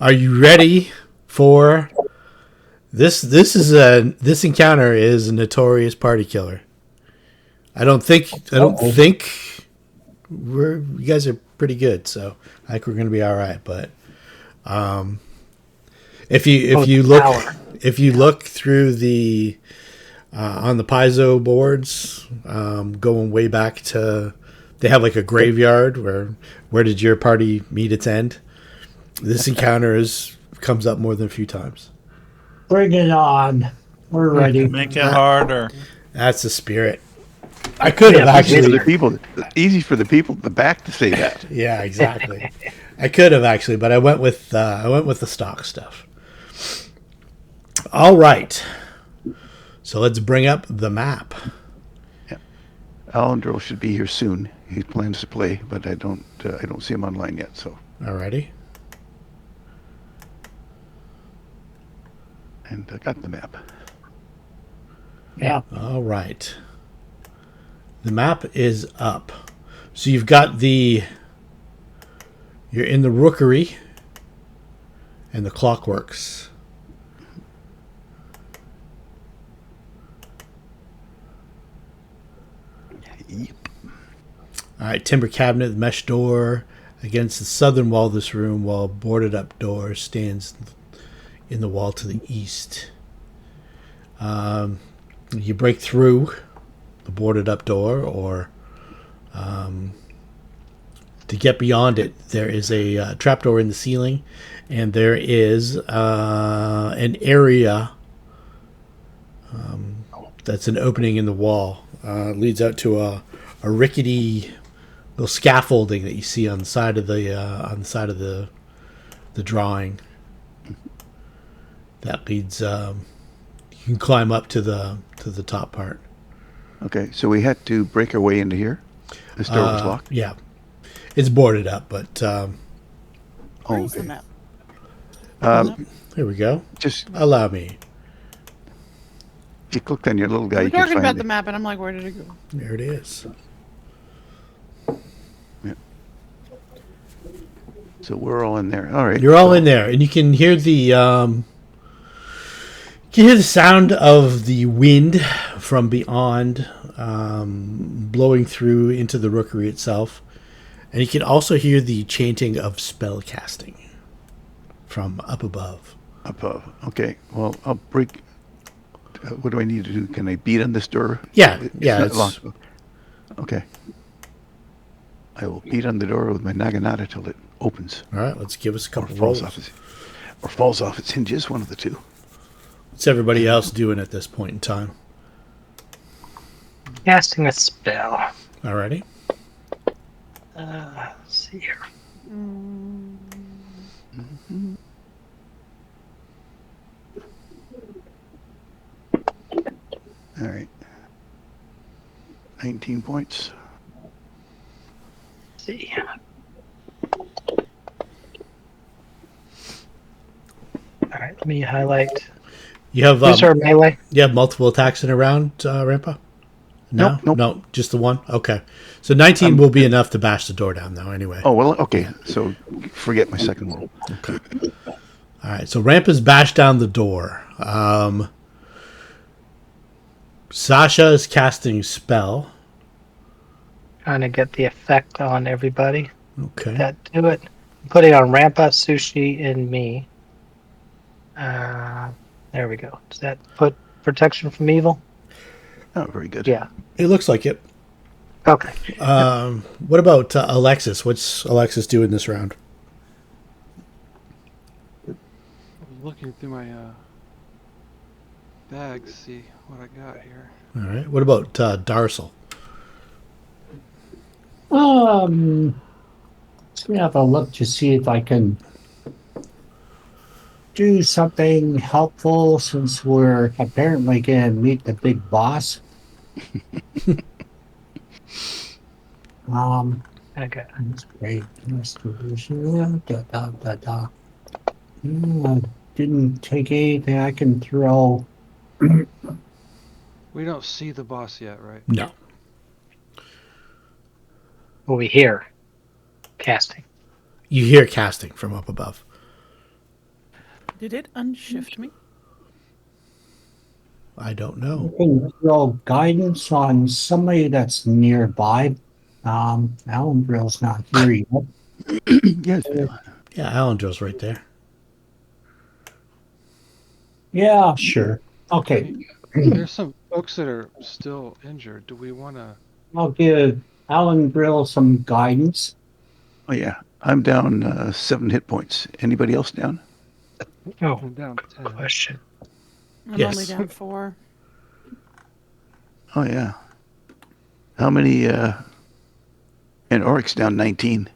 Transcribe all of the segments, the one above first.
Are you ready for this? This encounter is a notorious party killer. I don't think you guys are pretty good, so I think we're going to be all right. But if you look through the on the Paizo boards, going way back to, they have like a graveyard where did your party meet its end? This encounter comes up more than a few times. Bring it on. We're ready. Make it harder. That's the spirit. I could have actually. Easy for the people at the back to say that. Yeah, exactly. I could have actually, but I went with the stock stuff. All right. So let's bring up the map. Yeah, Alendro should be here soon. He plans to play, but I don't see him online yet. So. Alrighty. And I got the map. Yeah. All right. The map is up. So you've got you're in the rookery, and the clockworks. Yep. All right, timber cabinet, mesh door against the southern wall of this room, while a boarded up door stands in the wall to the east. You break through the boarded up door, or to get beyond it, there is a trapdoor in the ceiling, and there is an area that's an opening in the wall. Leads out to a rickety little scaffolding that you see on the side of the drawing. That leads. You can climb up to the top part. Okay, so we had to break our way into here. This door was locked. Yeah, it's boarded up, but Where's the map? here we go. Just Allow me. if you clicked on your little guy, We're you can talking find about it. the map, and I'm like, where did it go? There it is. So we're all in there. All right. You're all in there, and you can hear the sound of the wind from beyond, blowing through into the rookery itself, and you can also hear the chanting of spell casting from up above. Above. Okay. Well, I'll break. What do I need to do? Can I beat on this door? Yeah, Not it's locked. Okay. I will beat on the door with my naginata till it opens. all right. Let's give us a Or couple falls rolls. falls off its hinges. One of the two. What's everybody else doing at this point in time? Casting a spell. Alrighty. Let's see here. All right. 19 points. Let's see. All right, let me highlight. You have Who's our melee? you have multiple attacks in a round, Rampa? No, Nope. no, just the one. Okay, so 19 will be enough to bash the door down, though. Anyway. Oh well. Okay. So forget my second roll. Okay. All right, so Rampa's bashed down the door. Sasha is casting spell. Trying to get the effect on everybody. Okay. That do it. Put it on Rampa, Sushi, and me. There we go. Does that put protection from evil? Oh, very good. Yeah. It looks like it. Okay. What about Alexis? What's Alexis doing this round? I was looking through my bag to see what I got here. All right. What about Darcel? Let me have a look to see if I can do something helpful since we're apparently going to meet the big boss. Okay. That's great. Restoration. Didn't take anything I can throw. We don't see the boss yet, right? No. Over here. Casting. You hear casting from up above. Did it unshift me? I don't You know. can roll guidance on somebody that's nearby. Alan Drill's not here yet. Yes. Yeah, Allendra's right there. Yeah, sure. Okay. There's some folks that are still injured. Do we want to? I'll give Alan Brill some guidance. Oh yeah. I'm down 7 hit points. Anybody else down? Oh, I'm down 10. question. I'm Yes. only down 4. Oh yeah. How many? And Oryx down 19.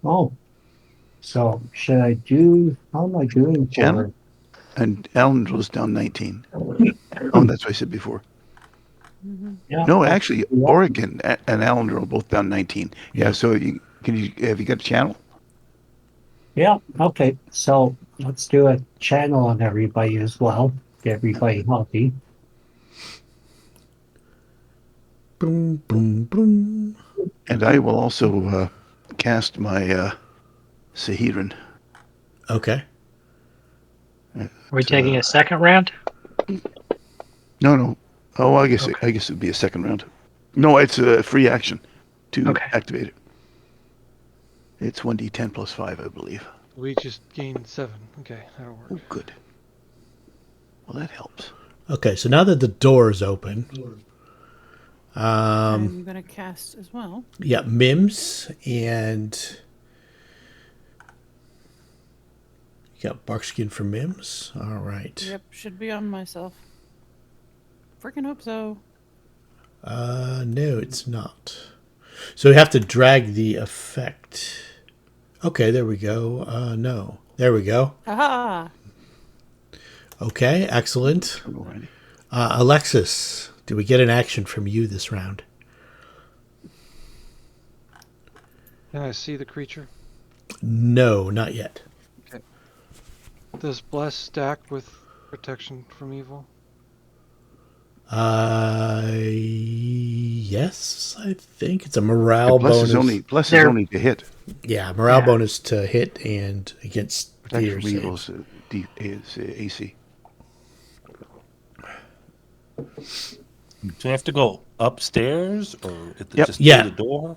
Oh, so should I do? How am I doing Channel? for? And Allendra's down 19. Oh, that's what I said before. Yeah, No, I'll- actually, Oregon and Allendale are both down 19. Yeah. Yeah. So have you got a channel? Yeah. Okay. So let's do a channel on everybody as well. Get everybody healthy. Boom, boom, boom. And I will also cast my Sihedron. Okay. Are we taking a second round? No. Oh, I guess Okay. it would be a second round. No, it's a free action to Okay. activate it. It's 1d10 plus 5, I believe. We just gained 7. Okay, that'll work. Oh, good. Well, that helps. Okay, so now that the door is open, I'm going to cast as well. yeah, Mims and you got Barkskin for Mims. All right. Yep, should be on myself. Freaking hope so. No, it's not. So we have to drag the effect. Okay, there we go. No, there we go. Haha! Okay, excellent. Alrighty. Alexis, do we get an action from you this round? Can I see the creature? No, not yet. Does Bless stack with protection from evil? Yes, I think it's a morale Plus bonus. is There- only to hit. Yeah, morale Yeah. bonus to hit and against Protection theater from evil saves. is AC. Do we have to go upstairs or Yep. just Yeah. through the door?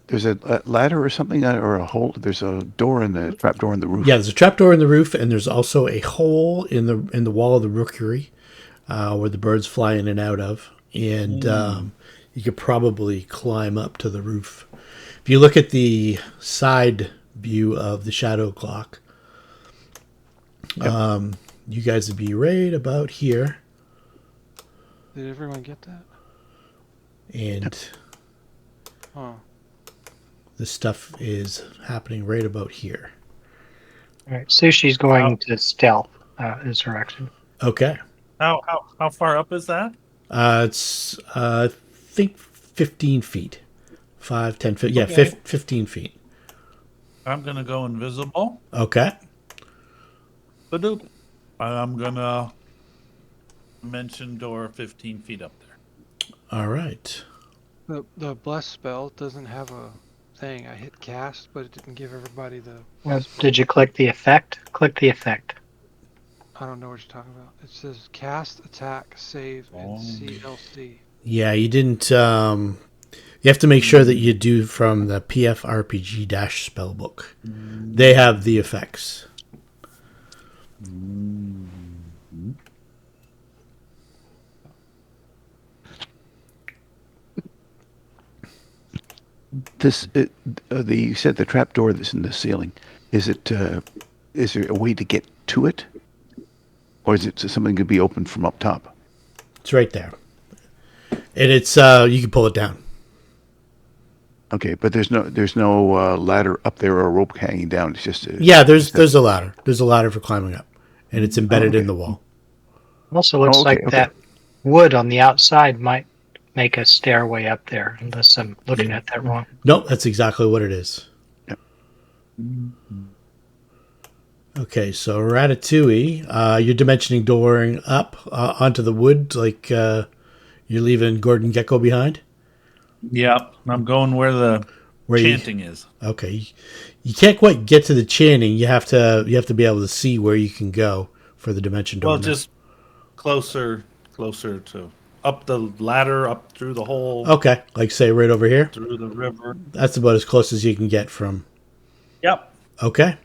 There's a ladder or something or a hole. There's a door in the trap door in the roof. Yeah, there's a trapdoor in the roof, and there's also a hole in the wall of the rookery where the birds fly in and out of. And you could probably climb up to the roof. If you look at the side view of the shadow clock, you guys would be right about here. Did everyone get that? And Huh. the stuff is happening right about here. All right. Sushi's going to stealth is her action. Okay. How far up is that? It's, I think 15 feet. 5, 10 feet. Yeah, Okay. 15 feet. I'm gonna go invisible. Okay. Badoop. I'm gonna mention door 15 feet up there. All right. The Bless spell doesn't have a thing. I hit cast, but it didn't give everybody the... Did you click the effect? Click the effect. I don't know what you're talking about. It says cast, attack, save, and Oh. CLC. Yeah, you didn't. You have to make sure that you do from the PFRPG spellbook. They have the effects. You said the trap door that's in the ceiling. Is there a way to get to it, or is it something could be opened from up top? It's right there, and it's you can pull it down. Okay, but there's no ladder up there or a rope hanging down. It's just Yeah, there's a ladder. There's a ladder for climbing up, and it's embedded in the wall. Also looks okay, like okay. that wood on the outside might make a stairway up there, unless I'm looking at that wrong. Nope, that's exactly what it is. Yep. Okay, so Ratatouille, you're dimensioning dooring up onto the wood, like you're leaving Gordon Gecko behind. Yep. I'm going where the Where chanting is. Okay, you can't quite get to the chanting. You have to be able to see where you can go for the dimension door. Well, just closer to up the ladder, up through the hole, okay, like say right over here. through the river. That's about as close as you can get from. Yep. Okay.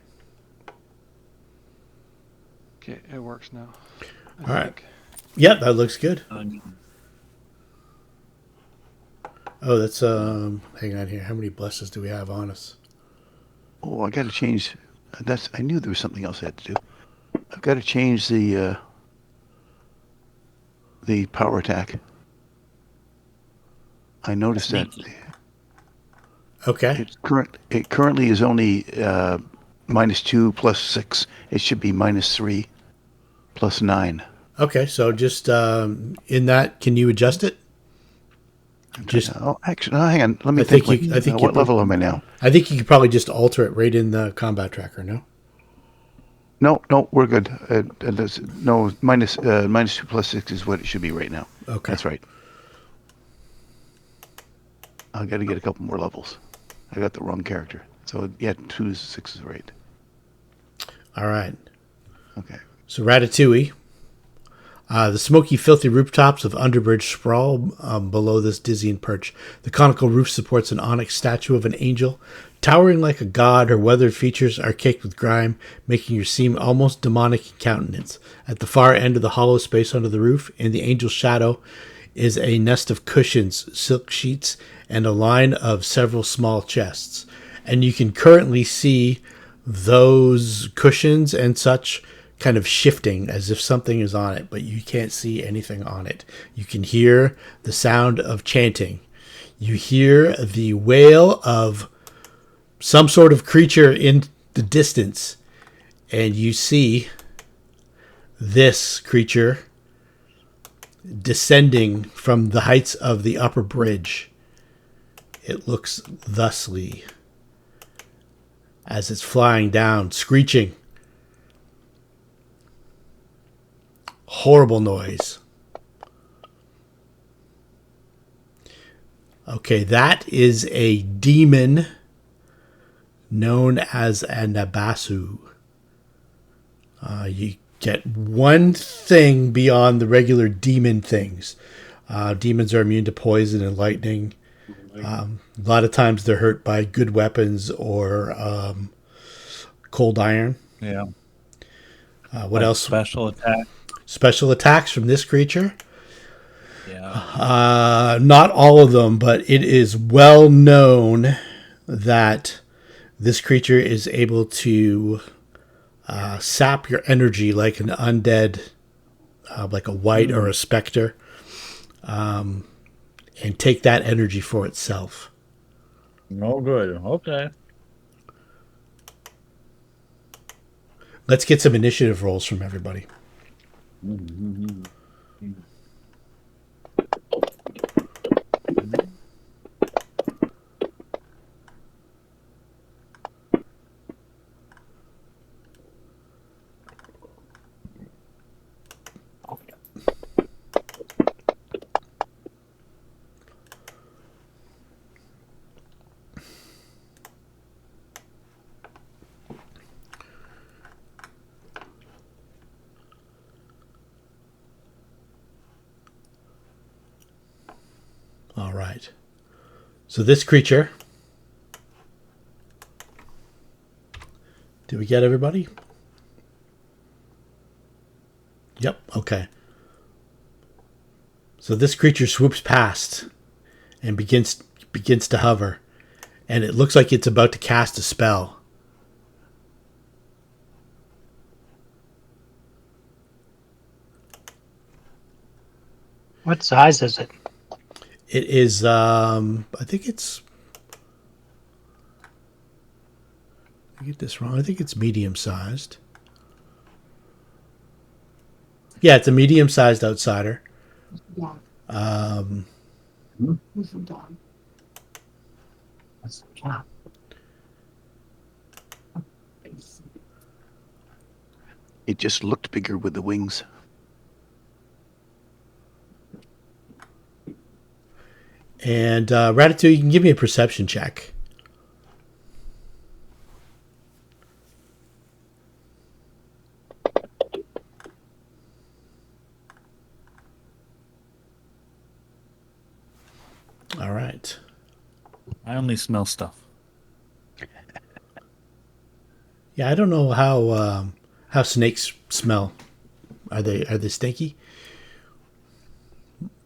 Okay, it works now. All right. Yep, that looks good. Oh, that's hang on here. How many blesses do we have on us? Oh, I got to change. I knew there was something else I had to do. I've got to change the power attack. I noticed that Okay. it currently is only -2 plus 6. It should be -3 plus 9. Okay, so just in that, can you adjust it? Just, Actually, no, hang on. Let me I think think. you- I think what you- level am I now? I think you could probably just alter it right in the combat tracker. No. No, we're good. No, -2 plus 6 is what it should be right now. Okay. That's right. I got to get a couple more levels. I got the wrong character. So yeah, 2 6 is right. All right. Okay. So Ratatouille. The smoky, filthy rooftops of Underbridge sprawl below this dizzying perch. The conical roof supports an onyx statue of an angel. Towering like a god, her weathered features are caked with grime, making her seem almost demonic in countenance. At the far end of the hollow space under the roof, in the angel's shadow, is a nest of cushions, silk sheets, and a line of several small chests. And you can currently see those cushions and such kind of shifting as if something is on it, but you can't see anything on it. You can hear the sound of chanting. You hear the wail of some sort of creature in the distance, and you see this creature descending from the heights of the upper bridge. It looks thusly as it's flying down, screeching. Horrible noise. Okay, that is a demon known as a Nabasu. You get one thing beyond the regular demon things. Demons are immune to poison and lightning. A lot of times they're hurt by good weapons or cold iron. Yeah. What else? Special attack. Special attacks from this creature. Yeah. Not all of them, but it is well known that this creature is able to sap your energy like an undead, like a wight or a specter, and take that energy for itself. No good. Okay. Let's get some initiative rolls from everybody. All right. So this creature. Did we get everybody? Yep. Okay. So this creature swoops past and begins to hover, and it looks like it's about to cast a spell. What size is it? It is, I think it's, I get this wrong. I think it's medium sized. Yeah, it's a medium sized outsider. It just looked bigger with the wings. And Ratatouille, you can give me a perception check. All right. I only smell stuff. Yeah, I don't know how snakes smell. Are they stinky?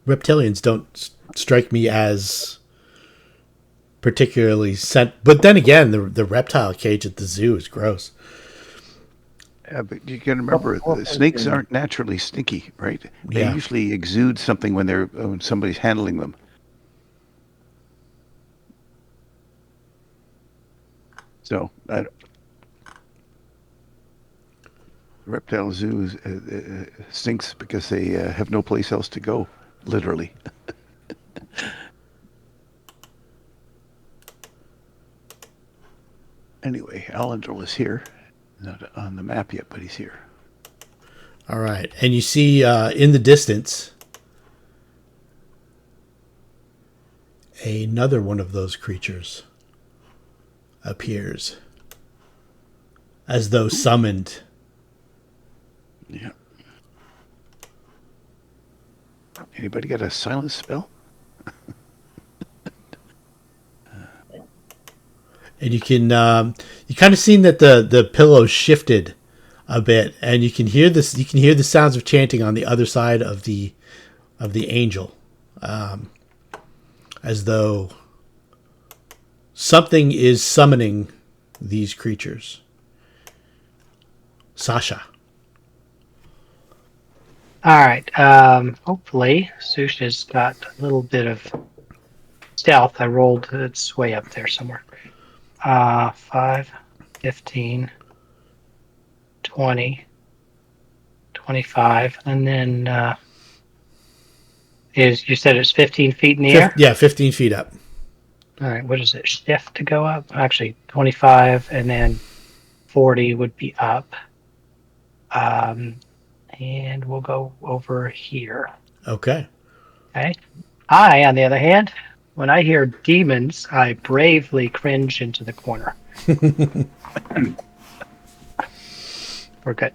Reptilians don't strike me as particularly scent. But then again, the reptile cage at the zoo is gross. But you can remember, the snakes aren't naturally stinky, right? They Yeah. usually exude something when somebody's handling them. So, reptile zoos stinks because they have no place else to go, literally. Anyway, Alendril is here. Not on the map yet, but he's here. All right. And you see in the distance another one of those creatures appears as though summoned. Yeah. Anybody got a silence spell? And you can you kind of seen that the pillow shifted a bit, and you can hear this. You can hear the sounds of chanting on the other side of the angel, as though something is summoning these creatures. Sasha. All right. Hopefully, Susha's got a little bit of stealth. I rolled its way up there somewhere. 5, 15, 20, 25, and then you said it's 15 feet in the air? Yeah, 15 feet up. All right. What is it? Shift to go up? Actually, 25, and then 40 would be up. And we'll go over here. Okay. Okay. I, on the other hand, when I hear demons, I bravely cringe into the corner. We're good.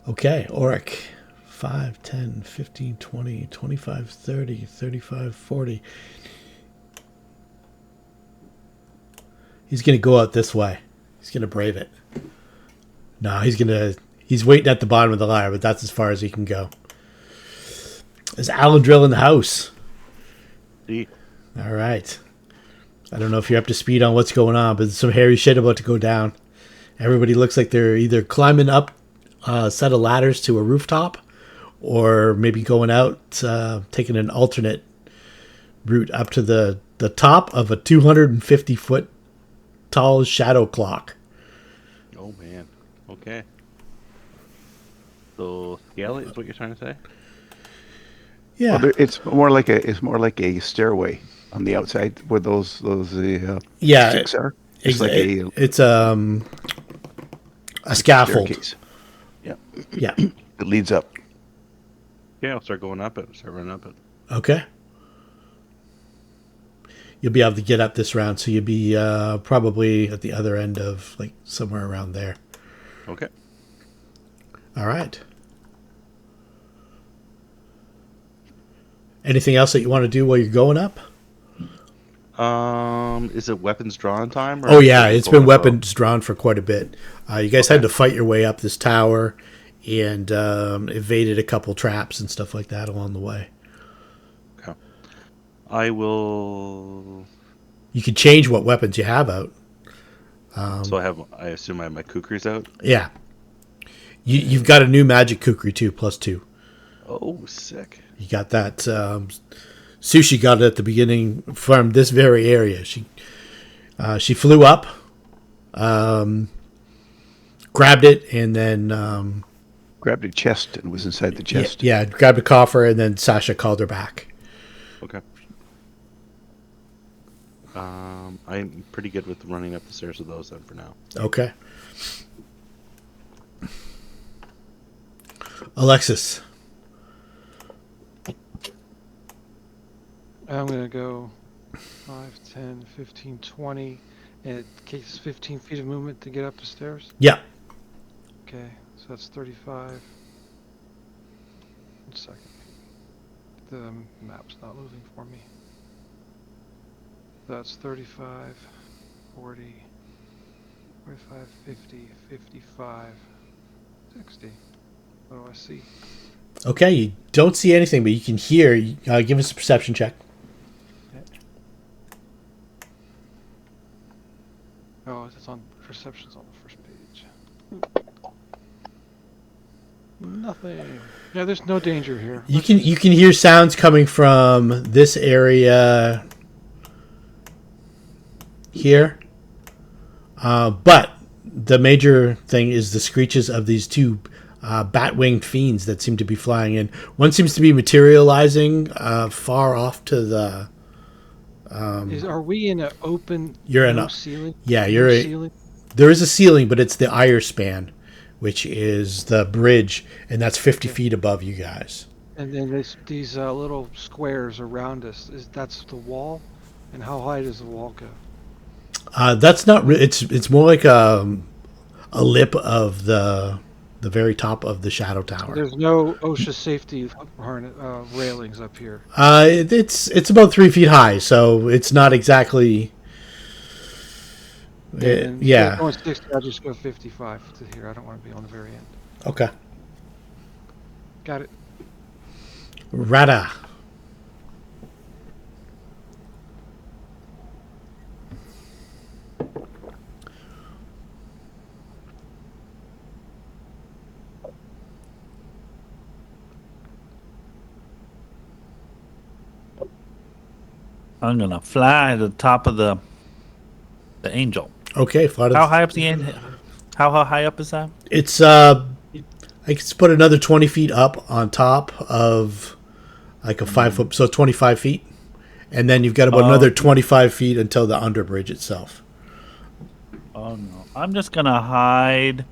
Okay, Auric. 5, 10, 15, 20, 25, 30, 35, 40. He's going to go out this way. He's going to brave it. No, he's waiting at the bottom of the ladder, but that's as far as he can go. Is Alendril in the house? See. All right. I don't know if you're up to speed on what's going on, but there's some hairy shit about to go down. Everybody looks like they're either climbing up a set of ladders to a rooftop, or maybe going out, taking an alternate route up to the top of a 250-foot tall shadow clock. Oh man. Okay. So scale it is what you're trying to say? Yeah. Well, it's more like a stairway on the outside where those sticks are. It's a scaffold. Staircase. Yeah. Yeah. It leads up. Yeah, I'll start going up it. Start running up it. Okay. You'll be able to get up this round, so you'll be probably at the other end of like somewhere around there. Okay. All right. Anything else that you want to do while you're going up? Is it weapons drawn time? Oh yeah, it's been weapons drawn for quite a bit. You guys had to fight your way up this tower and evaded a couple traps and stuff like that along the way. Okay. I will. You can change what weapons you have out. So I assume I have my kukris out. Yeah. You've got a new magic kukri too, +2. Oh, sick. You got that. Sushi got it at the beginning from this very area. She flew up, grabbed it, and then Grabbed a chest and was inside the chest. Yeah, grabbed a coffer, and then Sasha called her back. Okay. I'm pretty good with running up the stairs with those then for now. Okay. Alexis. I'm going to go 5, 10, 15, 20, and it takes 15 feet of movement to get up the stairs. Yeah. Okay, so that's 35. 1 second. The map's not loading for me. That's 35, 40, 45, 50, 55, 60. What do I see? Okay, you don't see anything, but you can hear. Give us a perception check. Oh, it's on perceptions on the first page. Nothing. Yeah, there's no danger here. You can hear sounds coming from this area here, but the major thing is the screeches of these two bat-winged fiends that seem to be flying in. One seems to be materializing far off to the. Are we in an open? You're in no a ceiling. yeah. No You're a, ceiling. there is a ceiling, but it's the Ire span, which is the bridge, and that's 50 feet above you guys. And then these little squares around us. That's the wall? And how high does the wall go? That's not. It's more like a lip of the very top of the shadow tower. There's no OSHA safety railings up here. It's about 3 feet high, so it's not exactly. Yeah. Going 60, I'll just go 55 to here. I don't want to be on the very end. Okay. Got it. Rada. I'm gonna fly to the top of the angel. Okay, fly to How high up the angel? How high up is that? It's I could put another 20 feet up on top of like a 5 foot, so 25 feet, and then you've got about another 25 feet until the underbridge itself. Oh no! I'm just gonna hide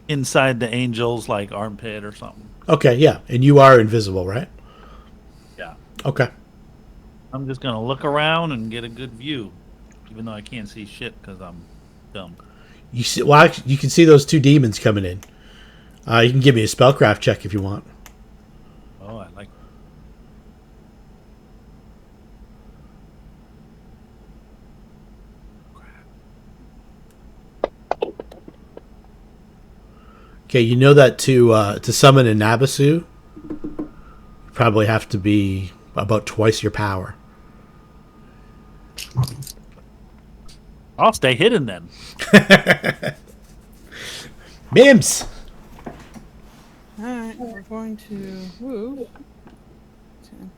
inside the angel's like armpit or something. Okay, yeah, and you are invisible, right? Yeah. Okay. I'm just gonna look around and get a good view, even though I can't see shit because I'm dumb. You see, well, actually, you can see those two demons coming in. You can give me a spellcraft check if you want. Oh, I like. Okay, you know that to summon a Nabasu, you probably have to be about twice your power. I'll stay hidden then. Mims! Alright, we're going to move. 10,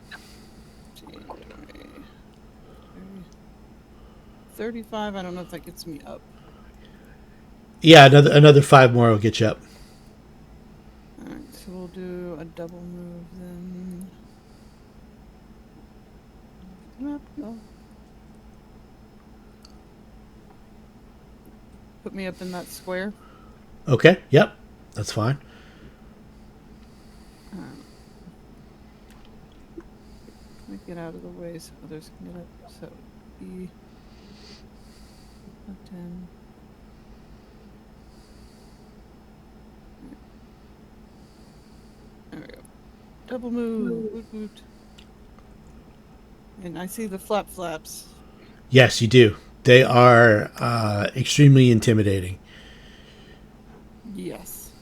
15, 20, 35. I don't know if that gets me up. Yeah, another 5 more will get you up. Alright, so we'll do a double move then. Oh. Put me up in that square. Okay, yep, that's fine. Let me get out of the way so others can get up. So be 10. There we go. Double move. Woot woot. And I see the flaps. Yes, you do. They are extremely intimidating. Yes.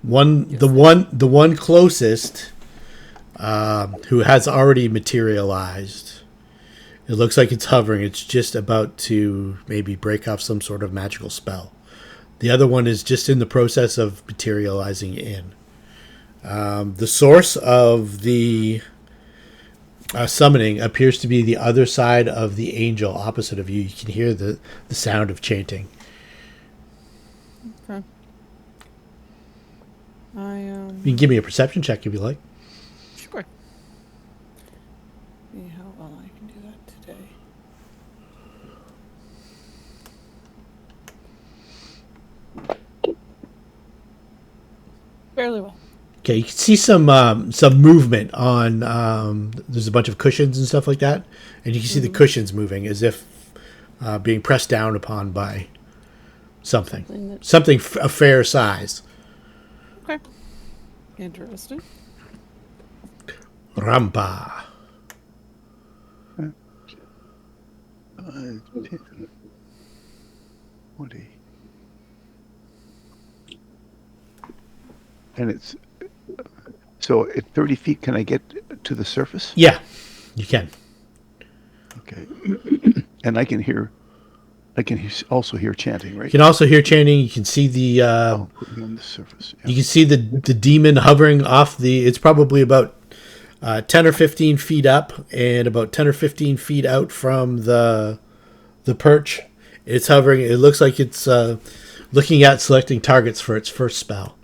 The one closest, who has already materialized. It looks like it's hovering. It's just about to maybe break off some sort of magical spell. The other one is just in the process of materializing in. The source of the summoning appears to be the other side of the angel opposite of you. You can hear the sound of chanting. Okay. You can give me a perception check if you like. Sure. See how well I can do that today. Fairly well. Okay, you can see some movement on. There's a bunch of cushions and stuff like that, and you can see the cushions moving as if being pressed down upon by something a fair size. Okay. Interesting. Rampa. 5, 10, 20. And it's so at 30 feet. Can I get to the surface? Yeah, you can. Okay. And I can hear. Also hear chanting, You right? can also hear chanting. You can see the Put me on the surface. you can see the demon hovering off the. It's probably about 10 or 15 feet up and about 10 or 15 feet out from the perch. It's hovering. It looks like it's looking at selecting targets for its first spell.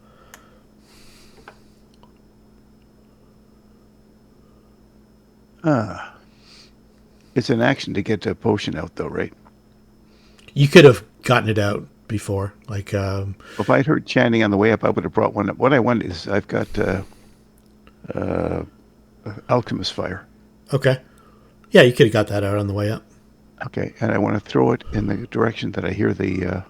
It's an action to get a potion out, though, right? You could have gotten it out before, like If I'd heard chanting on the way up, I would have brought one up. What I want is I've got alchemist fire. okay. Yeah, you could have got that out on the way up. Okay, and I want to throw it in the direction that I hear the.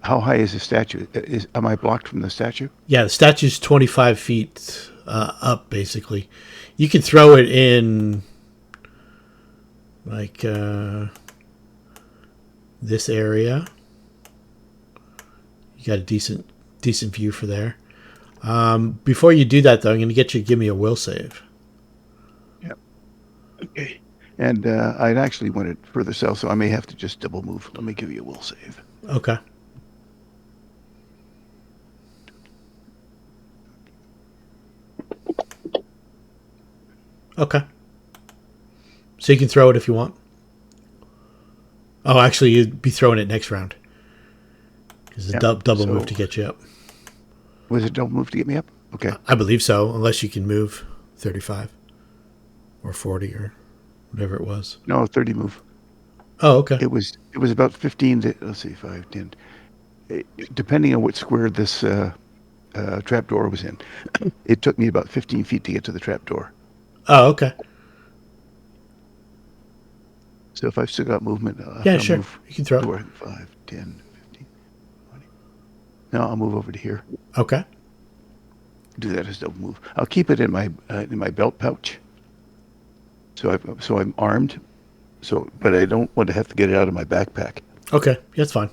How high is the statue? Am I blocked from the statue? Yeah, the statue's 25 feet up, basically. You could throw it in, like, this area. You got a decent view for there. Before you do that, though, I'm going to get you to give me a will save. Yep. Okay. And I'd actually went it further south, so I may have to just double move. Let me give you a will save. Okay. Okay. So you can throw it if you want. Oh, actually, you'd be throwing it next round. It's a double move to get you up. Was it double move to get me up? Okay. I believe so, unless you can move 35 or 40 or whatever it was. No, 30 move. Oh, okay. It was about 15 to, let's see, 5, 10. Depending on what square this trapdoor was in, it took me about 15 feet to get to the trapdoor. Oh, okay. So if I've still got movement, Yeah, I'll sure. move You can throw. 4, 5, 10, 15, 20. No, I'll move over to here. Okay. Do that as double move. I'll keep it in my belt pouch. So I'm armed. But I don't want to have to get it out of my backpack. Okay, that's fine.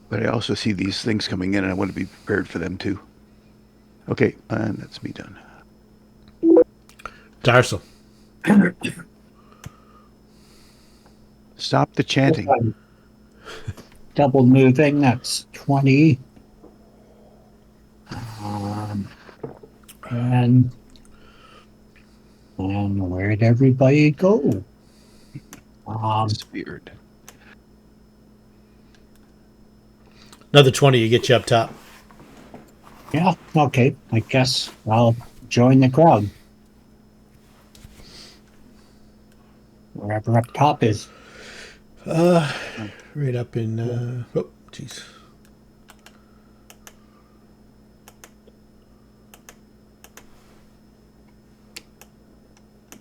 But I also see these things coming in, and I want to be prepared for them too. Okay, and that's me done. Darsel. Stop the chanting. Double moving, that's 20. And where'd everybody go? Disappeared. Another 20 to get you up top. Yeah, okay. I guess I'll join the crowd. Wherever up top is. Right up in... oh, jeez.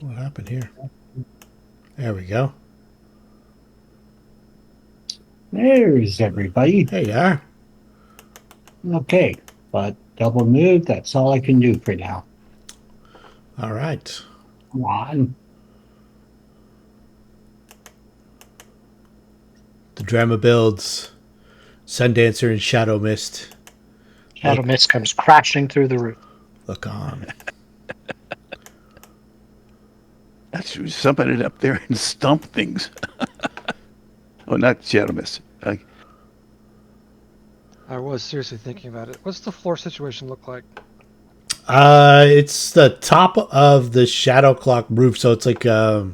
What happened here? There we go. There's everybody. There you are. Okay, but double move, that's all I can do for now. All right. Come on. The drama builds. Sundancer and Shadow Mist. Shadow Mist comes crashing through the roof. Look on. That's somebody up there and stomp things. Oh, not Shadow Mist. I was seriously thinking about it. What's the floor situation look like? It's the top of the Shadow Clock roof, so it's like a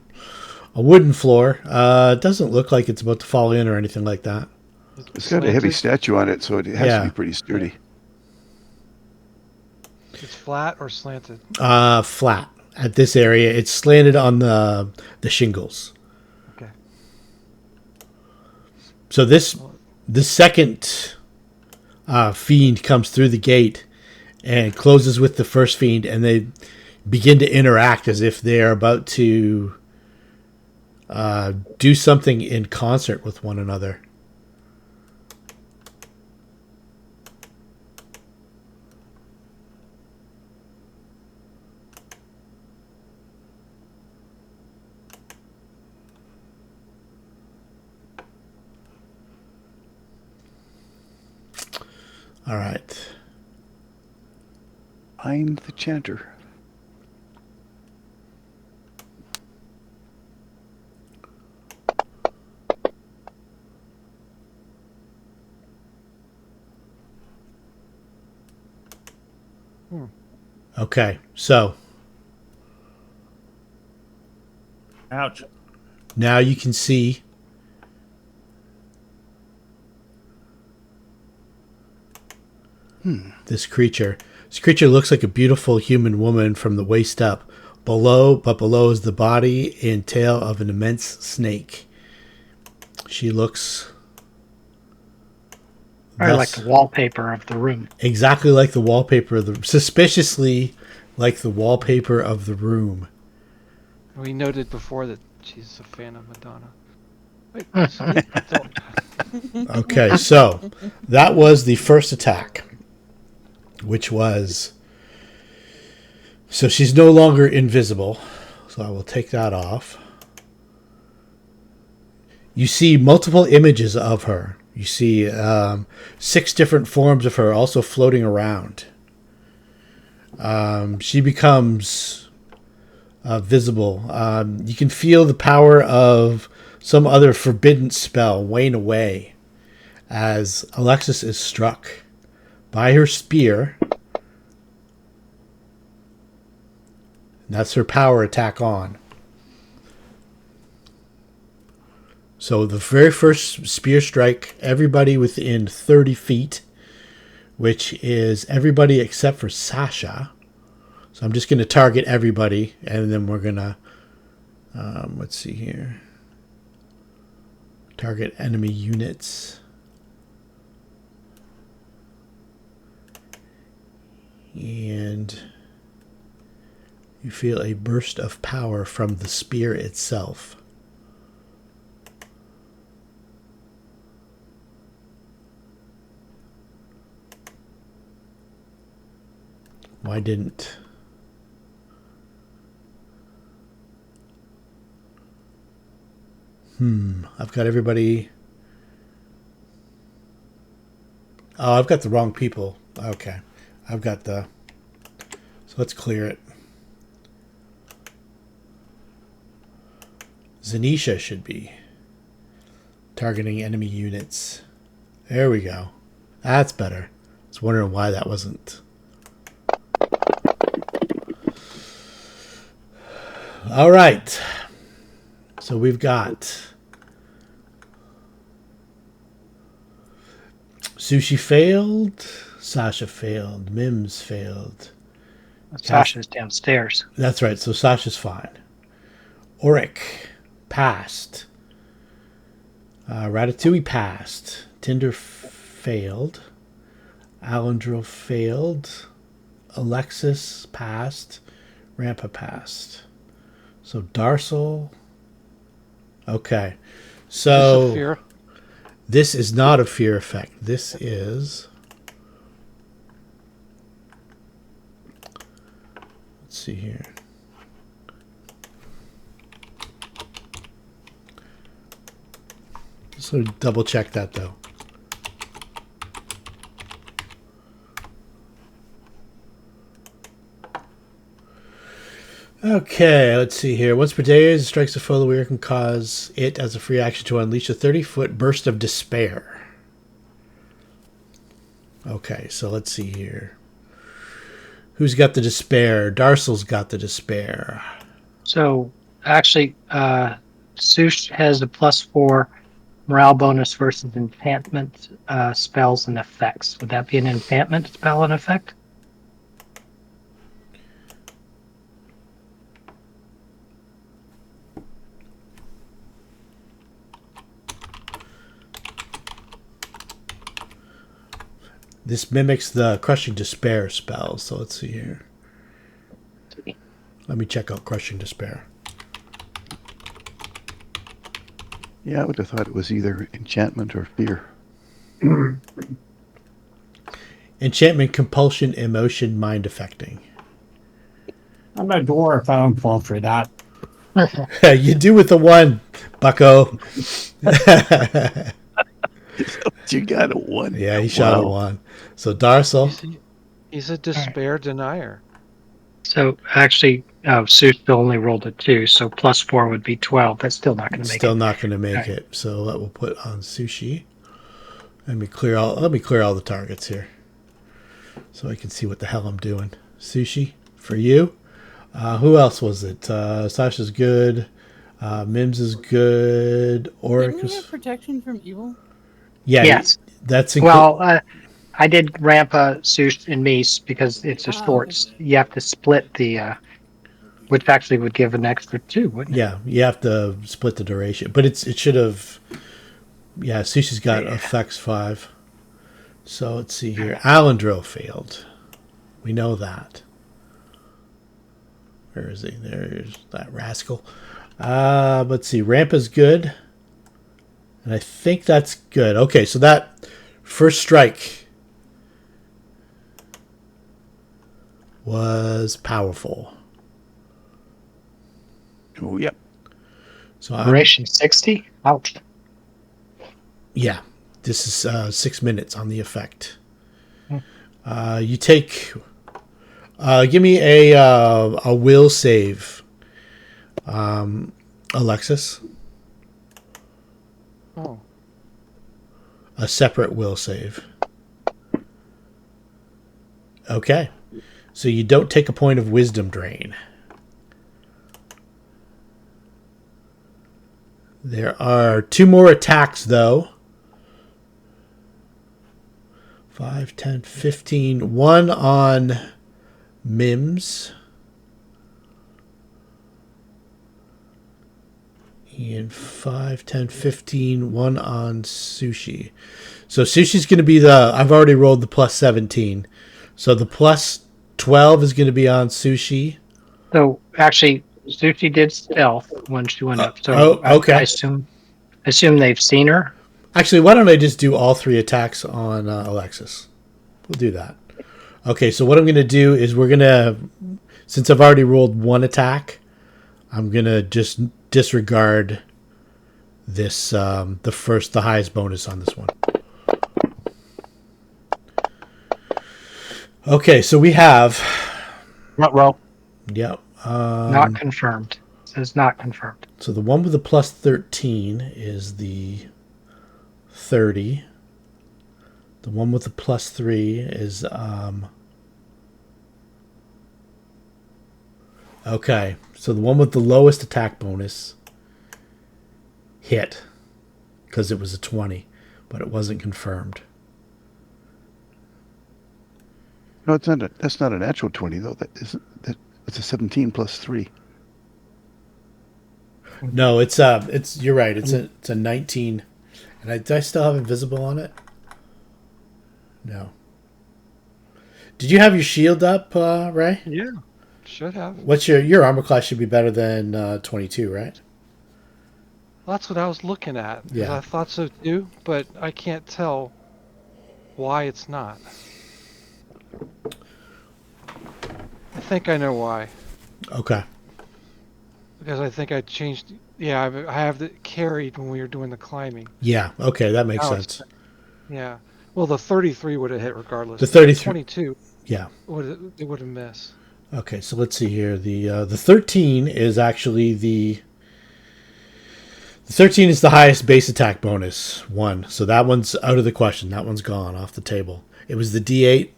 wooden floor. It doesn't look like it's about to fall in or anything like that. It's got a heavy statue on it, so it has to be pretty sturdy. It's flat or slanted? Flat. At this area, it's slanted on the shingles. Okay. So the second fiend comes through the gate and closes with the first fiend, and they begin to interact as if they're about to do something in concert with one another. All right. Find the chanter. Okay, so Ouch. now you can see this creature. This creature looks like a beautiful human woman from the waist up. Below is the body and tail of an immense snake. She looks Probably like the wallpaper of the room. exactly like the wallpaper of the suspiciously like the wallpaper of the room. We noted before that she's a fan of Madonna. Wait, so- Okay, so that was the first attack, which was... So she's no longer invisible, so I will take that off. You see multiple images of her. You see 6 different forms of her also floating around. She becomes visible. You can feel the power of some other forbidden spell wane away as Alexis is struck by her spear. That's her power attack on. So the very first spear strike, everybody within 30 feet, which is everybody except for Sasha. So I'm just going to target everybody, and then we're going to, let's see here, target enemy units. And you feel a burst of power from the spear itself. Why didn't... I've got everybody... Oh, I've got the wrong people. Okay. I've got the... So let's clear it. Xanesha should be targeting enemy units. There we go. That's better. I was wondering why that wasn't... All right. So we've got Sushi failed, Sasha failed, Mims failed. Sasha's downstairs. That's right. So Sasha's fine. Auric passed. Ratatouille passed. Tinder failed. Alendro failed. Alexis passed. Rampa passed. So Darsal. Okay. So fear. this is not a fear effect. This is... Let's see here. Just want to double check that though. Okay, let's see here. Once per day, as it strikes a foe, the wearer can cause it as a free action to unleash a 30-foot burst of despair. Okay, so let's see here. Who's got the despair? Darsal's got the despair. So actually, Sush has a +4 morale bonus versus enchantment spells and effects. Would that be an enchantment spell and effect? This mimics the Crushing Despair spell, so let's see here. Let me check out Crushing Despair. Yeah, I would have thought it was either enchantment or fear. Enchantment, Compulsion, Emotion, Mind Affecting. I'm a dwarf. I don't fall for that. You do with the one, bucko. You got a 1. Yeah, he shot a Wow. 1. So Darsal, He's a despair denier. So actually, Seuss only rolled a 2, so +4 would be 12. That's still not going to make still it. not going to make Alright. it. So that will put on Sushi. Let me clear all the targets here, so I can see what the hell I'm doing. Sushi for you. Who else was it? Sasha's good. Mims is good. Oric Didn't we is. have protection from evil? Yeah. Yes. That's Well, I did Rampa, Seuss, and Mies because it's a short. Okay. You have to split the, which actually would give an extra 2, wouldn't it? Yeah, you have to split the duration, but it should have. Yeah, Sushi's got effects 5. So let's see here. Alendro failed. We know that. Where is he? There's that rascal. Let's see. Ramp is good. And I think that's good. Okay, so that first strike was powerful. Oh, yep. So Duration 60? Ouch. yeah, this is 6 minutes on the effect. You take. Give me a will save, Alexis. Oh. A separate will save. Okay. So you don't take a point of wisdom drain. There are 2 more attacks, though. 5, 10, 15. 1 on Mims. And 5, 10, 15. 1 on Sushi. So Sushi's going to be I've already rolled the plus 17. So the plus 12 is going to be on Sushi. So actually, Sushi did stealth when she went up. So okay. I assume they've seen her. Actually, why don't I just do all 3 attacks on Alexis? We'll do that. Okay, so what I'm going to do is since I've already rolled 1 attack, I'm going to just disregard this, the highest bonus on this one. Okay, so we have... Not roll. Yep. Not confirmed. It says not confirmed. So the one with the plus 13 is the 30. The one with the plus 3 is okay. So the one with the lowest attack bonus hit because it was a 20, but it wasn't confirmed. No, that's not a natural 20 though. It's a 17 plus 3. No, it's you're right. It's a 19. And do I still have invisible on it? No. Did you have your shield up, Ray? Yeah, should have. What's your armor class should be better than 22, right? That's what I was looking at. 'Cause Yeah. I thought so too, but I can't tell why it's not. I think I know why. Okay. Because I think I changed. Yeah, I have it carried when we were doing the climbing. Yeah. Okay, that makes Now sense. Yeah. Well, the 33 would have hit regardless. The 33 22 Yeah. it would have missed. Okay, so let's see here. The 13 is actually the 13 is the highest base attack bonus 1. So that one's out of the question. That one's gone off the table. It was the D8.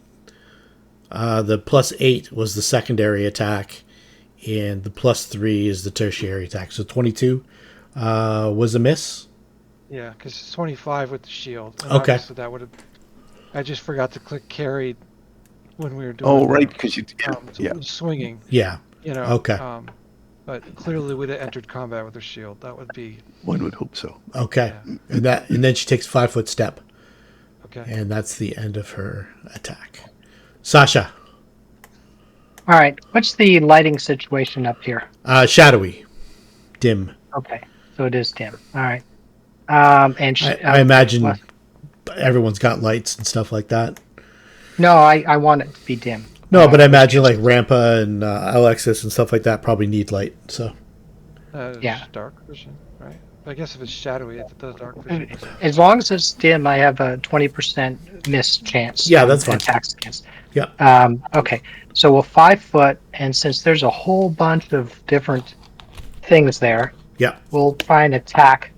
The plus 8 was the secondary attack, and the plus 3 is the tertiary attack. So 22 was a miss. Yeah, because it's 25 with the shield. And Okay. obviously that would have. I just forgot to click carried when we were doing. Oh, right, because you swinging. Yeah. You know. Okay. But clearly would have entered combat with her shield. That would be. One would hope so. Okay. Yeah. And then she takes a 5-foot step. Okay. And that's the end of her attack. Sasha. All right. What's the lighting situation up here? Shadowy. Dim. Okay. So it is dim. All right. And I imagine everyone's got lights and stuff like that. No, I want it to be dim. No, but I imagine like Rampa and Alexis and stuff like that probably need light. So Yeah. Dark vision. right? But I guess if it's shadowy, the dark vision doesn't. As long as it's dim, I have a 20% miss chance. Yeah, on that's fine. Attacks against. Yeah. Okay, so we'll 5 foot, and since there's a whole bunch of different things there, Yeah. we'll try and attack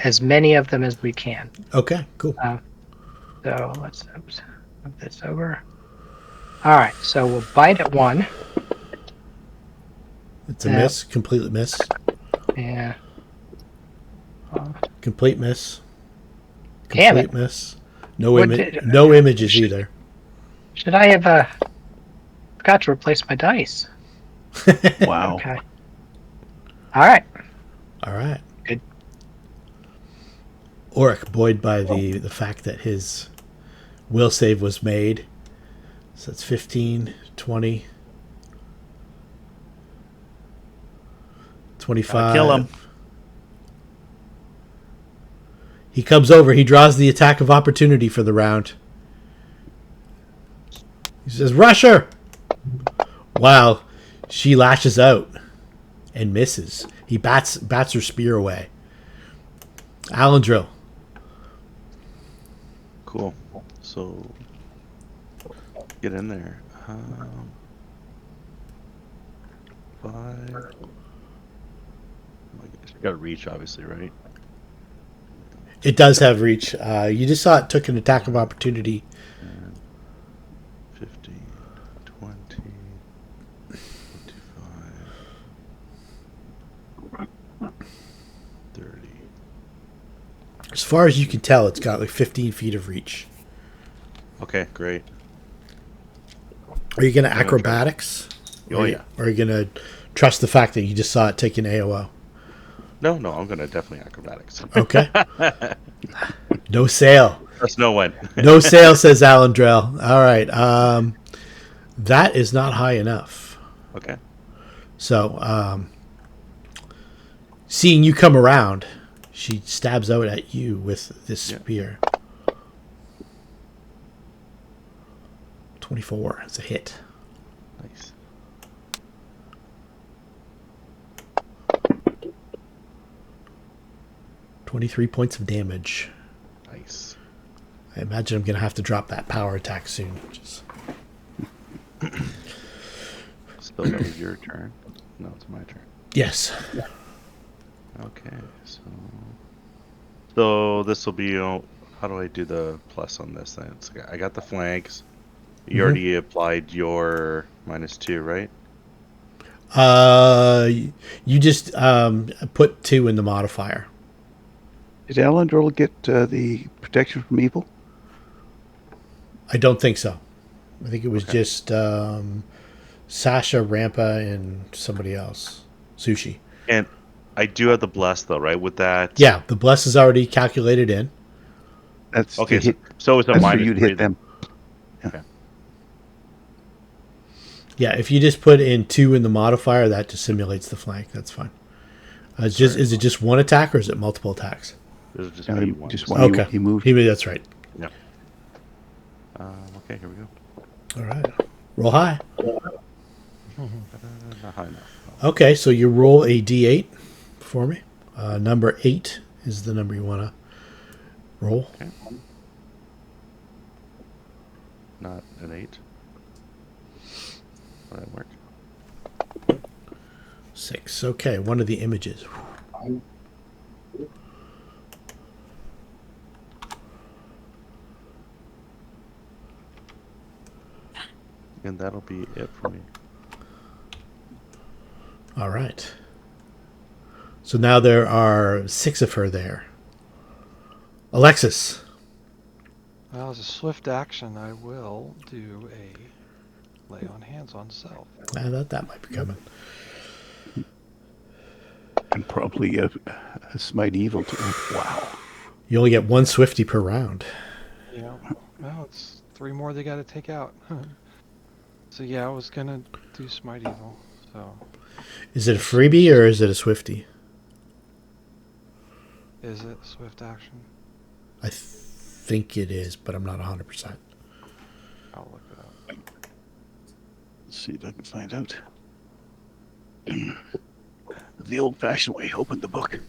as many of them as we can. Okay, cool. So let's move this over. All right, so we'll bite at 1. It's a miss. Complete miss. Yeah. Complete miss. Damn Complete it. miss. No What image. did- No images either. Should I have forgot to replace my dice? Wow. Okay. All right. All right. Good. Oric, buoyed by the fact that his will save was made. So that's 15, 20, 25. Kill him. He comes over. He draws the attack of opportunity for the round. He says, "Rush her!" Wow. She lashes out and misses. He bats her spear away. Alendril. Cool. So get in there. 5. Oh my gosh. Got to reach, obviously, right? It does have reach. You just saw it took an attack of opportunity. 15, 20, 25, 30. As far as you can tell, it's got like 15 feet of reach. Okay, great. Are you going to try. acrobatics? Oh, yeah. Or are you going to trust the fact that you just saw it take an AOO? No, I'm going to definitely acrobatics. Okay. No sail. Trust no one. No sail, says Alendril. All right. That is not high enough. Okay. So, seeing you come around, she stabs out at you with this spear. 24 is a hit. Nice. $23 points of damage. Nice. I imagine I'm going to have to drop that power attack soon. So that was your turn. No, it's my turn. Yes. Okay, so this will be. How do I do the plus on this? Then I got the flanks. You already applied your -2, right? You just put 2 in the modifier. Did Alendril get the protection from evil? I don't think so. I think it was just Sasha, Rampa, and somebody else. Sushi. And I do have the bless though, right? With that. Yeah, the bless is already calculated in. That's Okay, to hit, so it's a that's for minus you to 3 hit them. Okay. Yeah, if you just put in 2 in the modifier, that just simulates the flank. That's fine. Is it just one attack or is it multiple attacks? There's just No, be one. just one. Okay, He moved. That's right. Yeah. Okay, here we go. All right, roll high. Not high enough. Okay, so you roll a d8 for me. Number 8 is the number you want to roll. Okay. Not an 8. Will that work? 6. Okay, one of the images. And that'll be it for me. All right. So now there are 6 of her there. Alexis. Well, as a swift action, I will do a lay on hands on self. I thought that might be coming. And probably a smite evil too. Wow. You only get 1 Swifty per round. Yeah. Well, it's 3 more they got to take out. So yeah, I was gonna do smite evil. So Is it a freebie or is it a Swifty? is it swift action? I think it is, but I'm not 100%. I'll look it up. Let's see if I can find out. The old-fashioned way. Open the book.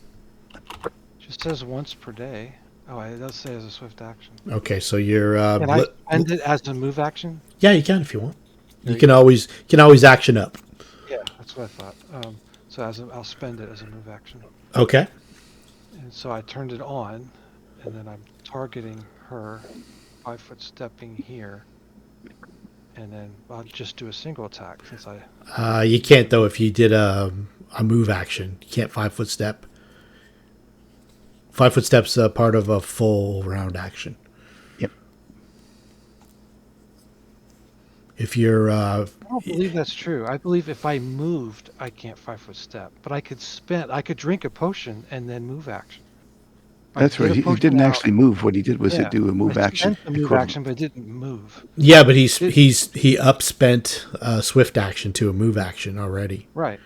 says once per day. Oh, it does say as a swift action. Okay, so you're. Can I spend it as a move action? Yeah, you can if you want. There You can always action up. Yeah, that's what I thought. So I'll spend it as a move action. Okay. And so I turned it on, and then I'm targeting her, 5-foot stepping here, and then I'll just do a single attack since I. You can't though if you did a move action. You can't 5-foot step. 5-foot step's a part of a full round action. Yep. If you're, I don't believe that's true. I believe if I moved, I can't 5-foot step, but I could drink a potion and then move action. That's right. He didn't actually move. What he did was do a move I action. spent the move action, but it didn't move. yeah, but he upspent swift action to a move action already. Right.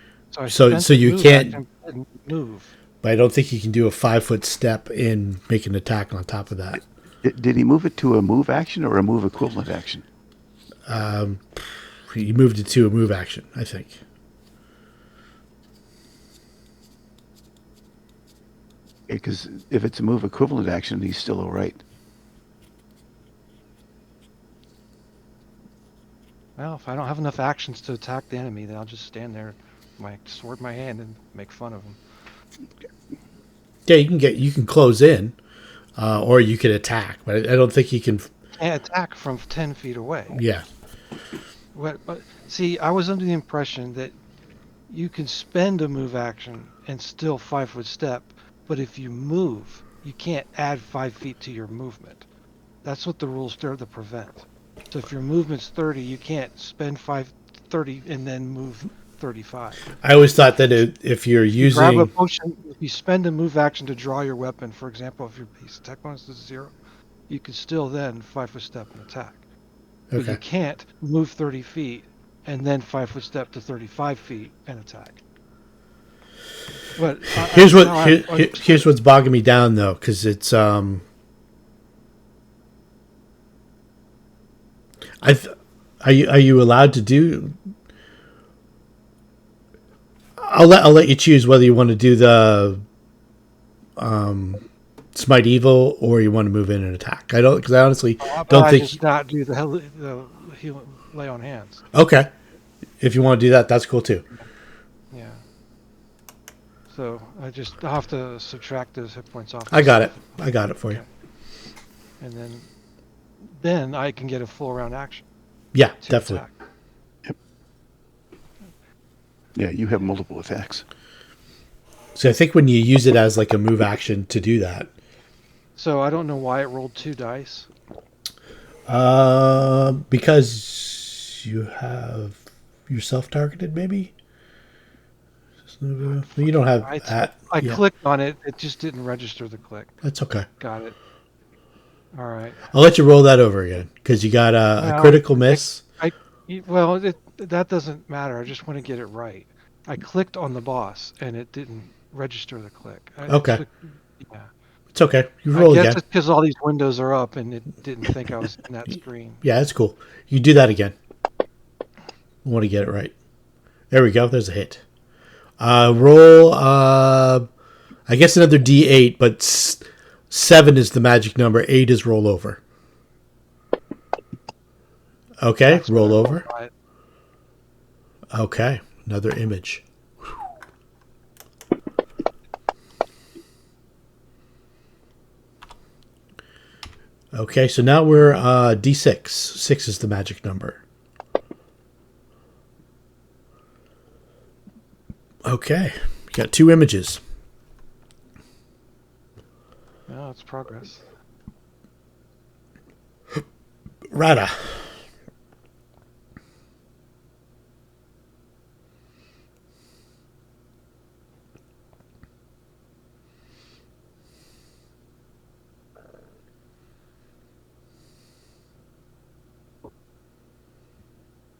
So you move can't. action, but didn't move. But I don't think you can do a 5-foot step and make an attack on top of that. Did he move it to a move action or a move equivalent action? He moved it to a move action, I think. Because if it's a move equivalent action, he's still all right. Well, if I don't have enough actions to attack the enemy, then I'll just stand there, my sword in my hand, and make fun of him. Yeah, you can close in, or you could attack, but I don't think you can. Can't attack from 10 feet away. Yeah. But see, I was under the impression that you can spend a move action and still 5-foot step, but if you move, you can't add 5 feet to your movement. That's what the rules there to prevent. So if your movement's 30, you can't spend 30 and then move 35. I always thought that if you're using Grab a potion, if you spend a move action to draw your weapon, for example, if your base attack bonus is 0, you can still then 5-foot step and attack. But you can't move 30 feet and then 5-foot step to 35 feet and attack. But here's what's bogging me down though, because it's are you allowed to do? I'll let you choose whether you want to do the smite evil or you want to move in and attack. I honestly don't think. Just not do the heal, lay on hands. Okay, if you want to do that, that's cool too. Yeah. So I'll have to subtract those hit points off. I got it for you. And then I can get a full round action. Yeah, definitely. Attack. Yep. Yeah, you have multiple attacks. So I think when you use it as like a move action to do that. So I don't know why it rolled 2 dice. Because you're self-targeted, maybe. You don't have that. I clicked on it. It just didn't register the click. That's okay. Got it. All right. I'll let you roll that over again because you got a critical miss. That doesn't matter. I just want to get it right. I clicked on the boss and it didn't register the click. Okay. Yeah. It's okay. You roll again. I guess it's because all these windows are up and it didn't think I was in that screen. Yeah, that's cool. You do that again. I want to get it right. There we go. There's a hit. Roll, I guess another D8, but 7 is the magic number. 8 is roll over. Okay, that's roll over. Okay, another image. Okay, so now we're D6. 6 is the magic number. Okay, you got 2 images. Oh, it's progress. Rada.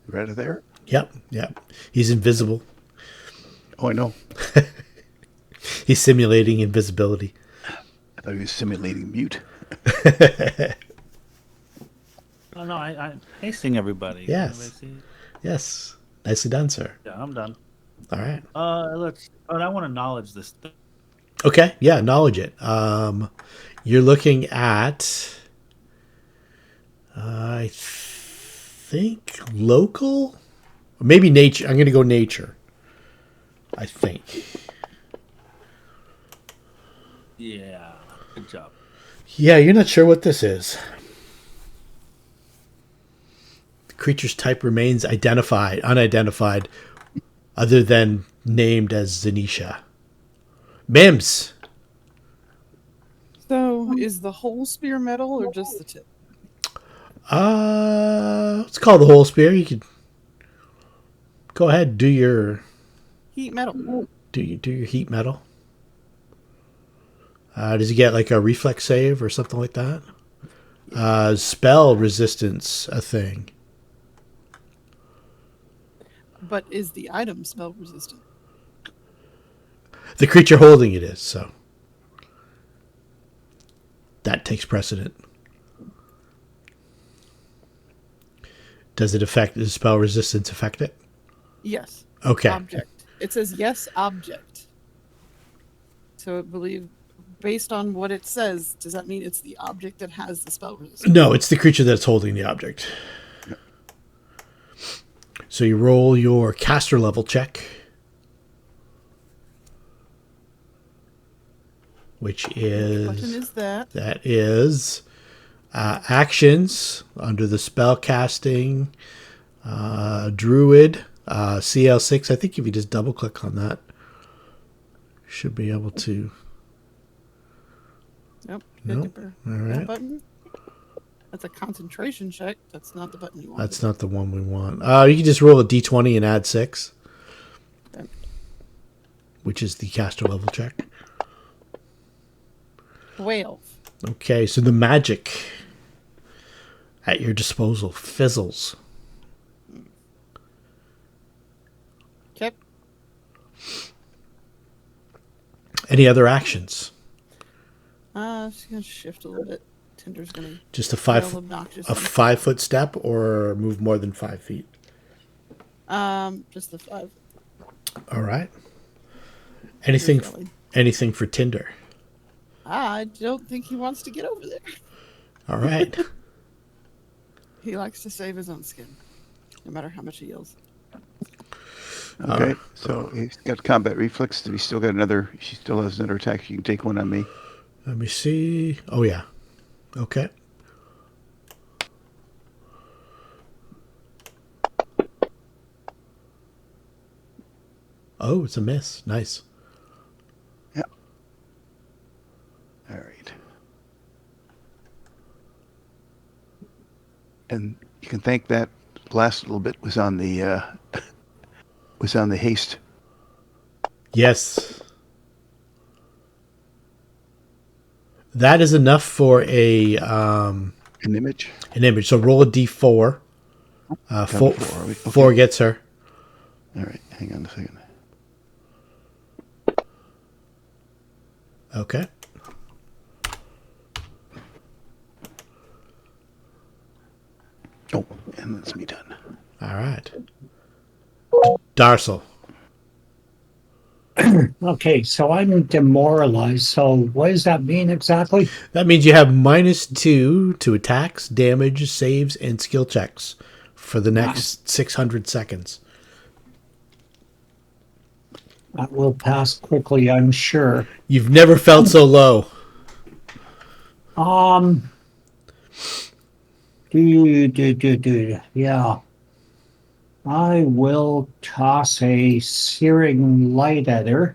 Right there? Yep. He's invisible. Oh, I know. He's simulating invisibility. I thought he was simulating mute. Oh, no, I'm hasting everybody. Yes. Yes. Nicely done, sir. Yeah, I'm done. All right. I want to acknowledge this thing. Okay, yeah, knowledge it. You're looking at, I think, local? Or maybe nature. I'm going to go nature, I think. Yeah. Good job. Yeah, you're not sure what this is. The creature's type remains unidentified, other than named as Xanesha. Mims. So, is the whole spear metal or just the tip? Let's call the whole spear. You could go ahead, do your Heat metal. do your heat metal. Does he get like a reflex save or something like that? Spell resistance a thing. But is the item spell resistant? The creature holding it is, so that takes precedent. Does the spell resistance affect it? Yes. Okay. Object. It says yes, object. So I believe, based on what it says, does that mean it's the object that has the spell resistance? No, it's the creature that's holding the object. So you roll your caster level check, which is... What button is that? That is actions under the spell casting druid CL6. I think if you just double click on that, you should be able to. Nope. Nope. All right. That button? That's a concentration check. That's not the button you want. That's not the one we want. You can just roll a d20 and add 6, Okay. which is the caster level check. 12. Okay, so the magic at your disposal fizzles. Okay. Any other actions? She's gonna shift a little bit. Tinder's gonna Just a yell 5 obnoxiously. 5 foot step, or move more than 5 feet. Just the 5. All right. Anything Tinder's anything for Tinder? I don't think he wants to get over there. All right. He likes to save his own skin, no matter how much he yells. Okay, so he's got combat reflex. He still got another. She still has another attack. You can take one on me. Let me see. Oh yeah. Okay. Oh, it's a miss. Nice. Yeah. All right. And you can thank that last little bit was on the haste. Yes. That is enough for An image. an image. So roll a d4. Four, four, are we? Okay. 4 gets her. All right, hang on a second. Okay. Oh, and that's me done. All right. Darsel. Okay, so I'm demoralized. So what does that mean exactly? That means you have -2 to attacks, damage, saves, and skill checks for the next 600 seconds. That will pass quickly, I'm sure. You've never felt so low. Yeah. I will toss a searing light at her.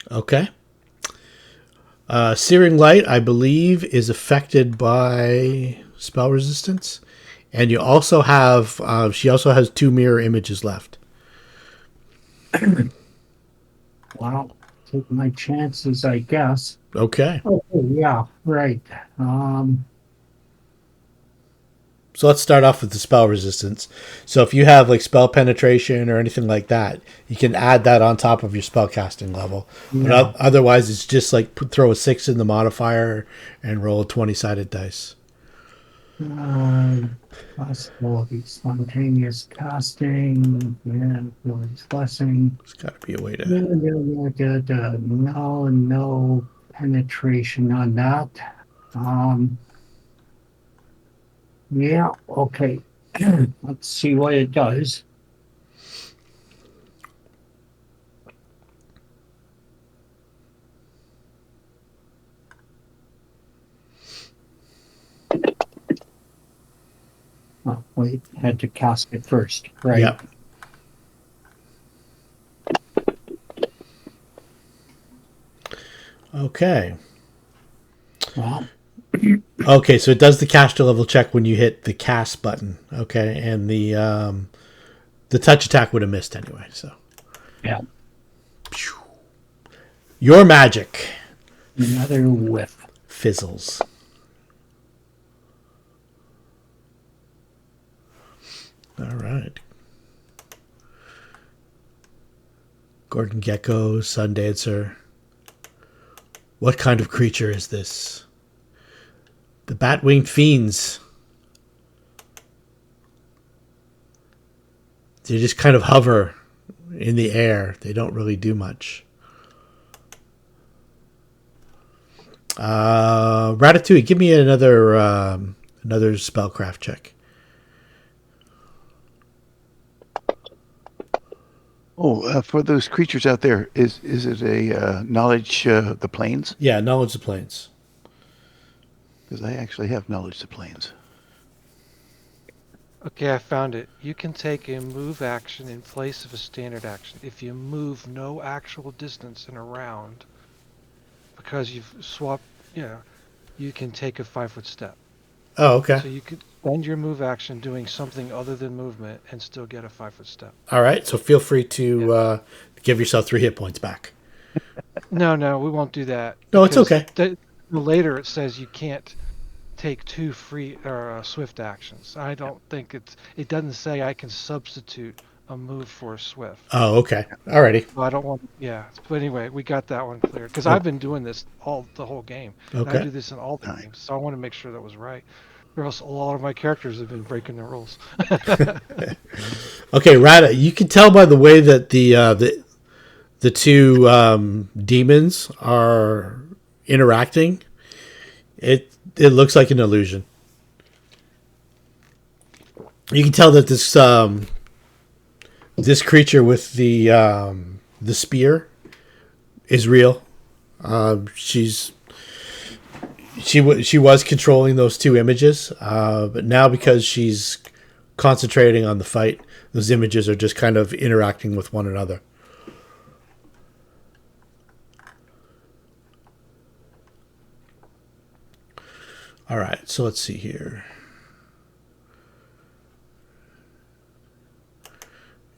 Okay. Searing Light, I believe, is affected by spell resistance. And you also have, she also has 2 mirror images left. Well, take my chances, I guess. Okay. Oh, yeah, right. So let's start off with the spell resistance. So if you have like spell penetration or anything like that, you can add that on top of your spell casting level. Yeah. But otherwise, it's just like throw a 6 in the modifier and roll a 20-sided dice. Possibility, spontaneous casting, yeah, Lord's blessing. There's got to be a way to. No penetration on that. Yeah, okay. Let's see what it does. Oh, wait, had to cast it first, right? Yep. Okay. Well, Okay, so it does the caster level check when you hit the cast button. Okay, and the touch attack would have missed anyway. So yeah, your magic another whiff. fizzles. All right. Gordon Gecko, Sundancer. What kind of creature is this? The bat-winged fiends. They just kind of hover in the air. They don't really do much. Ratatouille, give me another spellcraft check. Oh, for those creatures out there, is it a knowledge the planes? Yeah, knowledge of planes. Because I actually have knowledge the planes. Okay, I found it. You can take a move action in place of a standard action if you move no actual distance in a round. Because you've swapped, you can take a 5-foot step. Oh, okay. So you could spend your move action doing something other than movement and still get a 5-foot step. All right, so feel free to give yourself 3 hit points back. No, we won't do that. No, it's okay. Later it says you can't take 2 free or swift actions. I don't think it doesn't say I can substitute a move for a swift. Oh, okay. Alrighty. So I don't want. Yeah, but anyway, we got that one clear because I've been doing this the whole game. Okay. And I do this in all the games, so I want to make sure that was right. Or else a lot of my characters have been breaking the rules. Okay, Rada, you can tell by the way that the two demons are interacting. It looks like an illusion. You can tell that this creature with the spear is real. She was controlling those 2 images, but now because she's concentrating on the fight, those images are just kind of interacting with one another. All right, so let's see here.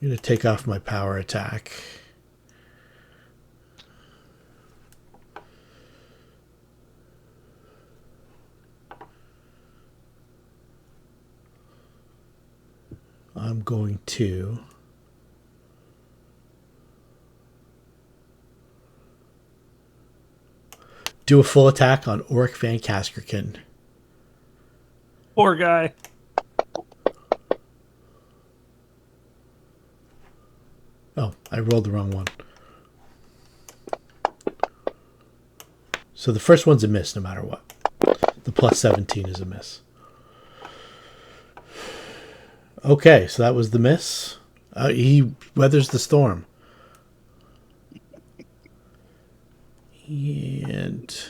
I'm going to take off my power attack. I'm going to do a full attack on Oric Van Kaskerkin. Poor guy. Oh, I rolled the wrong one. So the first one's a miss no matter what. The plus 17 is a miss. Okay, so that was the miss. He weathers the storm. And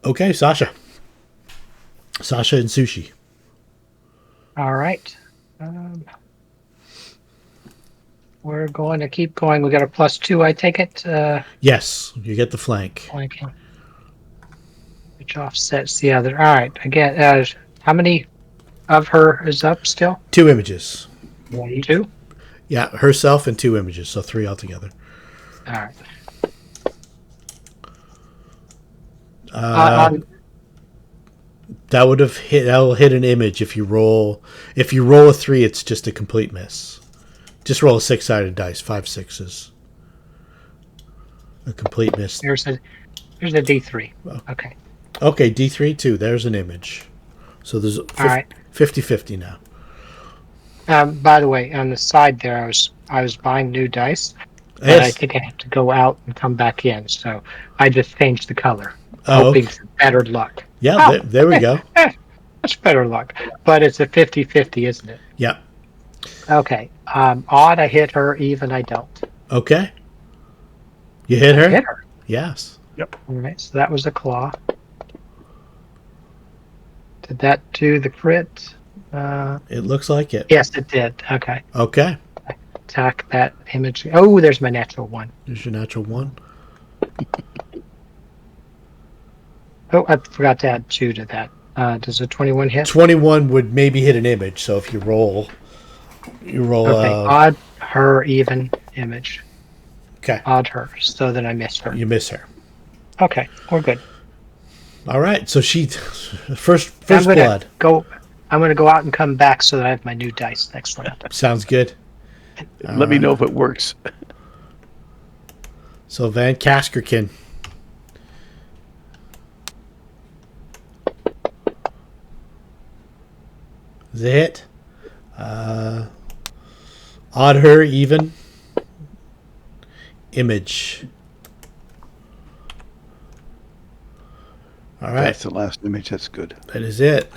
okay, Sasha and Sushi. All right. We're going to keep going. We got a +2, I take it. Yes, you get the flank. Flanking. Which offsets the other. All right. Again, how many of her is up still? 2 images. 2? Yeah, herself and 2 images, so 3 altogether. All right. that would have hit. That will hit an image if you roll. If you roll a 3, it's just a complete miss. Just roll a 6-sided dice, 5 6s. A complete miss. There's a D3. Okay. Okay, D3 too. There's an image. So there's All right. 50-50 now. By the way, on the side there, I was buying new dice, but I Yes. think I have to go out and come back in. So I just changed the color, Oh, hoping okay. for better luck. Yeah, Oh, there we go. That's better luck. But it's a 50-50, isn't it? Yeah. Okay. Odd, I hit her. Even, I don't. Okay. You hit her? I hit her. Yes. All right. So that was a claw. Did that do the crit? It looks like it. Yes, it did. Okay. Okay. Attack that image. Oh, there's my natural 1. There's your natural 1. Oh, I forgot to add 2 to that. Does a 21 hit? 21 would maybe hit an image. So if you roll. Okay, odd, her, even, image. Okay. Odd, her, so then I miss her. You miss her. Okay, we're good. All right. So she first I'm blood. gonna go out and come back so that I have my new dice next round. Sounds good. Let me know if it works. So Van Kaskerkin. Is it hit? Odd, her, even. Image. All right. That's the last image. That's good. That is it.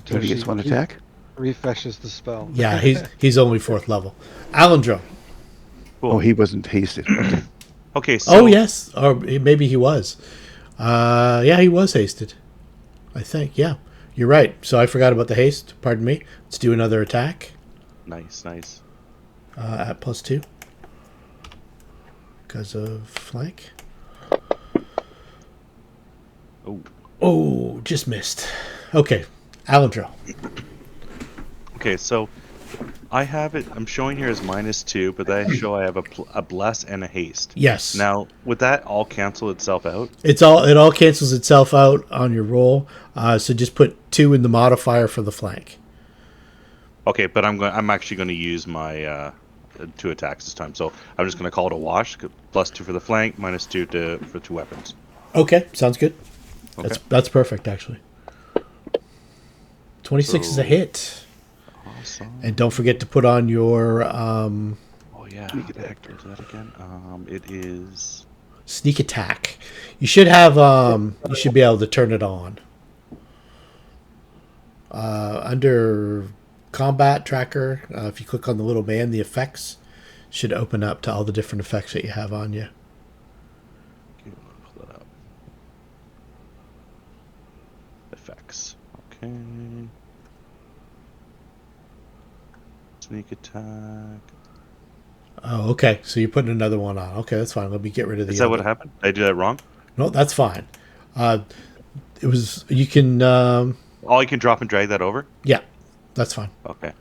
So he gets one attack? Refreshes the spell. Yeah, he's only 4th level. Alendro. Cool. Oh, he wasn't hasted. Okay. Okay, so Oh, yes. Or maybe he was. Yeah, he was hasted. I think, yeah. You're right. So I forgot about the haste. Pardon me. Let's do another attack. nice. At +2. Because of flank. Oh, just missed. Okay. Alendro. Okay, so I have it. I'm showing here as -2, but I show I have a bless and a haste. Yes. Now, would that all cancel itself out? It all cancels itself out on your roll. So just put 2 in the modifier for the flank. Okay, but I'm actually going to use my 2 attacks this time. So I'm just going to call it a wash. +2 for the flank, -2 for 2 weapons. Okay, sounds good. Okay. That's perfect, actually. 26 is a hit. Awesome. And don't forget to put on your Oh yeah. Sneak attack. Is that again? It is sneak attack. You should have you should be able to turn it on. Under combat tracker, if you click on the little man, the effects should open up to all the different effects that you have on you. pull that up. Effects. Okay. Sneak attack. Oh, okay. So you're putting another one on. Okay, that's fine. Let me get rid of the. Is that what happened? Did I do that wrong? No, that's fine. It was. You can. Oh, you can drop and drag that over? Yeah, that's fine. Okay.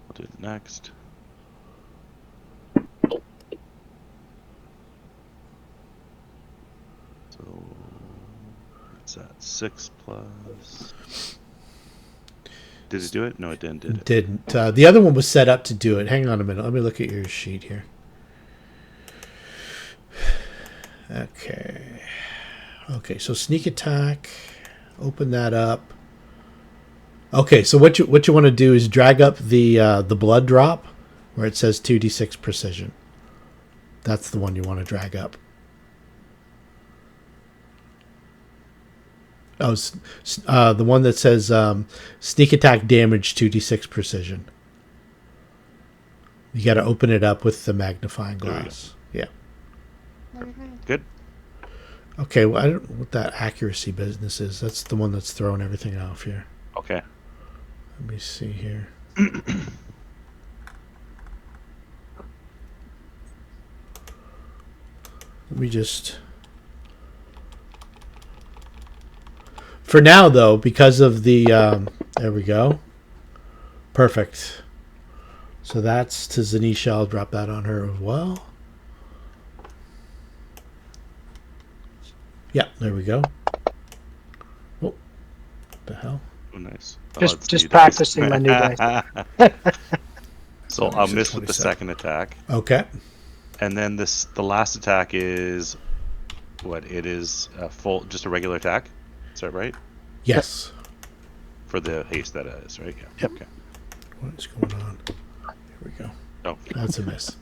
I'll do it next. So, what's that? 6 plus... Did it do it? No, it didn't, did it? Didn't. The other one was set up to do it. Hang on a minute. Let me look at your sheet here. Okay. Okay, so sneak attack. Open that up. Okay, so what you want to do is drag up the blood drop where it says 2d6 precision. That's the one you want to drag up. Oh, the one that says sneak attack damage 2d6 precision. You got to open it up with the magnifying glass. Yeah. Good. Okay, well, I don't know what that accuracy business is. That's the one that's throwing everything off here. Okay. Let me see here. Let me just... For now, though, because of the... there we go. Perfect. So that's to Xanesha. I'll drop that on her as well. Yeah, there we go. Nice. Oh, Just it's just new dice. practicing my new dice. So I'll miss with the 27. second attack, Okay. and then the last attack is what? It is just a regular attack. Is that right? Yes. For the haste, that is right. Yeah. Yep. Okay. What is going on? Here we go. Oh, That's a miss.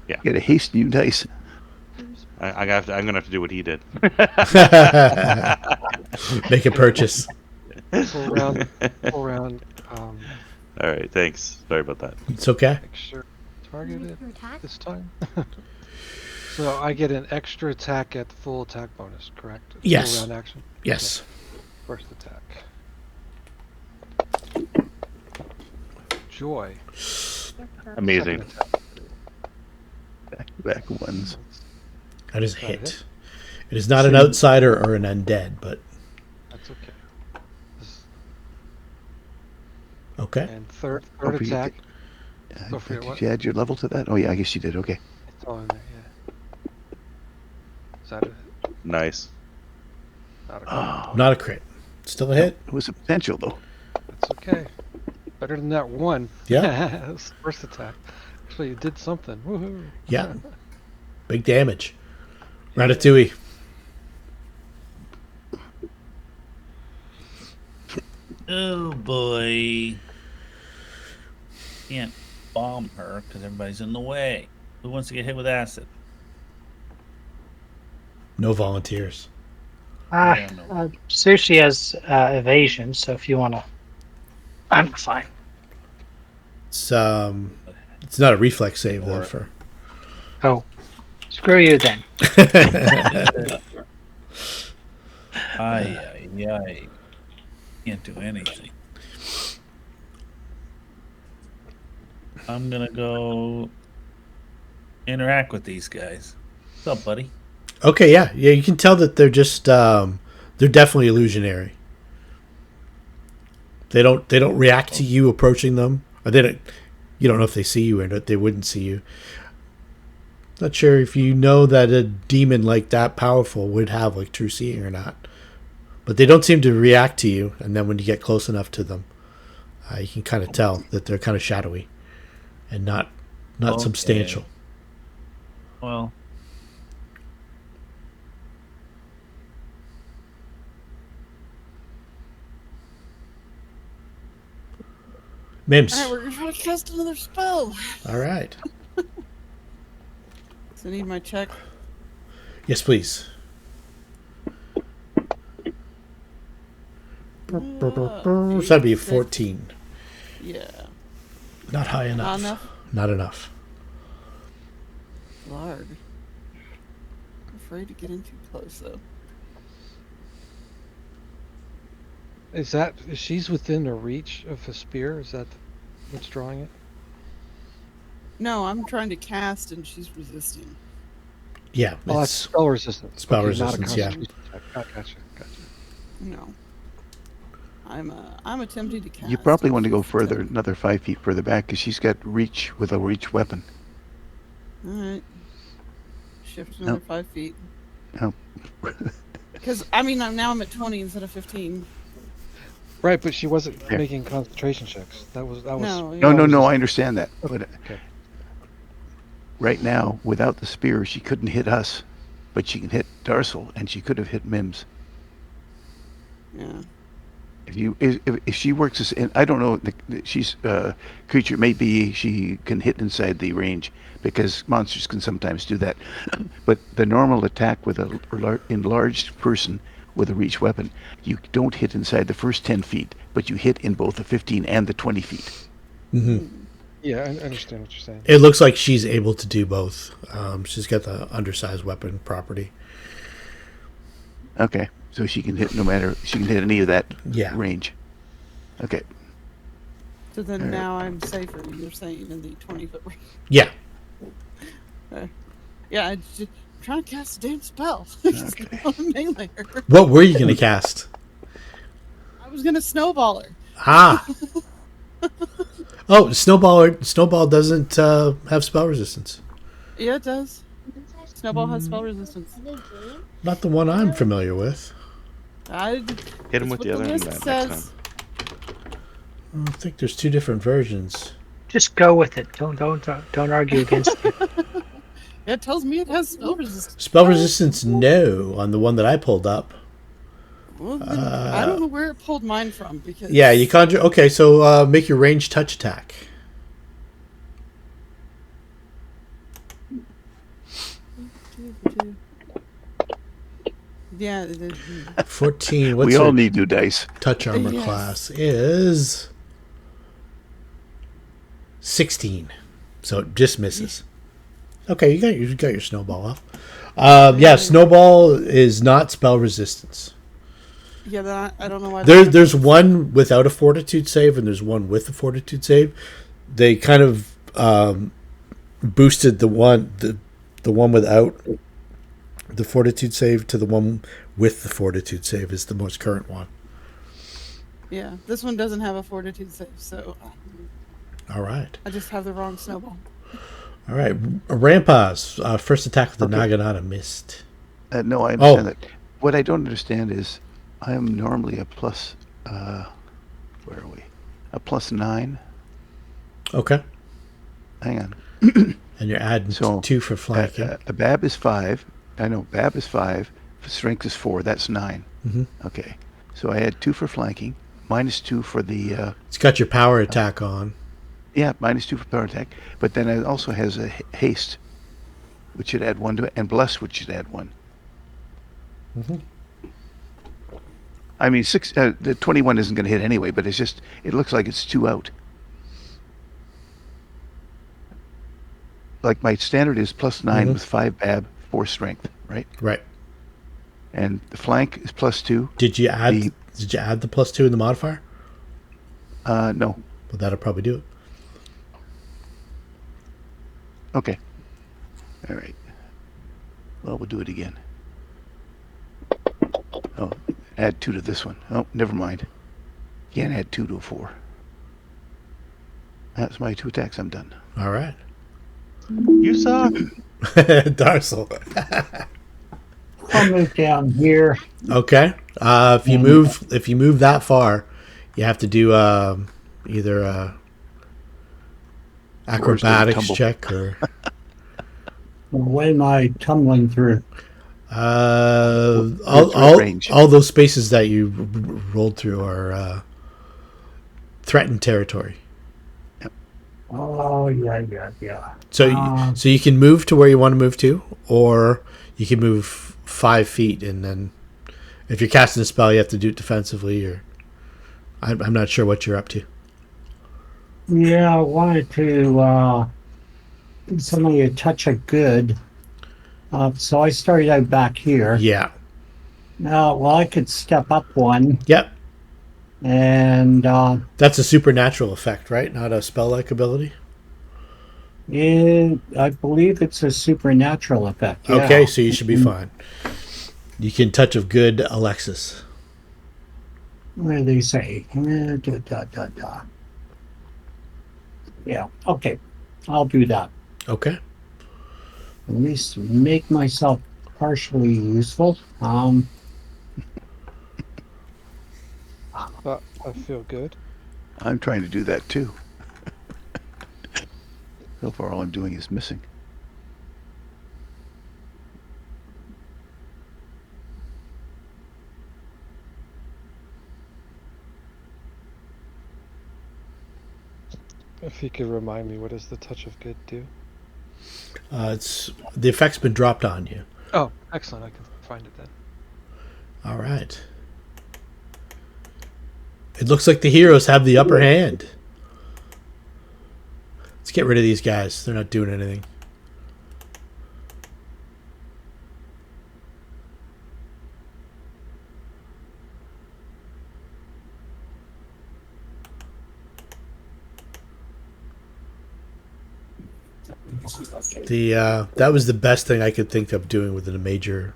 Get a haste new dice. I'm gonna have to do what he did. Make a purchase. Full round. Full round. All right. Thanks. Sorry about that. It's okay. Extra targeted this time. So I get an extra attack at the full attack bonus, correct? Yes. Full round action. Yes. First attack. Joy. Amazing. Second attack. Back ones. That is a Is that a hit. hit? It is not an outsider or an undead, but That's okay. This- okay. And third Don't forget attack. to- Don't forget did what? you add your level to that? Oh yeah, I guess you did. Okay. It's all in there, yeah. Is that it? Nice. Not a Oh, Not a crit. Still a hit. it was a potential though. That's okay. Better than that one. Yeah. That was the first attack. Actually, it did something. Woohoo. Yeah. Big damage. Ratatouille. Oh boy. Can't bomb her because everybody's in the way. Who wants to get hit with acid? No volunteers. Yeah, no. Sushi has evasion, so if you want to, I'm fine. It's not a reflex save though Or- for. Oh, screw you then. Ay. Can't do anything. I'm gonna go interact with these guys. What's up, buddy? Okay, yeah. You can tell that they're just they're definitely illusionary. They don't react to you approaching them. Or they don't. You don't know if they see you or not. They wouldn't see you. Not sure if you know that a demon like that powerful would have like true seeing or not. But they don't seem to react to you, and then when you get close enough to them, you can kind of tell that they're kind of shadowy and not Okay. substantial. Well, Mims. All right, we're gonna try to cast another spell. All right. So I need my check. Yes, please. So that'd be a 14. Yeah. Not high enough. Not enough? Not enough. Lord. I'm afraid to get in too close though. Is she's within the reach of a spear? Is that what's drawing it? No, I'm trying to cast and she's resisting. Yeah. Oh, that's It's, spell resistance. spell Not a resistance, yeah. constitution check. Gotcha. No. I'm attempting to cast. You probably want to go and she's further, attempting- another 5 feet further back, because she's got reach with a reach weapon. Alright. Shift another 5 feet. No. Because I'm at 20 instead of 15. Right, but she wasn't Yeah. making concentration checks. That was. No, No, I understand that. But Okay. right now, without the spear, she couldn't hit us, but she can hit Darsel, and she could have hit Mims. Yeah. If she works as, and I don't know, she's creature, maybe she can hit inside the range, because monsters can sometimes do that. But the normal attack with a enlarged person with a reach weapon, you don't hit inside the first 10 feet, but you hit in both the 15 and the 20 feet. hmm Yeah, I understand what you're saying. It looks like she's able to do both. She's got the undersized weapon property. Okay, so she can hit she can hit any of that Yeah. range. Okay, So then Alright. now I'm safer, you're saying, in the 20-foot range. Yeah. Yeah, I'm trying to cast a damn spell. Okay. On a melee her. What were you going to cast? I was gonna snowball her. Ah. Oh, Snowball doesn't have spell resistance. Yeah, it does. Snowball has spell resistance. Not the one I'm familiar with. I, Hit him that's with the what other list next says. time. I think there's 2 different versions. Just go with it. Don't argue against it. It tells me it has spell resistance. Spell resistance, no, on the one that I pulled up. Well, then I don't know where it pulled mine from because Yeah, you conjure. Okay, so make your ranged touch attack. Yeah. 14. What's We all your need new dice. touch armor Yes. class? Is 16. So it just misses. Okay, you got your snowball off. Yeah, snowball is not spell resistance. Yeah, I don't know why. There's one without a fortitude save, and there's one with a fortitude save. They kind of boosted the one without the fortitude save to the one with the fortitude save is the most current one. Yeah, this one doesn't have a fortitude save, so All right. I just have the wrong snowball. All right. Rampas, first attack with the Naginata missed. No, I understand that. What I don't understand is I am normally a plus, where are we? A +9. Okay. Hang on. And you're adding So, 2 for flanking. A Bab is 5. I know, Bab is 5. Strength is 4. That's 9. Mhm. Okay. So I had 2 for flanking, -2 for the... It's got your power attack on. yeah, -2 for power attack. But then it also has a haste, which should add 1 to it, and bless, which should add 1. Mhm. I mean, the 21 isn't going to hit anyway, but it's just, it looks like it's 2 out. Like my standard is +9 with 5 Bab, 4 strength, right? Right. And the flank is +2. Did you add the +2 in the modifier? No. Well, that'll probably do it. Okay. All right. Well, we'll do it again. Oh, add 2 to this one. Oh, never mind. Can't add 2 to a 4. That's my 2 attacks. I'm done. All right. You suck. Darsel. I'll move down here. Okay. If you move that far, you have to do either acrobatics tumble. check or What am I tumbling through? range. all those spaces that you rolled through are threatened territory. Oh, yeah. So you can move to where you want to move to, or you can move 5 feet, and then if you're casting a spell, you have to do it defensively. Or I'm not sure what you're up to. Yeah, I wanted to give somebody a touch of good. So I started out back here. Yeah. Well, I could step up 1. Yep. And That's a supernatural effect, right? Not a spell-like ability. I believe it's a supernatural effect. Yeah. Okay, so you should be fine. You can touch of good, Alexis. What do they say? Yeah, okay. I'll do that. Okay. At least make myself partially useful. But I feel good. I'm trying to do that too. So far, all I'm doing is missing. If you could remind me, what does the touch of good do? It's the effect's been dropped on you. Oh, excellent. I can find it then. All right. It looks like the heroes have the upper hand. Let's get rid of these guys. They're not doing anything. That was the best thing I could think of doing within a major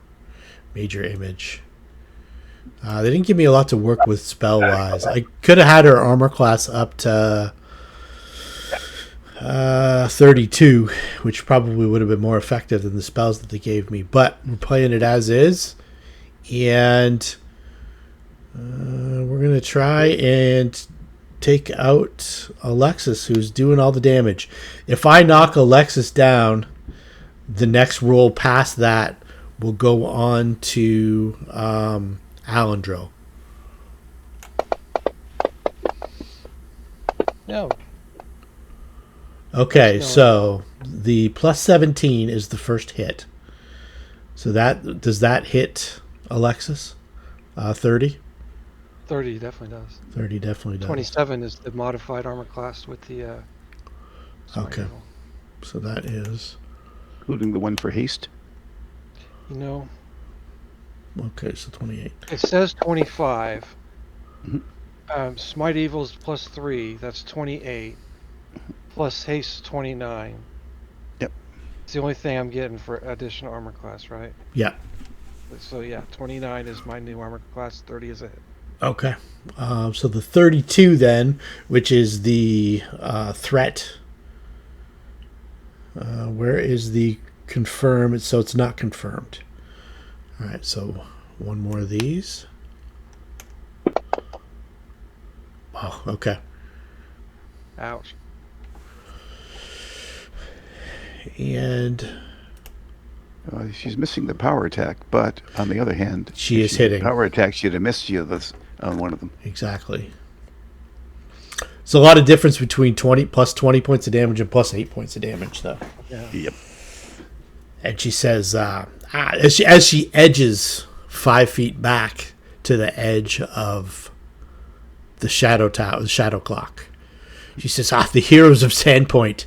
image. They didn't give me a lot to work with spell wise. I could have had her armor class up to 32, which probably would have been more effective than the spells that they gave me. But we're playing it as is, and we're gonna try and take out Alexis, who's doing all the damage. If I knock Alexis down, the next roll past that will go on to Alandro. No. Okay, No. so the plus 17 is the first hit. So does that hit Alexis? 30? 30 definitely does. 30 definitely does. 27 is the modified armor class with the. Okay. So that is... Including the one for haste. You know, Okay, so 28. it says 25. Mhm. Smite Evil's plus 3, that's 28. Plus haste 29. Yep. It's the only thing I'm getting for additional armor class, right? Yeah. So yeah, 29 is my new armor class, 30 is a hit. Okay. So the 32 then, which is the threat. Where is the confirm? So it's not confirmed. All right, so one more of these. Oh, okay. Ouch. And She's missing the power attack, but on the other hand, She if is hitting. Power attack, she'd have missed you on one of them. exactly. It's a lot of difference between 20 plus 20 points of damage and plus 8 points of damage, though. Yep. And she says, as she edges 5 feet back to the edge of the shadow tower, the shadow clock, she says, the heroes of Sandpoint,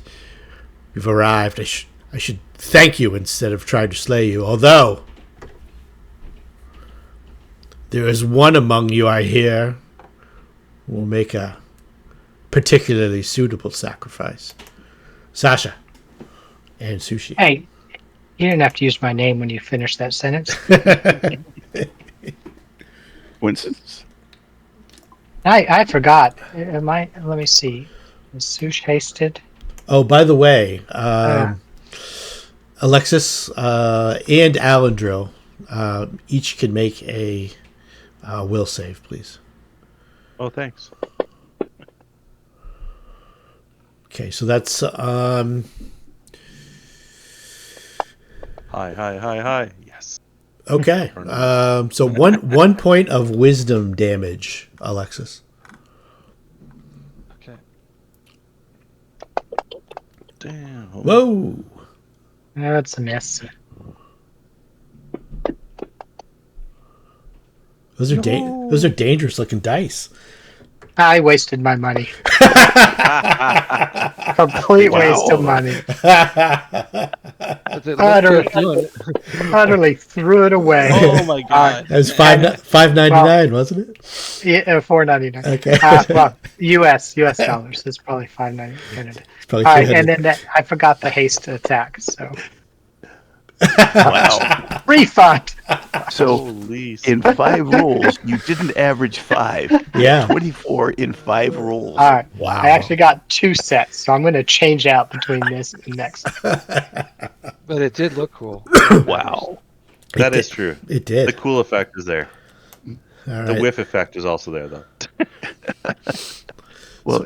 you've arrived. I should thank you instead of trying to slay you. Although there is one among you, I hear, who will make a particularly suitable sacrifice. Sasha and Sushi. Hey, you didn't have to use my name when you finished that sentence. Coincidence? I forgot. Am I? Let me see. Is Sush hasted? Oh, by the way, Alexis and Alandro each can make a will save, please. Oh, thanks. Okay, so that's Hi. Yes. okay. So one point of wisdom damage, Alexis. Okay. Damn. Whoa. That's a miss. Those are dangerous looking dice. I wasted my money. Complete waste of money. But it looks good doing it. Utterly threw it away. Oh my god. That was $5.99, wasn't it? Yeah, $4.99. Okay. Well, US dollars. It's probably $5.99. It's probably All right, 300. and then I forgot the haste attack. So Wow. refund. So Holy in 5 rolls, you didn't average 5. Yeah. 24 in 5 rolls. All right. Wow. I actually got 2 sets, so I'm going to change out between this and next. But it did look cool. Wow. That is true. It did. The cool effect is there. All The right. whiff effect is also there, though. Well,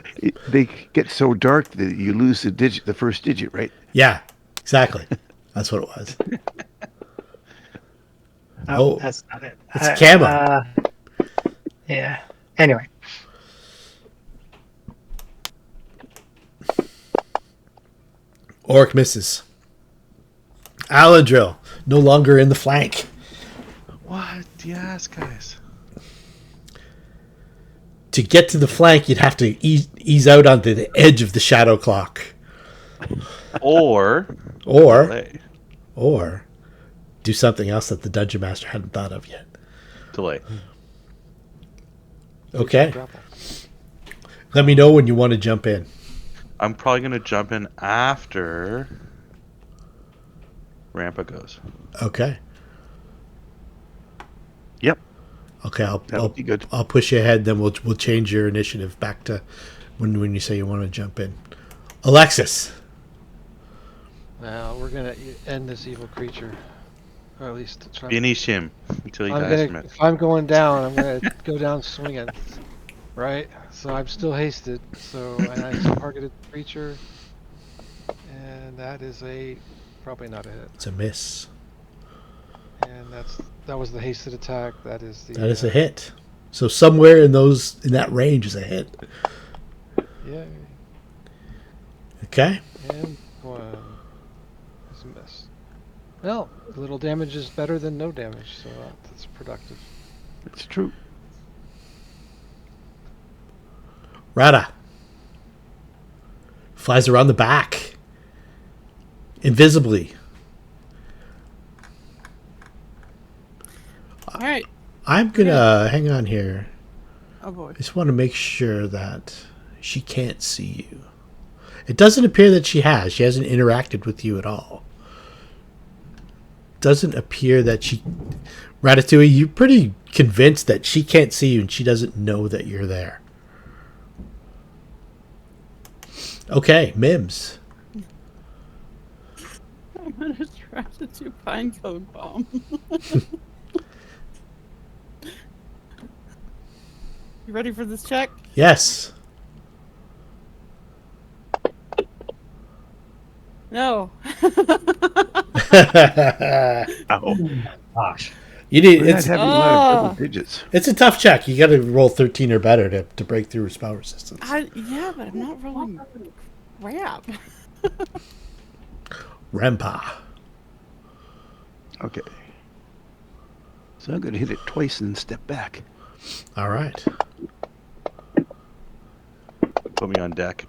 they get so dark that you lose the first digit, right? Yeah, exactly. That's what it was. Oh, That's not it. it's camo. Yeah. Anyway. Orc misses. Aladrill, no longer in the flank. What? Yes, guys. To get to the flank, you'd have to ease out onto the edge of the shadow clock. Or Or do something else that the Dungeon Master hadn't thought of yet. delay. Okay. Let me know when you want to jump in. I'm probably gonna jump in after Rampa goes. Okay. Yep. Okay, That'll be good. I'll push you ahead, then we'll change your initiative back to when you say you want to jump in. Alexis. Now we're gonna end this evil creature, or at least try. Finish him until he dies from it. If I'm going down, I'm gonna go down swinging. Right. So I'm still hasted. So and I targeted the creature, and that is probably not a hit. It's a miss. And that was the hasted attack. That is the. That is a hit. So somewhere in that range is a hit. Yeah. Okay. And one is a miss. Well, little damage is better than no damage, so that's productive. It's true. Rada flies around the back, invisibly. All right. I'm gonna hang on here. Oh boy. I just want to make sure that she can't see you. It doesn't appear that she has. She hasn't interacted with you at all. Doesn't appear that she... Ratatouille, you're pretty convinced that she can't see you and she doesn't know that you're there. Okay, Mims. I'm gonna try to do pine cone bomb. You ready for this check? Yes. No. Oh. Gosh. You need... We're not It's, having a lot of double digits. it's a tough check. You got to roll 13 or better to break through spell resistance. Yeah, but I'm not rolling crap. Rempa. Okay. So I'm going to hit it twice and step back. All right. Put me on deck.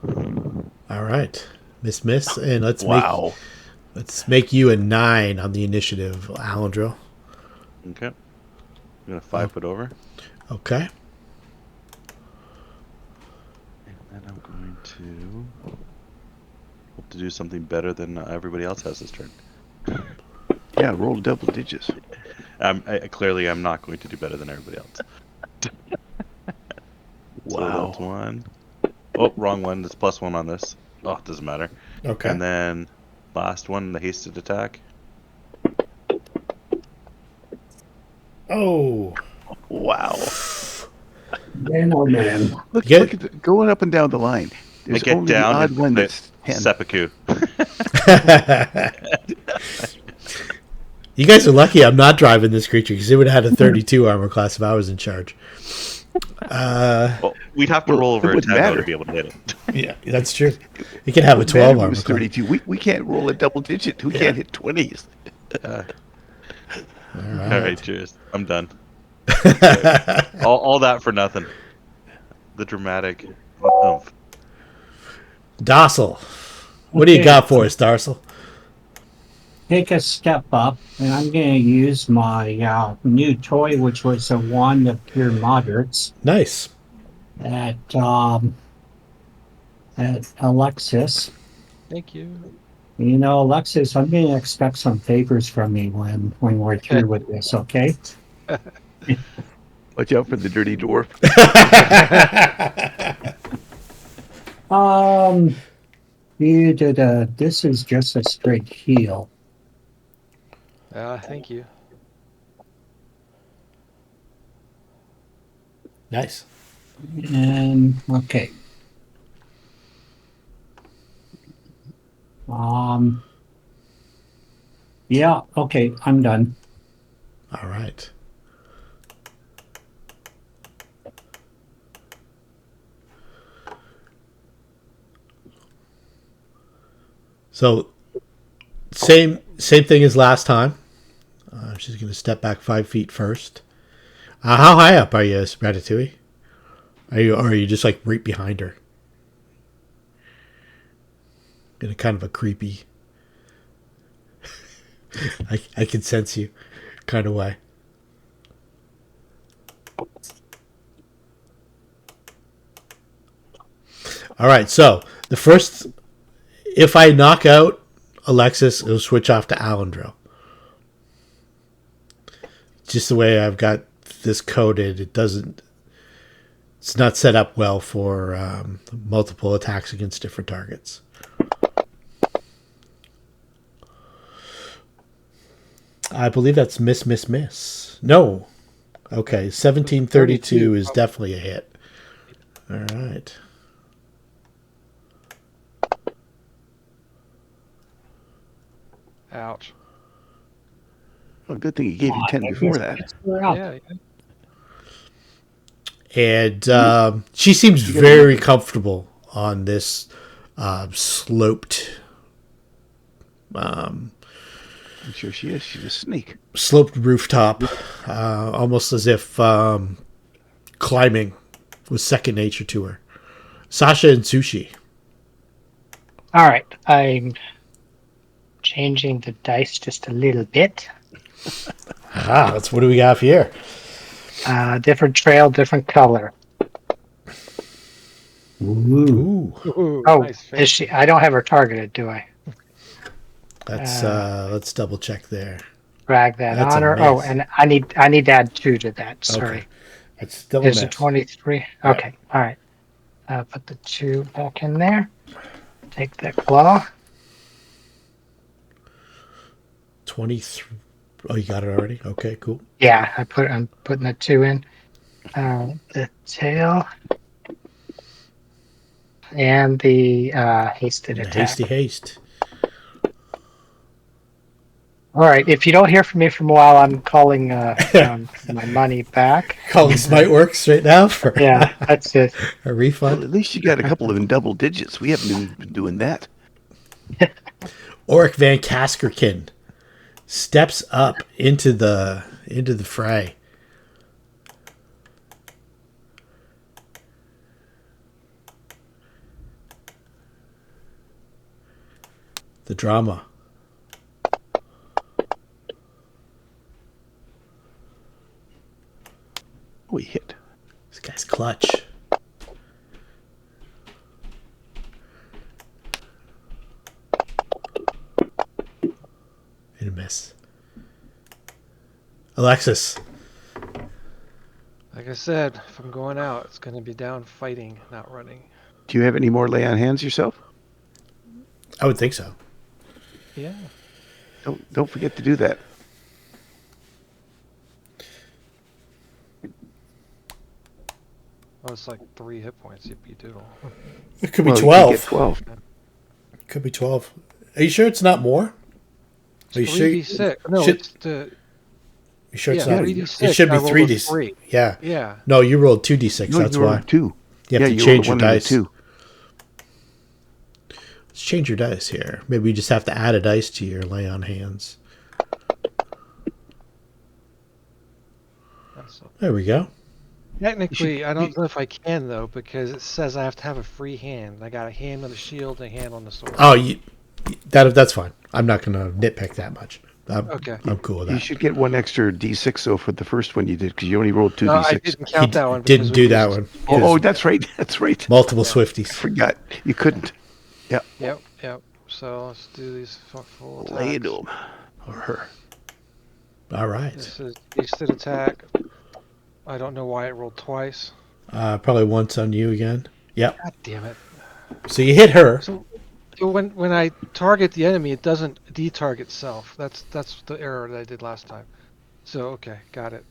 All right. Miss, and let's Wow. make you a 9 on the initiative, Alendro. Okay. I'm gonna 5 foot over, Okay. and then I'm going to hope to do something better than everybody else has this turn. Yeah, roll double digits. Clearly, I'm not going to do better than everybody else. So Wow. that's 1. Oh, wrong one. That's +1 on this. Oh, it doesn't matter. Okay. And then last one, the hasted attack. Oh. Wow. Man, oh man. Look Get- at going up and down the line. There's I get only down the odd and one the that's 10. seppuku. You guys are lucky I'm not driving this creature because it would have had a 32 armor class if I was in charge. Well, we'd have to Well, roll it over a wouldn't 10 though matter. to be able to hit it. Yeah, that's true. It can have a It 12 armor was class. 32. We can't roll a double digit. We can't hit 20s. All All right, cheers. I'm done. all that for nothing. The dramatic. Oomph. Docile. What do you Okay. got for us, Darcel? Take a step up, and I'm going to use my new toy, which was a wand of pure moderates Nice. at Alexis. Thank you. You know, Alexis, I'm going to expect some favors from you when we're through with this, okay? Watch out for the dirty dwarf. This is just a straight heal. Thank you. Nice. And okay. Yeah, okay, I'm done. All right. So, same thing as last time. She's going to step back 5 feet first. How high up are you, Ratatouille? Are you just like right behind her? In a kind of a creepy, I can sense you kind of way. All right, so the first, if I knock out Alexis, it'll switch off to Alendro. Just the way I've got this coded, it's not set up well for multiple attacks against different targets. I believe that's miss. No. Okay, 1732 is definitely a hit. All right. Ouch. Well, good thing he gave you 10 before that. Yeah. And she seems very comfortable on this sloped I'm sure she is. She's a snake. sloped rooftop, almost as if climbing was second nature to her. Sasha and Sushi. All right, I'm changing the dice just a little bit. That's what do we got here? Different trail, different color. Ooh, Ooh, Oh, nice face. is she? I don't have her targeted, do I? that's let's double check there. Drag that That's on a her. Oh, miss. and I need to add 2 to that. Sorry. Okay. That's still a Is it miss. 23? Okay. All right. Put the 2 back in there. Take that claw. 23. Oh, you got it already? Okay, cool. Yeah, I'm putting the 2 in. The tail and the hasted The attack. hasty haste. All right. If you don't hear from me for a while, I'm calling my money back. Calling Smite Works right now for Yeah, that's it. a Well, refund. at least you got a couple of in double digits. We haven't even been doing that. Oric Van Kaskerkin steps up into the fray. The drama. Oh, he hit. This guy's clutch. And a miss. Alexis. Like I said, if I'm going out, it's going to be down fighting, not running. Do you have any more lay on hands yourself? I would think so. Yeah. Don't forget to do that. Oh, it's like 3 hit points. Yippee doodle. It could be Well, you 12. can get 12. Could be 12. Are you sure it's not more? Are you sure? 3d6. No, should- it's the. You sure it's Yeah, not? 3d6. It should be I rolled a 3d6. 3. Yeah. Yeah. No, you rolled 2d6. No, That's you rolled why. a 2. You have to you change your rolled a 1 and a dice. 2. Let's change your dice here. Maybe you just have to add a dice to your lay on hands. There we go. Technically, I don't know if I can, though, because it says I have to have a free hand. I got a hand on the shield and a hand on the sword. Oh, that's fine. I'm not going to nitpick that much. Okay. I'm cool with You that. should get 1 extra d6 though for the first one you did because you only rolled 2 No, I d6. didn't count that one. Didn't because do we that used- one. Oh, that's right. That's right. Multiple Swifties. Forgot. You couldn't. Yep. So let's do these full attacks. Lay it on. Or her. All right. This is hasted attack. I don't know why it rolled twice. Probably once on you again. Yep. God damn it. So you hit her. So when I target the enemy, it doesn't de-target self. That's the error that I did last time. So okay, got it.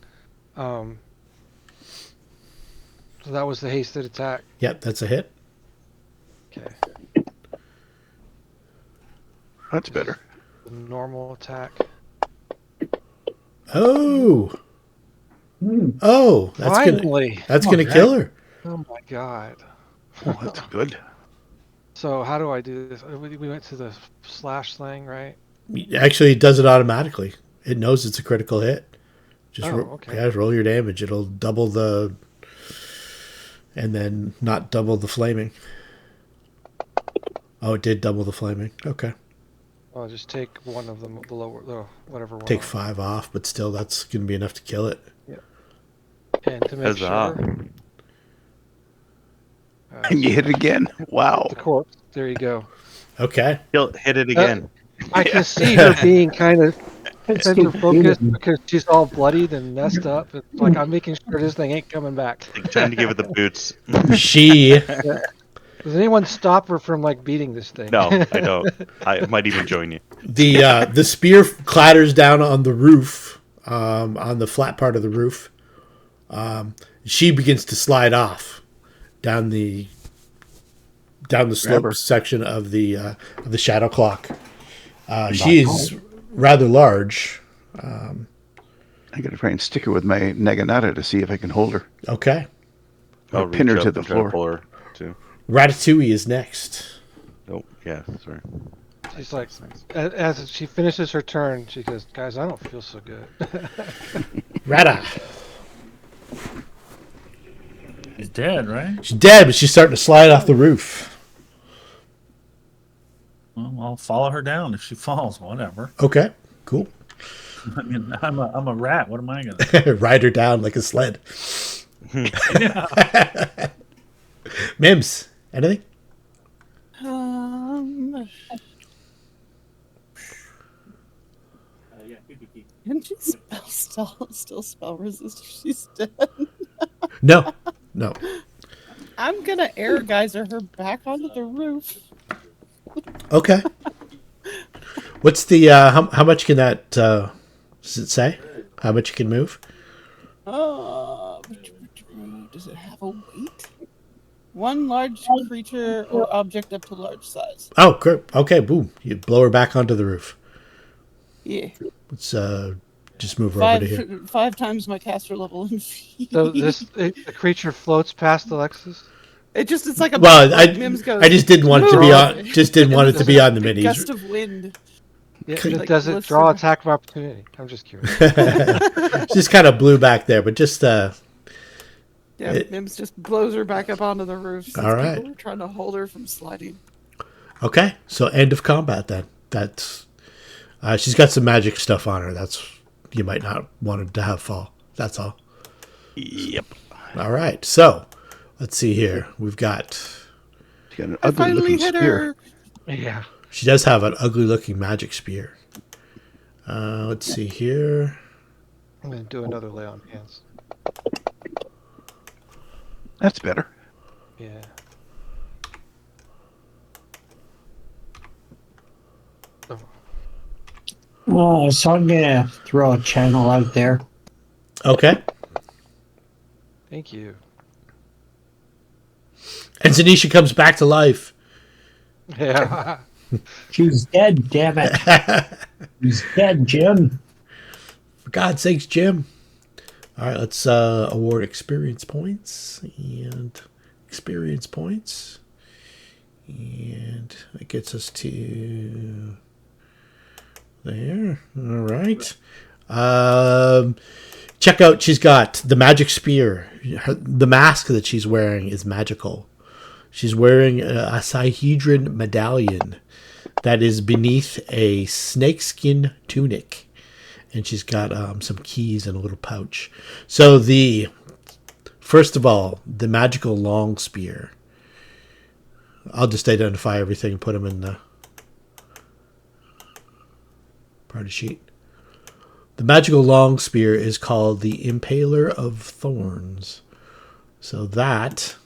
So that was the hasted attack. Yep, that's a hit. Okay. That's better. The normal attack. Oh. Oh, that's Finally. gonna kill her. Oh my god. Oh, that's good. So how do I do this? We went to the slash thing, right? Actually, it does it automatically. It knows it's a critical hit. Just okay. roll your damage. It'll double the, and then not double the flaming. Oh, it did double the flaming. Okay. I'll just take one of them, the lower, the whatever one. Take 5 off, but still, that's going to be enough to kill it. And to make Huzzah. sure. And you hit it again. Wow. The corpse. There you go. Okay. Hit it again. I can see her being kind of center focused because she's all bloodied and messed up. It's like I'm making sure this thing ain't coming back. Like trying to give it the boots. She Does anyone stop her from like beating this thing? No, I don't. I might even join you. the spear clatters down on the roof, on the flat part of the roof. She begins to slide off, down the Grab slope her. section of the shadow clock. She's rather large. I'm going to try and stick her with my naginata to see if I can hold her. Okay. I'll pin her reach to up the and try to floor. pull her too. Ratatouille is next. Oh, yeah, sorry. She's like, as she finishes her turn, she goes, "Guys, I don't feel so good." Rata. He's dead, right? She's dead, but she's starting to slide off the roof. Well, I'll follow her down if she falls. Whatever. Okay. Cool. I mean, I'm a rat. What am I gonna? Ride her down like a sled. Mims, anything? Can she still spell resist if she's dead? No. I'm gonna air geyser her back onto the roof. Okay. What's the how much can that does it say? How much you can move? Does it have a weight? One large creature or object up to large size. Oh, great. Okay, boom. You blow her back onto the roof. Yeah. Let's just move her over to here. 5 times my caster level in feet. So the creature floats past Alexis. It's like a Well, Mims goes, I just didn't want it to be on. Just didn't want it to be on the big minis. gust of wind. Yeah, Like, does it lifts draw her- attack of opportunity? I'm just curious. Just kind of blew back there, but just Yeah, Mims just blows her back up onto the roof. Since All right. People are trying to hold her from sliding. okay. So end of combat then. That's she's got some magic stuff on her. That's you might not want her to have fall. That's all. Yep. All right. So let's see here. We've got. She's got an I ugly finally looking hit spear. her. Yeah. She does have an ugly looking magic spear. Let's see here. I'm gonna do another lay on hands. That's better. Yeah. So I'm gonna throw a channel out there. Okay. Thank you. And Xanesha comes back to life. Yeah. She's dead, damn it. She's dead, Jim. For God's sakes, Jim. All right, let's award experience points and experience points. And that gets us to there. All right. Check out, she's got the magic spear. The mask that she's wearing is magical. She's wearing a Sihedron medallion that is beneath a snakeskin tunic. And she's got some keys in a little pouch. So first of all, the magical long spear. I'll just identify everything and put them in the party sheet. The magical long spear is called the Impaler of Thorns. So that...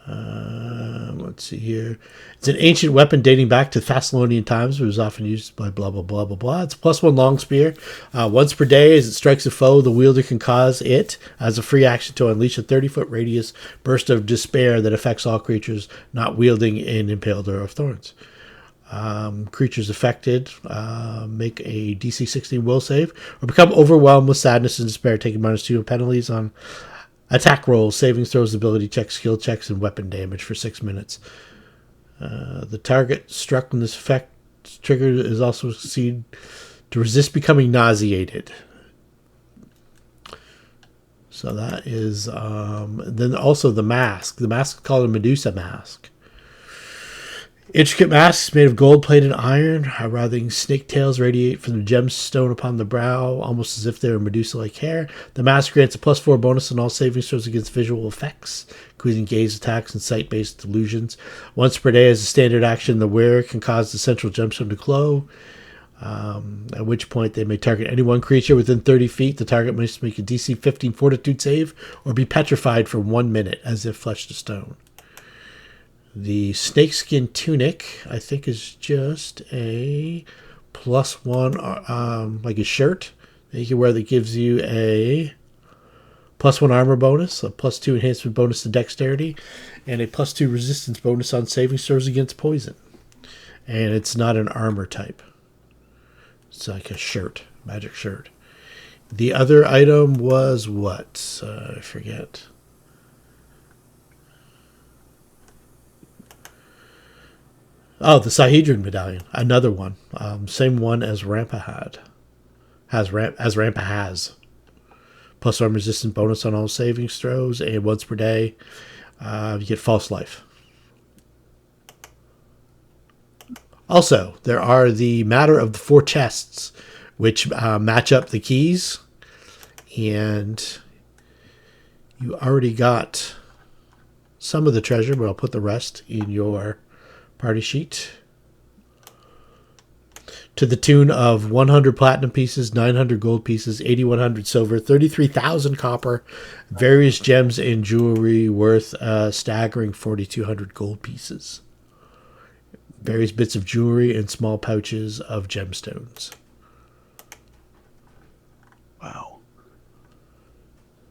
let's see here. It's an ancient weapon dating back to Thessalonian times. It was often used by blah, blah, blah, blah, blah. It's a +1 long spear. Once per day, as it strikes a foe, the wielder can cause it, as a free action, to unleash a 30-foot radius burst of despair that affects all creatures not wielding an Impaler of Thorns. Creatures affected make a DC 16 will save or become overwhelmed with sadness and despair, taking -2 penalties on attack rolls, saving throws, ability checks, skill checks, and weapon damage for 6 minutes. The target struck when this effect triggered is also succeed to resist becoming nauseated. So that is then also the mask. The mask is called a Medusa mask. Intricate masks made of gold-plated iron, writhing snake tails radiate from the gemstone upon the brow, almost as if they were Medusa-like hair. The mask grants a +4 bonus on all saving throws against visual effects, including gaze attacks and sight-based illusions. Once per day, as a standard action, the wearer can cause the central gemstone to glow, at which point they may target any one creature within 30 feet. The target must make a DC 15 fortitude save or be petrified for 1 minute, as if flesh to stone. The snakeskin tunic, I think, is just a +1, like a shirt that you can wear that gives you a +1 armor bonus, a +2 enhancement bonus to dexterity, and a +2 resistance bonus on saving throws against poison. And it's not an armor type. It's like a shirt, magic shirt. The other item was what? I forget. Oh, the Sihedron medallion. Another one. Same one as Rampa had. As Rampa has. +1 resistance bonus on all saving throws, and once per day, you get false life. Also, there are the matter of the 4 chests, which match up the keys, and you already got some of the treasure, but I'll put the rest in your party sheet. To the tune of 100 platinum pieces, 900 gold pieces, 8,100 silver, 33,000 copper, various gems and jewelry worth a staggering 4,200 gold pieces. Various bits of jewelry and small pouches of gemstones. Wow.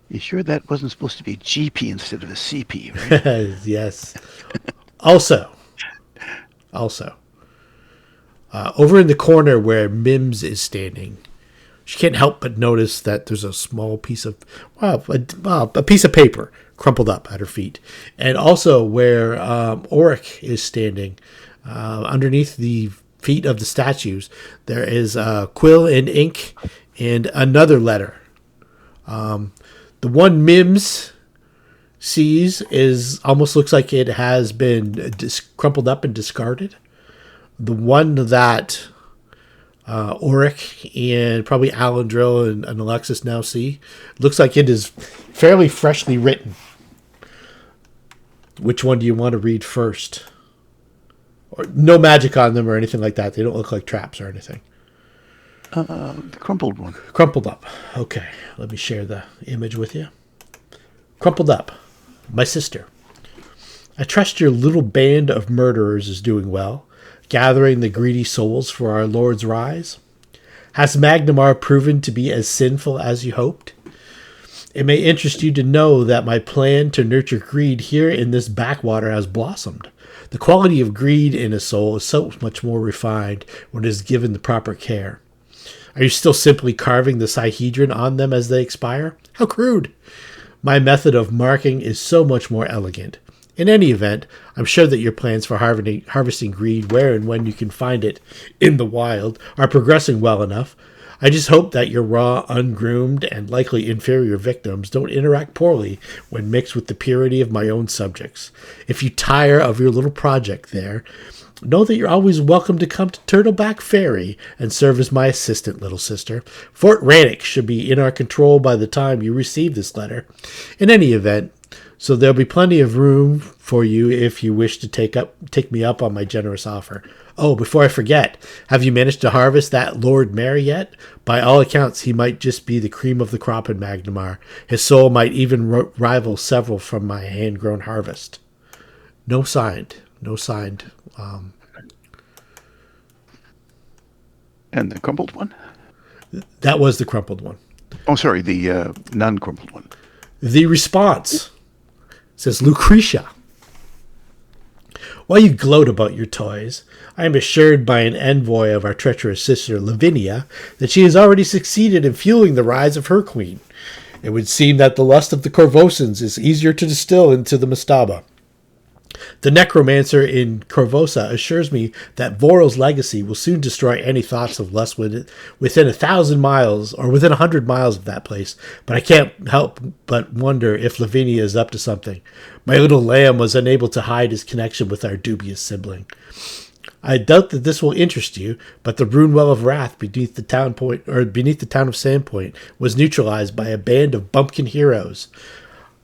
You sure that wasn't supposed to be a GP instead of a CP, right? Yes. Also, over in the corner where Mims is standing, she can't help but notice that there's a small piece of, a piece of paper crumpled up at her feet. And also where Auric is standing, underneath the feet of the statues, there is quill and ink and another letter. The one Mims sees almost looks like it has been crumpled up and discarded. The one that Auric and probably Alandril and Alexis now see looks like it is fairly freshly written. Which one do you want to read first? Or no magic on them or anything like that. They don't look like traps or anything. The crumpled one. Crumpled up. Okay, let me share the image with you. Crumpled up. My sister. I trust your little band of murderers is doing well, gathering the greedy souls for our Lord's rise. Has Magnimar proven to be as sinful as you hoped? It may interest you to know that my plan to nurture greed here in this backwater has blossomed. The quality of greed in a soul is so much more refined when it is given the proper care. Are you still simply carving the Sihedron on them as they expire? How crude! My method of marking is so much more elegant. In any event, I'm sure that your plans for harvesting greed where and when you can find it in the wild are progressing well enough. I just hope that your raw, ungroomed, and likely inferior victims don't interact poorly when mixed with the purity of my own subjects. If you tire of your little project there, know that you're always welcome to come to Turtleback Ferry and serve as my assistant, little sister. Fort Rannoch should be in our control by the time you receive this letter. In any event, so there'll be plenty of room for you if you wish to take me up on my generous offer. Oh, before I forget, have you managed to harvest that Lord Mayor yet? By all accounts, he might just be the cream of the crop in Magnimar. His soul might even rival several from my hand-grown harvest. No signed. And the crumpled one? That was the crumpled one. Oh, sorry, the non-crumpled one. The response says, Lucretia. While you gloat about your toys, I am assured by an envoy of our treacherous sister Lavinia that she has already succeeded in fueling the rise of her queen. It would seem that the lust of the Korvosans is easier to distill into the mastaba. The necromancer in Korvosa assures me that Voral's legacy will soon destroy any thoughts of lust within 1,000 miles or within 100 miles of that place, but I can't help but wonder if Lavinia is up to something. My little lamb was unable to hide his connection with our dubious sibling. I doubt that this will interest you, but the rune well of wrath beneath the town of Sandpoint was neutralized by a band of bumpkin heroes.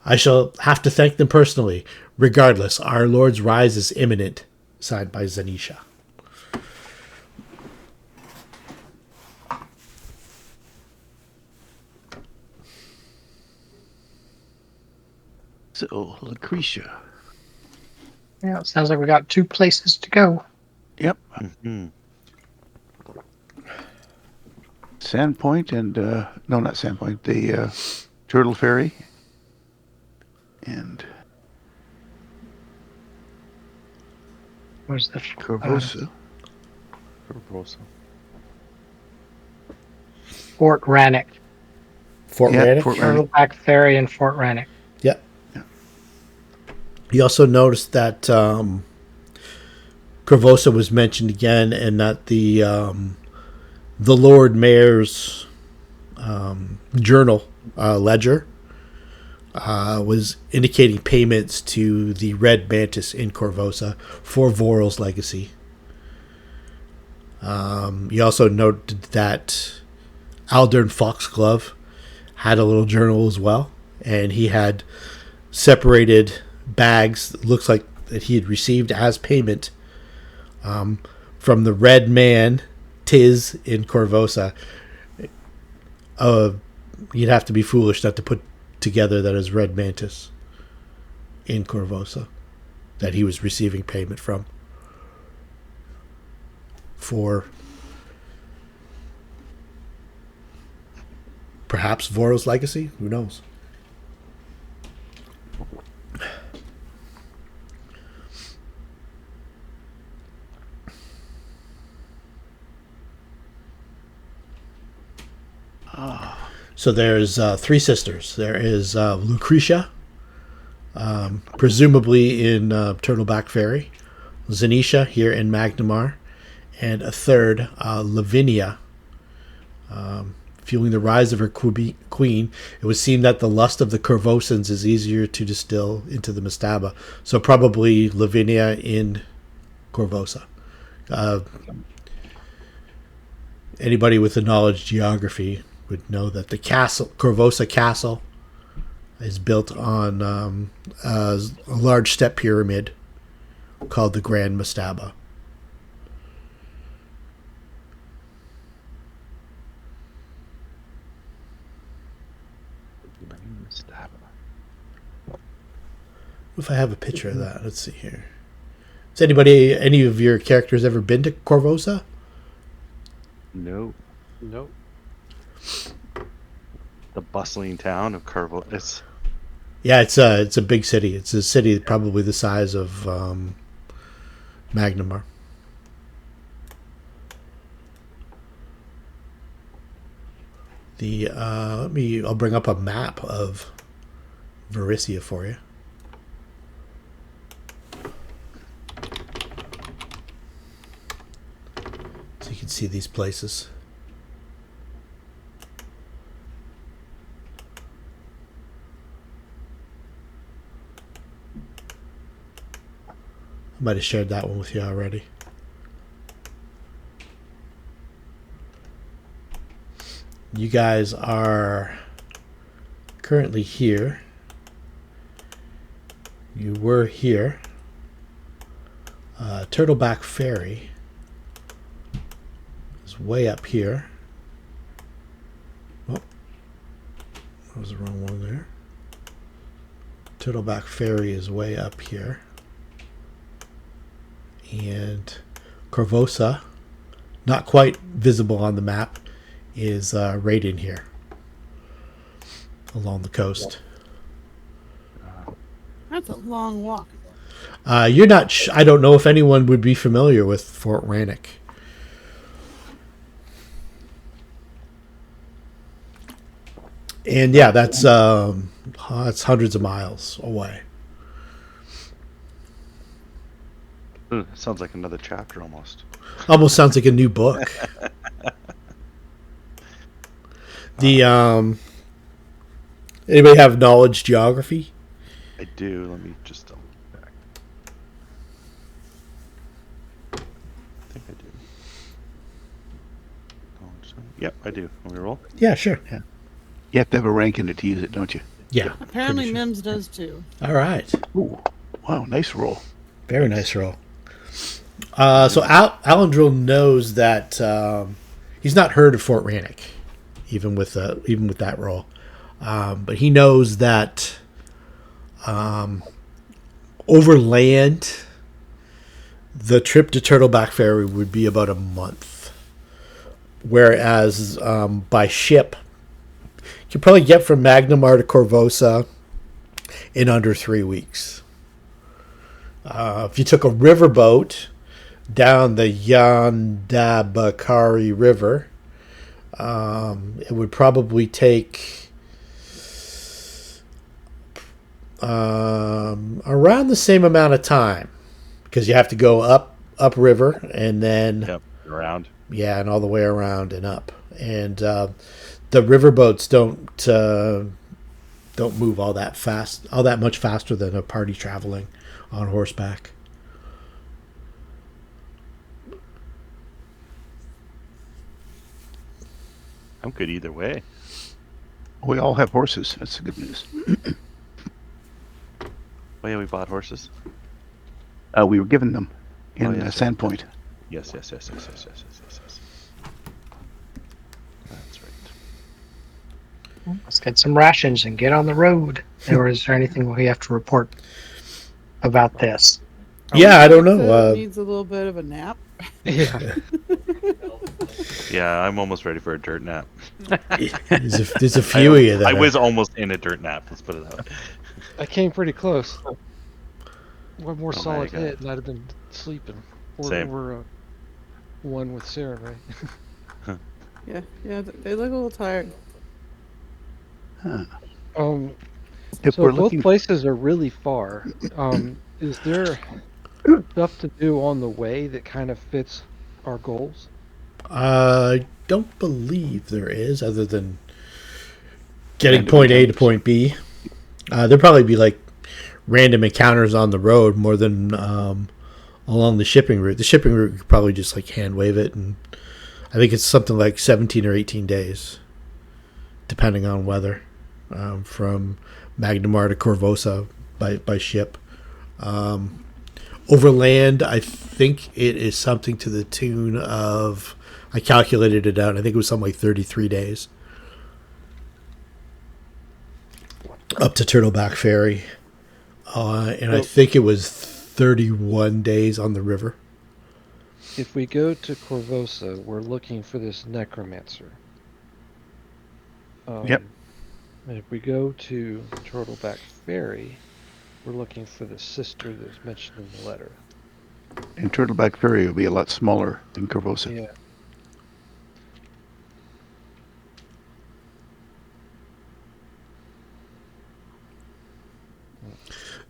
I shall have to thank them personally. Regardless, our Lord's rise is imminent. Signed by Xanesha. So, Lucretia. Yeah, it sounds like we got 2 places to go. Yep. Mm-hmm. Sandpoint and, no, not Sandpoint, the Turtle Ferry And Where's the Korvosa. Korvosa. Fort Rannoch? Fort Yeah, Rannoch. Fort Rannoch. Turtleback Ferry and Fort Rannoch. Yep. Yeah. You also noticed that Korvosa was mentioned again, and that the Lord Mayor's journal ledger was indicating payments to the Red Mantis in Korvosa for Voral's legacy. You also noted that Aldern Foxglove had a little journal as well, and he had separated bags, looks like that he had received as payment from the Red Man Tiz in Korvosa. You'd have to be foolish not to put together that as Red Mantis in Korvosa that he was receiving payment from for perhaps Voral's legacy. Who knows? So there's three sisters. There is Lucretia, presumably in Turtleback Ferry, Xanesha here in Magnimar, and a third, Lavinia, fueling the rise of her queen. It would seem that the lust of the Korvosans is easier to distill into the Mastaba. So probably Lavinia in Korvosa. Anybody with the knowledge geography would know that the castle, Korvosa Castle, is built on a large step pyramid called the Grand Mastaba. If I have a picture of that, let's see here. Has any of your characters ever been to Korvosa? No. Nope. The bustling town of Korvosa. Yeah, it's a big city. It's a city probably the size of Magnimar. I'll bring up a map of Varisia for you. So you can see these places. I might have shared that one with you already. You guys are currently here. You were here. Turtleback Ferry is way up here. Oh, that was the wrong one there. Turtleback Ferry is way up here. And Korvosa, not quite visible on the map, is right in here along the coast. That's a long walk. You're not. I don't know if anyone would be familiar with Fort Rannoch. And yeah, that's hundreds of miles away. Ooh, sounds like another chapter almost. Almost sounds like a new book. Anybody have knowledge geography? I do. Let me just double check. I think I do. Yep, I do. Want me to roll? Yeah, sure. Yeah. You have to have a rank in it to use it, don't you? Yeah. Apparently, pretty sure. Mims does too. All right. Ooh, wow, nice roll. Very nice roll. So Alendril knows that he's not heard of Fort Rannoch, even with that roll, but he knows that overland, the trip to Turtleback Ferry would be about a month, whereas by ship, you could probably get from Magnimar to Korvosa in under 3 weeks. If you took a riverboat down the Yandabakari River, it would probably take around the same amount of time, because you have to go upriver and then around. Yeah, and all the way around and up. And the riverboats don't move all that much faster than a party traveling on horseback. I'm good either way. We all have horses. That's the good news. Oh yeah, we bought horses. We were given them in yes, Sandpoint. Yes. That's right. Let's get some rations and get on the road. Or is there anything we have to report about this? Yeah, I don't It know. needs a little bit of a nap. Yeah. Yeah, I'm almost ready for a dirt nap. There's a few of you that I was almost in a dirt nap. Let's put it that way. I came pretty close. One more Oh, solid my God. hit, and I'd have been sleeping. Same. Or one with Sarah, right? Yeah, they look a little tired. Huh. So both places are really far. Is there stuff to do on the way that kind of fits our goals? I don't believe there is, other than getting Random point A to encounters. point B. There'll probably be like random encounters on the road more than along the shipping route. The shipping route, you could probably just like hand wave it, and I think it's something like 17 or 18 days, depending on weather, from Magnimar to Korvosa by ship. Overland, I think it is something to the tune of, I calculated it out, I think it was something like 33 days. Up to Turtleback Ferry. And I think it was 31 days on the river. If we go to Korvosa, we're looking for this necromancer. Yep. And if we go to Turtleback Ferry, we're looking for the sister that's mentioned in the letter. And Turtleback Ferry will be a lot smaller than Korvosa. Yeah.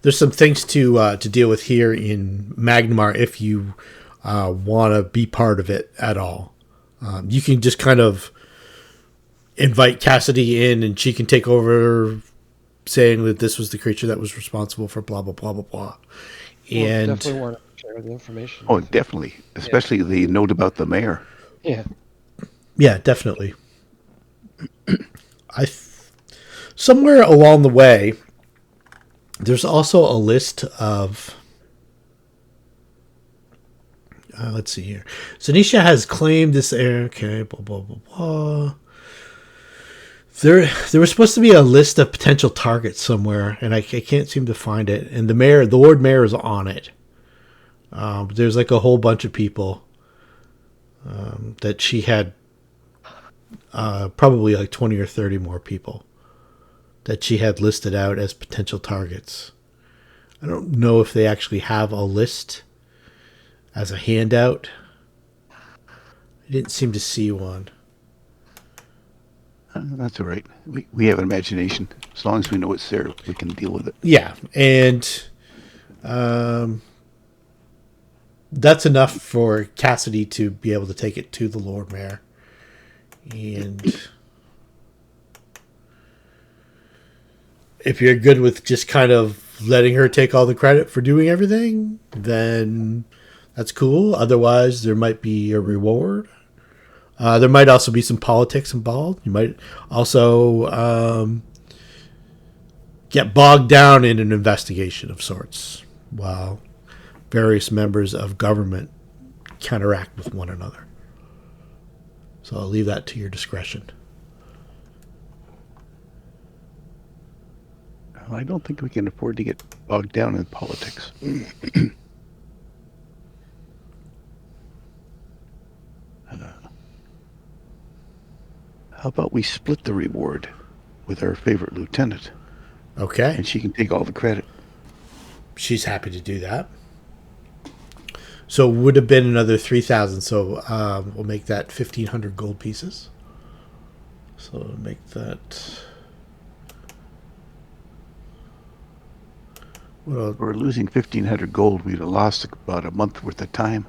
There's some things to deal with here in Magnimar if you want to be part of it at all. You can just kind of invite Kasadei in, and she can take over, saying that this was the creature that was responsible for blah blah blah blah blah. And Definitely want to share the information. Oh, definitely. Especially the note about the mayor. Yeah. yeah, definitely. Somewhere along the way, there's also a list of. Let's see here. Xanesha has claimed this area. Okay, blah blah blah blah. There was supposed to be a list of potential targets somewhere, and I can't seem to find it. And the Lord Mayor is on it. There's like a whole bunch of people that she had, probably like 20 or 30 more people that she had listed out as potential targets. I don't know if they actually have a list as a handout. I didn't seem to see one. That's all right. We have an imagination. As long as we know it's there, we can deal with it. Yeah, and that's enough for Kasadei to be able to take it to the Lord Mayor. And if you're good with just kind of letting her take all the credit for doing everything, then that's cool. Otherwise, there might be a reward. There might also be some politics involved. You might also get bogged down in an investigation of sorts while various members of government counteract with one another. So I'll leave that to your discretion. I don't think we can afford to get bogged down in politics. How about we split the reward with our favorite lieutenant? Okay. and she can take all the credit. She's happy to do that. So it would have been another 3,000. So we'll make that 1,500 gold pieces. So make that. Well, We're losing 1,500 gold. We'd have lost about a month worth of time.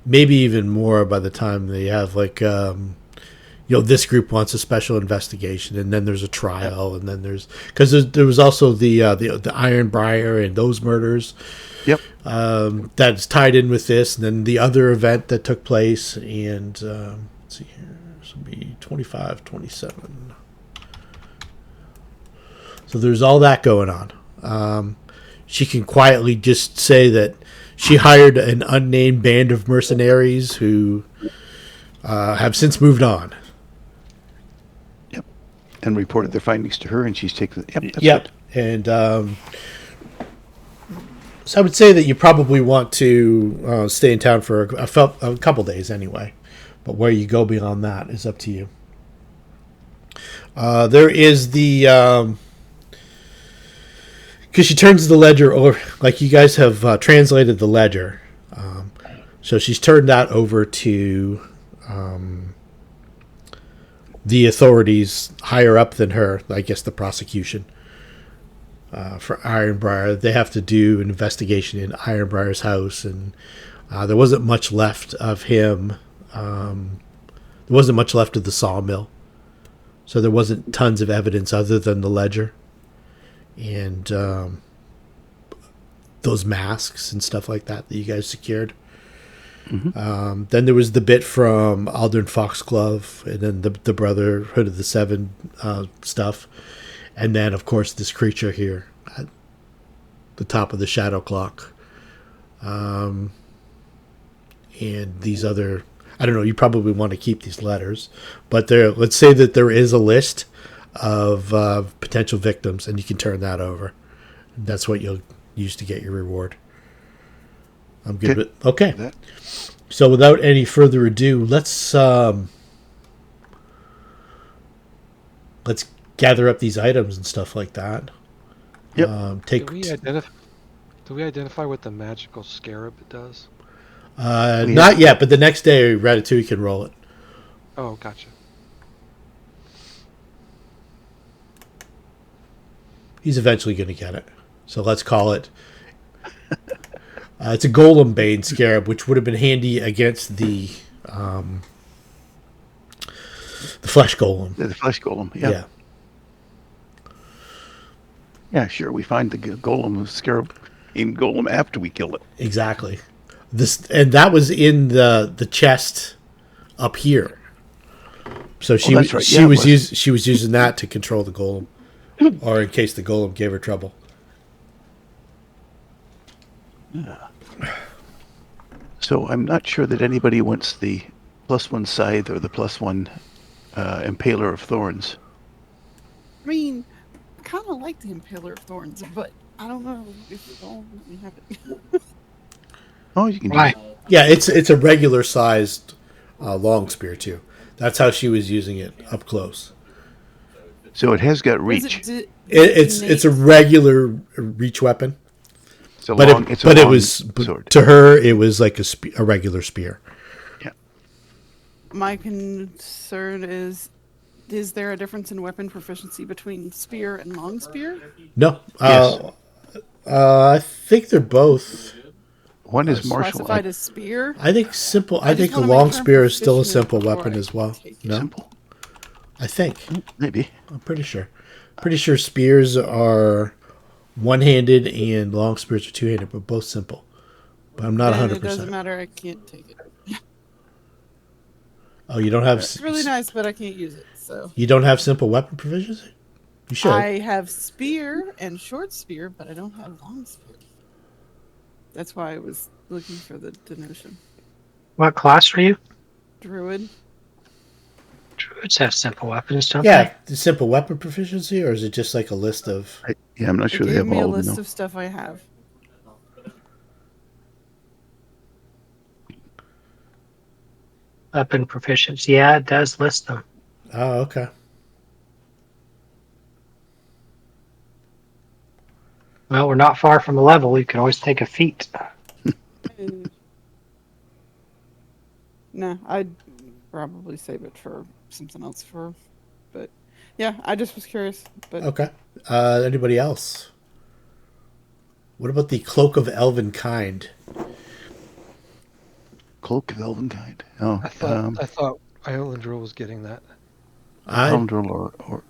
maybe even more by the time they have this group wants a special investigation, and then there's a trial, and then because there was also the Ironbriar and those murders. Yep. That's tied in with this, and then the other event that took place, and let's see here, this will be 25, 27. So there's all that going on. She can quietly just say that she hired an unnamed band of mercenaries who have since moved on. Yep. And reported their findings to her, and she's taken. Yep. That's Yep. good. And so I would say that you probably want to stay in town for a couple days anyway. But where you go beyond that is up to you. There is the... because she turns the ledger over, like you guys have translated the ledger. So she's turned that over to the authorities higher up than her, I guess the prosecution. For Ironbriar, they have to do an investigation in Ironbriar's house, and there wasn't much left of him. There wasn't much left of the sawmill, so there wasn't tons of evidence other than the ledger and those masks and stuff like that you guys secured. Mm-hmm. Then there was the bit from Aldern Foxglove, and then the Brotherhood of the Seven stuff. And then, of course, this creature here at the top of the Shadow Clock. And these other... I don't know, you probably want to keep these letters. But let's say that there is a list of potential victims, and you can turn that over. That's what you'll use to get your reward. I'm good with... Okay. That. So without any further ado, let's gather up these items and stuff like that. Yep. Do we identify what the magical scarab does? Not yet, but the next day Ratatouille can roll it. Oh, gotcha. He's eventually going to get it. So let's call it... it's a Golem Bane Scarab, which would have been handy against the Flesh Golem. The Flesh Golem, yeah. Yeah. Yeah, sure. We find the Golem Scarab in Golem after we kill it. Exactly. And that was in the chest up here. So she that's right. she was using that to control the Golem, or in case the Golem gave her trouble. Yeah. So I'm not sure that anybody wants the +1 scythe or the +1 impaler of thorns. I mean, I kind of like the Impaler of Thorns, but I don't know if it all let me have it. Oh, you can do Why? it. Yeah, it's a regular sized long spear too. That's how she was using it up close. So it has got Does reach. It's a regular reach weapon. It's a But long, it's a long sword. to her it was like a regular spear. Yeah. My concern is there a difference in weapon proficiency between spear and long spear? No, Yes. I think they're both. One is martial. Classified as spear? I think simple. I just think a wanna make long sure I'm spear is still a proficient simple before weapon I as well. take it. No, Simple. I think Maybe. I'm pretty sure. Pretty sure spears are one-handed and long spears are two-handed, but both simple. But I'm not Then 100%. it doesn't matter, I can't take it. Oh, you don't have. It's really nice, but I can't use it, so. You don't have simple weapon proficiency. You should. I have spear and short spear, but I don't have long spear. That's why I was looking for the denotion. What class are you? Druid. Druids have simple weapons, don't Yeah, the simple weapon proficiency, or is it just like a list of? I'm not It sure they gave have me a all of list them. of stuff I have. Weapon proficiency. Yeah, it does list them. Oh, okay. Well, we're not far from a level. You can always take a feat. Nah, I'd probably save it for something else but yeah, I just was curious. But Okay. Anybody else? What about the Cloak of Elven Kind? Cloak of Elvenkind. Oh, I thought Islander was getting that. I or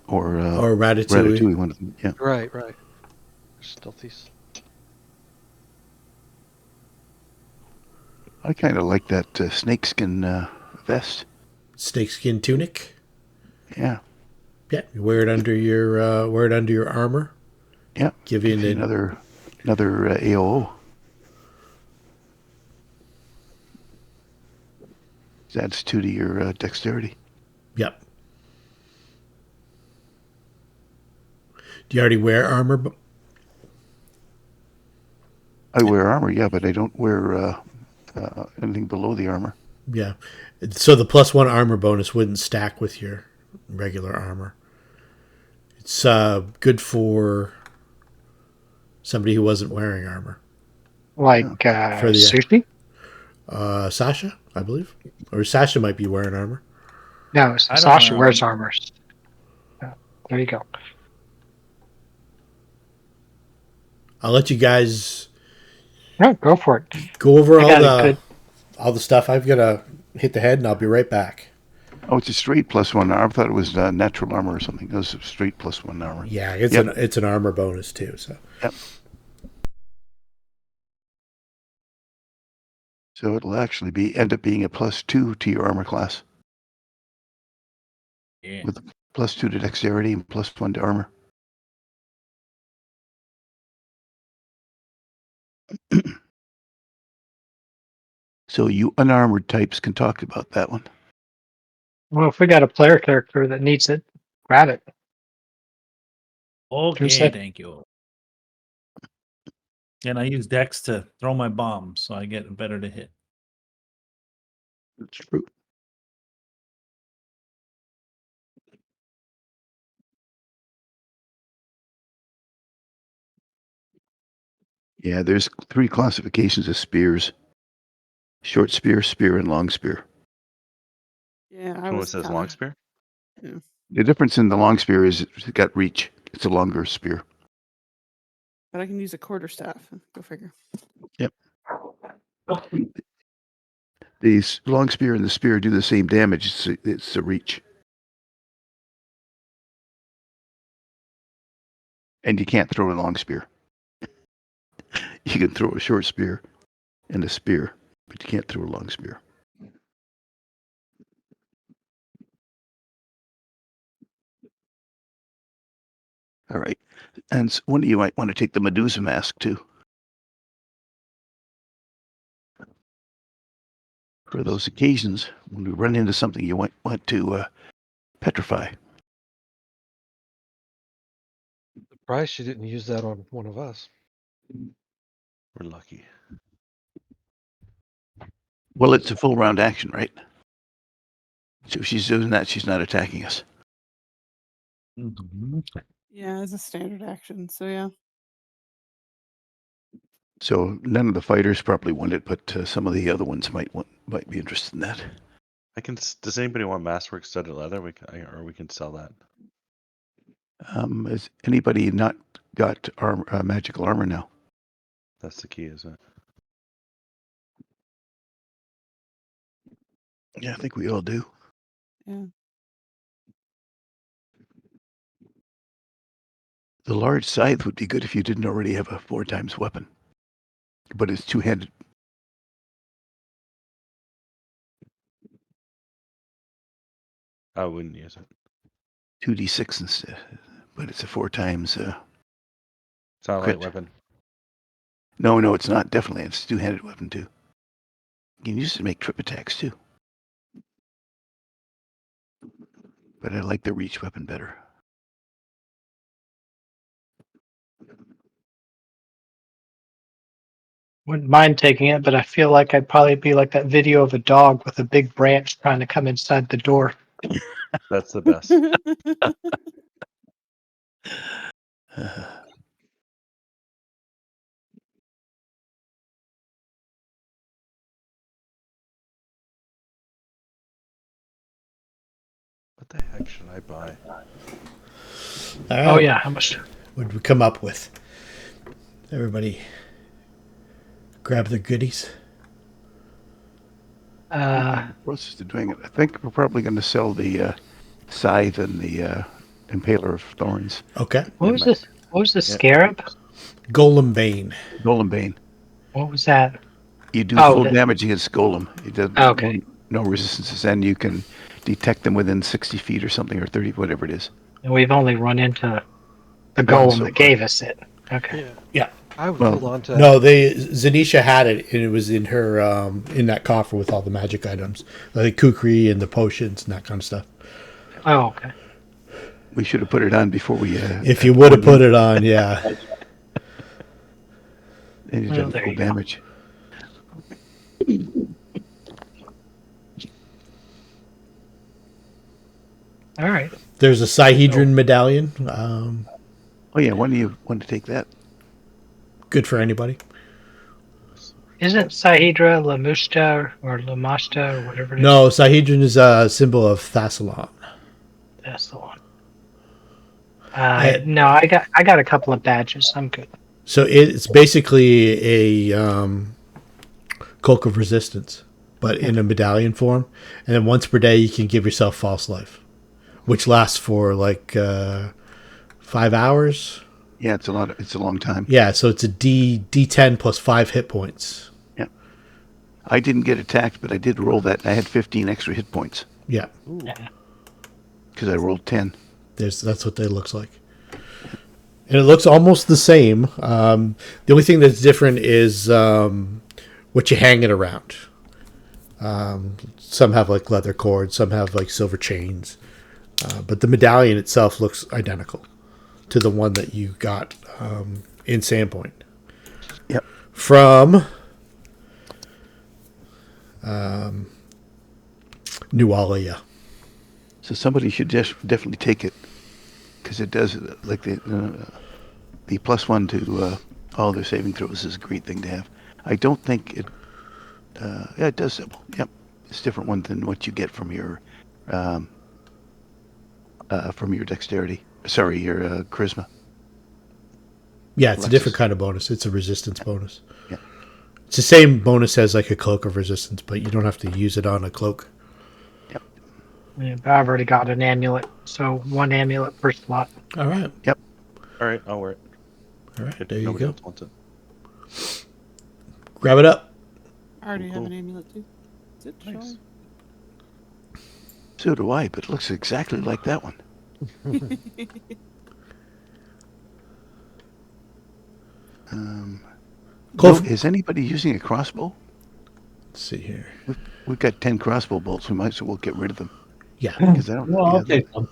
Ratatouille. Ratatouille, one of them. Yeah. Right. Stealthies. I kind of like that snakeskin vest. Snakeskin tunic. Yeah. Yeah, you wear it under your armor. Yeah. Give you another AOO. Adds 2 to your dexterity. Yep. Do you already wear armor? I wear armor, yeah, but I don't wear anything below the armor. Yeah. So the +1 armor bonus wouldn't stack with your regular armor. It's good for somebody who wasn't wearing armor. Like For the Sushi? Sasha, I believe. Or Sasha might be wearing armor. No, I don't Sasha wear wears armor. Yeah, there you go. I'll let you guys No, go for it. go over I got it all the stuff. I've got to hit the head, and I'll be right back. Oh, it's a straight +1 armor. I thought it was natural armor or something. It was a straight +1 armor. Yeah, it's an armor bonus too. So. Yep. So it'll actually end up being a +2 to your armor class. Yeah. With +2 to dexterity and +1 to armor. So you unarmored types can talk about that one. Well, if we got a player character that needs it, grab it. Okay, thank you. And I use Dex to throw my bombs, so I get better to hit. That's true. Yeah, there's 3 classifications of spears. Short spear, spear, and long spear. yeah, I So what was says kinda, long spear? yeah. The difference in the long spear is it's got reach. It's a longer spear. But I can use a quarterstaff. Go figure. Yep. The long spear and the spear do the same damage. It's a reach. And you can't throw a long spear. You can throw a short spear and a spear, but you can't throw a long spear. All right. And one of you might want to take the Medusa mask too. For those occasions when we run into something you want to petrify. Surprised she didn't use that on one of us. We're lucky. Well, it's a full round action, right? So if she's doing that, she's not attacking us. Mm-hmm. Yeah, as a standard action. So yeah. So none of the fighters probably want it, but some of the other ones might be interested in that. Does anybody want masterwork studded leather? We can sell that. Has anybody not got magical armor now? That's the key, isn't it? Yeah, I think we all do. Yeah. The large scythe would be good if you didn't already have a 4x weapon, but it's two-handed. I wouldn't use it. 2d6 instead, but it's a 4x. It's not a crit. light weapon. No, it's not. Definitely, it's a two-handed weapon too. You can use it to make trip attacks too. But I like the reach weapon better. Wouldn't mind taking it, but I feel like I'd probably be like that video of a dog with a big branch trying to come inside the door. That's the best. the heck should I buy? All right. Oh yeah, how much? What did we come up with? Everybody grab their goodies. Process of doing it. I think we're probably going to sell the scythe and the impaler of thorns. Okay. What was this? What was the scarab? Golem Bane. Golem Bane. What was that? You do Oh, full the- damage against Golem. It does Okay. no resistances, and you can detect them within 60 feet or something, or 30, whatever it is. And we've only run into the One golem so that far. gave us it. Okay. Yeah. Yeah. I would Well, hold on to that. No, Xanesha had it, and it was in her in that coffer with all the magic items, like kukri and the potions and that kind of stuff. Oh, okay. We should have put it on before we. If you would have put it on, yeah. And you Well, done there full you go. damage. All right. There's a Sihedron medallion. Oh yeah, when do you want to take that? Good for anybody. Isn't Sihedra Lamusta or Lamasta or whatever it is? No, Sihedron is a symbol of Thassalon. That's the one. I- No, I got a couple of badges. I'm good. So it's basically a cloak of resistance, but in a medallion form. And then once per day, you can give yourself false life, which lasts for like 5 hours. Yeah, it's a long time. Yeah, so it's a D10 plus 5 hit points. Yeah. I didn't get attacked, but I did roll that. I had 15 extra hit points Yeah, Yeah. because I rolled 10. that's what that looks like. And it looks almost the same. The only thing that's different is what you hang it around. Some have like leather cords, some have like silver chains. But the medallion itself looks identical to the one that you got in Sandpoint. Yep. From New Alia. So somebody should definitely take it because it does like the +1 to all their saving throws is a great thing to have. I don't think it. Yeah, it does. Yep, it's a different one than what you get from your dexterity. Sorry, your charisma. Yeah, it's a Alexis. different kind of bonus. It's a resistance bonus. Yeah. It's the same bonus as like a cloak of resistance, but you don't have to use it on a cloak. Yeah, but I've already got an amulet, so one amulet per slot. All right. All right, I'll wear it. All right. If There you nobody go. else wants it. Grab it up. I already have Cool. an amulet too. Is it Nice. showing? So do I, but it looks exactly like that one. Cool. Is anybody using a crossbow? Let's see here. We've got 10 crossbow bolts. We might as well get rid of them Yeah. because I don't. Well, yeah, I'll take them.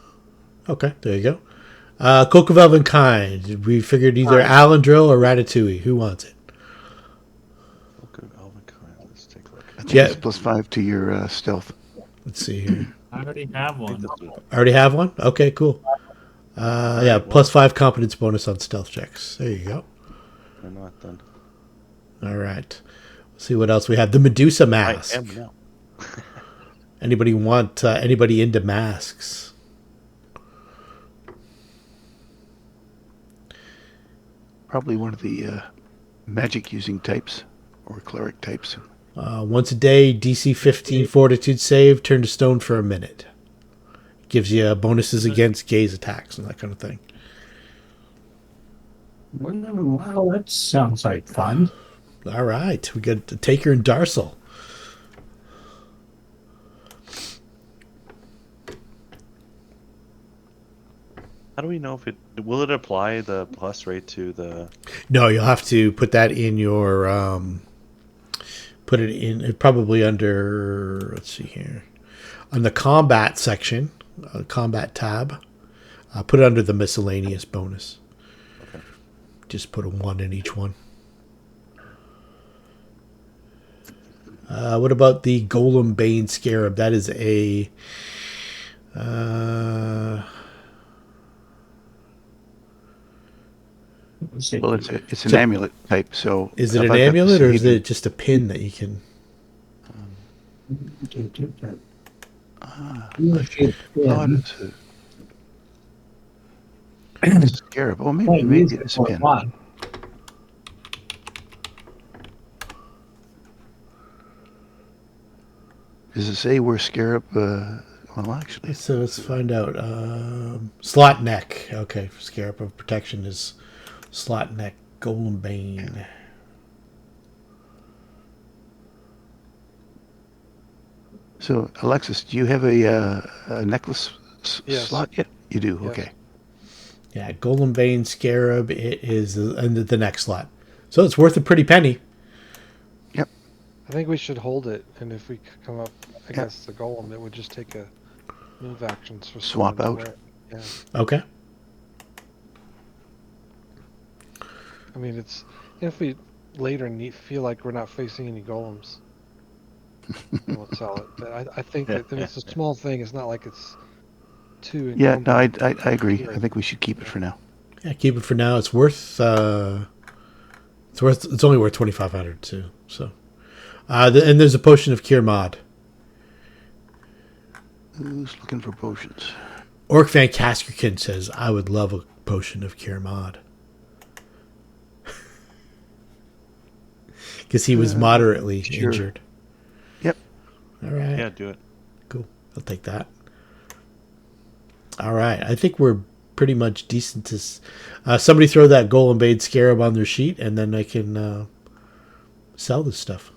Okay. There you go. Cloak of Elven Kind. We figured either Alendril or Ratatouille. Who wants it? Okay, Alvin Kyle, let's take a look. I think Yeah. it's +5 to your stealth. Let's see here. I already have one. I already have one? Okay, cool. Yeah, +5 competence bonus on stealth checks. There you go. Why not then? All right. Let's see what else we have. The Medusa mask. I am now. Anybody want anybody into masks? Probably one of the magic using types or cleric types. Once a day, DC 15 fortitude save, turn to stone for a minute. Gives you bonuses against gaze attacks and that kind of thing. Well, that sounds like fun. All right. We got the Taker and Darsal. How do we know if it will it apply the plus rate to the? No, you'll have to put that in your put it in probably under, let's see here, on the combat section, combat tab. Put it under the miscellaneous bonus. Okay. Just put a 1 in each one. What about the Golem Bane Scarab? That is a Well, it's an amulet type. So is it if an I've got the amulet or is Sihedron- it just a pin that you can? Usually, thought it's a scarab. Oh, maybe use it it is a for a pin. while. Does it say where scarab? Well, actually, So let's find out. Slot neck. Okay, scarab of protection is slot neck. Golem bane. so Alexis, do you have a necklace Yes. slot yet? You do. Yes. Okay. Yeah, golem bane scarab. It is in the next slot, so it's worth a pretty penny. Yep. I think we should hold it, and if we come up Yeah. against the golem, it would just take a move actions for Swap someone to out. wear it. Yeah. Okay. I mean, it's if we later feel like we're not facing any golems, we'll sell it. But I think that if it's a small thing, it's not like it's too. Yeah. No, I encumbered. agree. I think we should keep it for now. Yeah, keep it for now. It's worth. It's only worth 2,500 too. So, and there's a potion of cure mod. Who's looking for potions? Orc Van Kaskerkin says, "I would love a potion of cure mod." Because he was moderately sure. injured. Yep. All right. Yeah, do it. Cool. I'll take that. All right. I think we're pretty much decent to... somebody throw that golem bane scarab on their sheet, and then I can sell this stuff.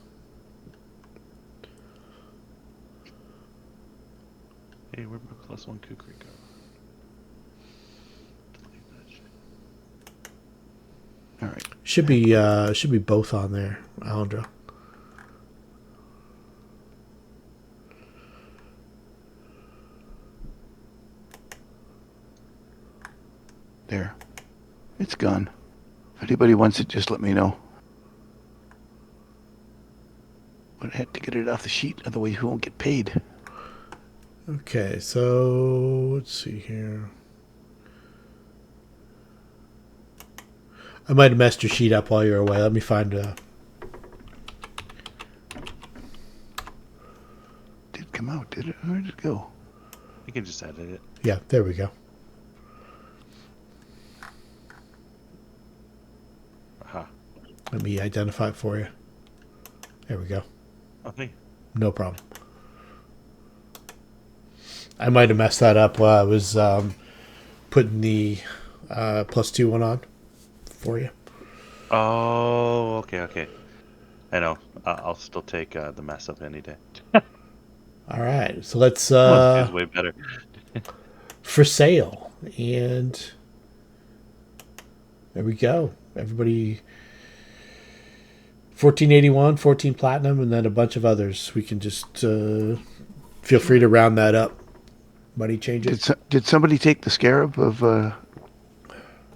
Hey, where'd my +1 kukri go? All right. Should be both on there, Alondra. There. It's gone. If anybody wants it, just let me know. But I had to get it off the sheet, otherwise we won't get paid. Okay, so let's see here. I might have messed your sheet up while you're away. Let me find Did it come out, did it? Where did it go? You can just edit it. Yeah, there we go. Aha. Let me identify it for you. There we go. Okay. No problem. I might have messed that up while I was putting the +2 one on for you. Oh, okay. I know. I'll still take the mess up any day. All right, so let's It's way better. for sale, and there we go. Everybody, 1481, 14 platinum, and then a bunch of others. We can just feel free to round that up. Money changes. Did somebody take the scarab of?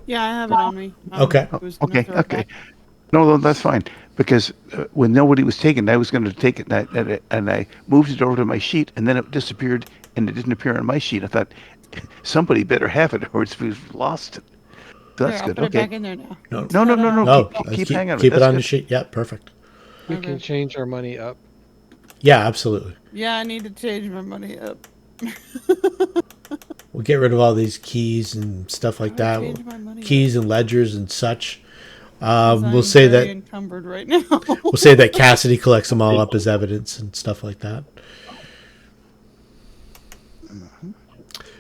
Yeah, I have it on me. Okay. Was gonna throw it back. No, that's fine. Because when nobody was taking it, I was going to take it, and I moved it over to my sheet, and then it disappeared, and it didn't appear on my sheet. I thought somebody better have it, or we've lost it. So that's Here, I'll good. put it Okay. back in there now. No, No. let's Keep hanging on. keep it That's on the good. sheet. Yeah, perfect. We Okay. can change our money up. Yeah, absolutely. Yeah, I need to change my money up. We'll get rid of all these keys and stuff like I'll that. change my money Keys and ledgers and such. 'Cause We'll I'm say very that encumbered right now. we'll say that Kasadei collects them all up as evidence and stuff like that.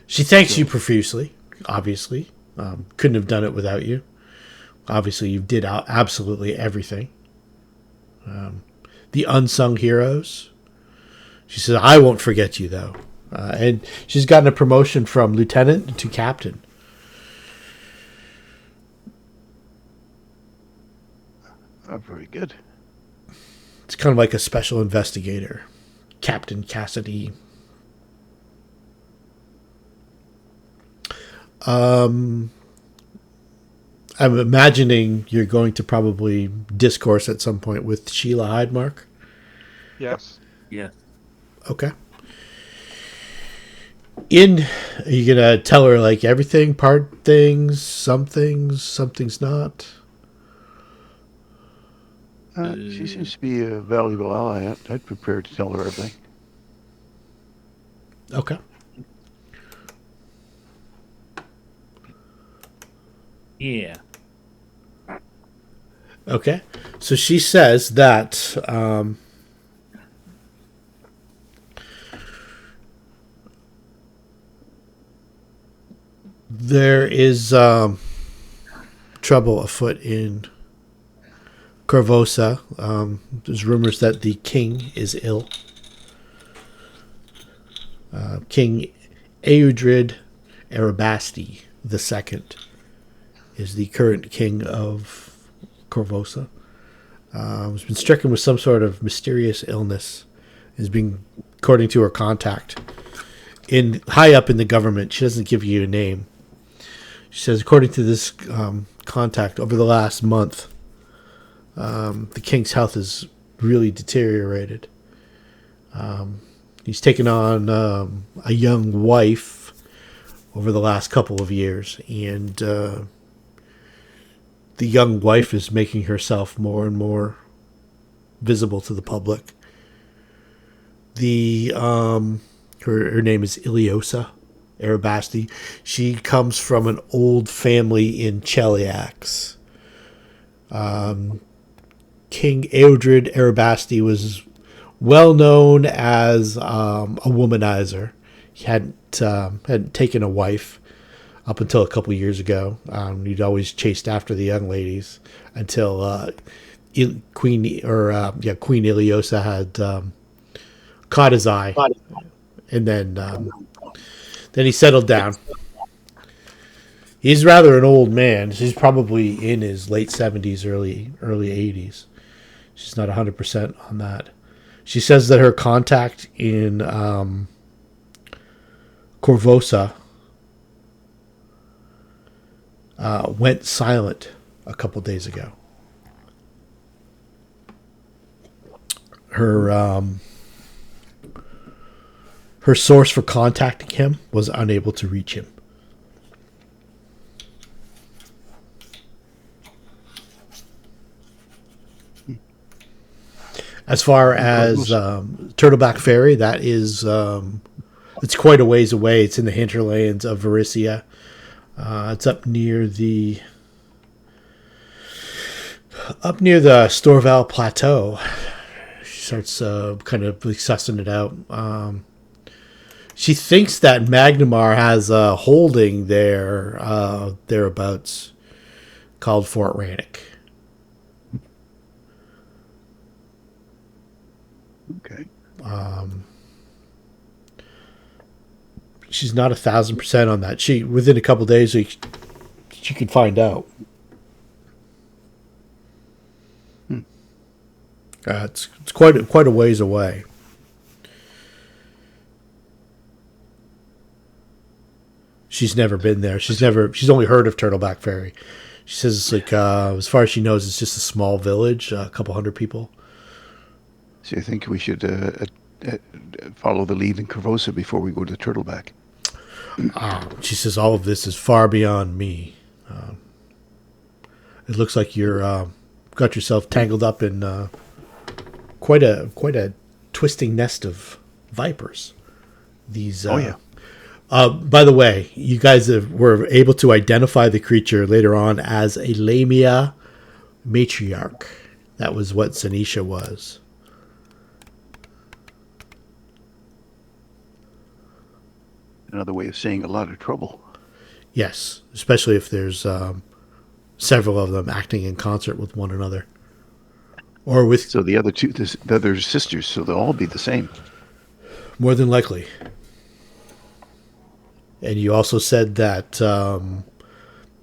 She thanks you profusely. Obviously, couldn't have done it without you. Obviously, you did absolutely everything. The unsung heroes. She says, "I won't forget you, though." And she's gotten a promotion from lieutenant to captain. Oh, very good. It's kind of like a special investigator, Captain Kasadei. I'm imagining you're going to probably discourse at some point with Sheila Hydemark. Yes. Yeah. Okay. Are you gonna tell her like everything, part things, something's not? She seems to be a valuable ally. I'd prepare to tell her everything. Okay. Yeah. Okay. So she says that there is trouble afoot in Korvosa. There's rumors that the king is ill. King Eudrid Arabasti II is the current king of Korvosa. Has been stricken with some sort of mysterious illness. Is being, according to her contact, in high up in the government. She doesn't give you a name. She says, according to this contact, over the last month, the king's health has really deteriorated. He's taken on a young wife over the last couple of years, and the young wife is making herself more and more visible to the public. Her name is Iliosa Arabasti. She comes from an old family in Cheliax. King Eudrid Arabasti was well known as a womanizer. He hadn't taken a wife up until a couple years ago. He'd always chased after the young ladies until Queen Iliosa had caught his eye, and then he settled down. He's rather an old man. He's probably in his late 70s, early 80s. She's not 100% on that. She says that her contact in Korvosa went silent a couple days ago. Her source for contacting him was unable to reach him. As far as Turtleback Ferry, that is, it's quite a ways away. It's in the hinterlands of Varisia. It's up near the Storval Plateau. She starts kind of sussing it out. She thinks that Magnimar has a holding there, thereabouts, called Fort Rannick. Okay. She's not 1,000% on that. Within a couple of days, she could find out. It's quite a ways away. She's never been there. She's only heard of Turtleback Ferry. She says it's like, as far as she knows, it's just a small village, a couple hundred people. So I think we should follow the lead in Korvosa before we go to Turtleback. She says all of this is far beyond me. It looks like you're got yourself tangled up in quite a twisting nest of vipers. These. Oh yeah. By the way, you guys were able to identify the creature later on as a Lamia matriarch. That was what Xanesha was. Another way of saying a lot of trouble. Yes, especially if there's several of them acting in concert with one another, or with. So the other two, the other sisters, so they'll all be the same. More than likely. And you also said that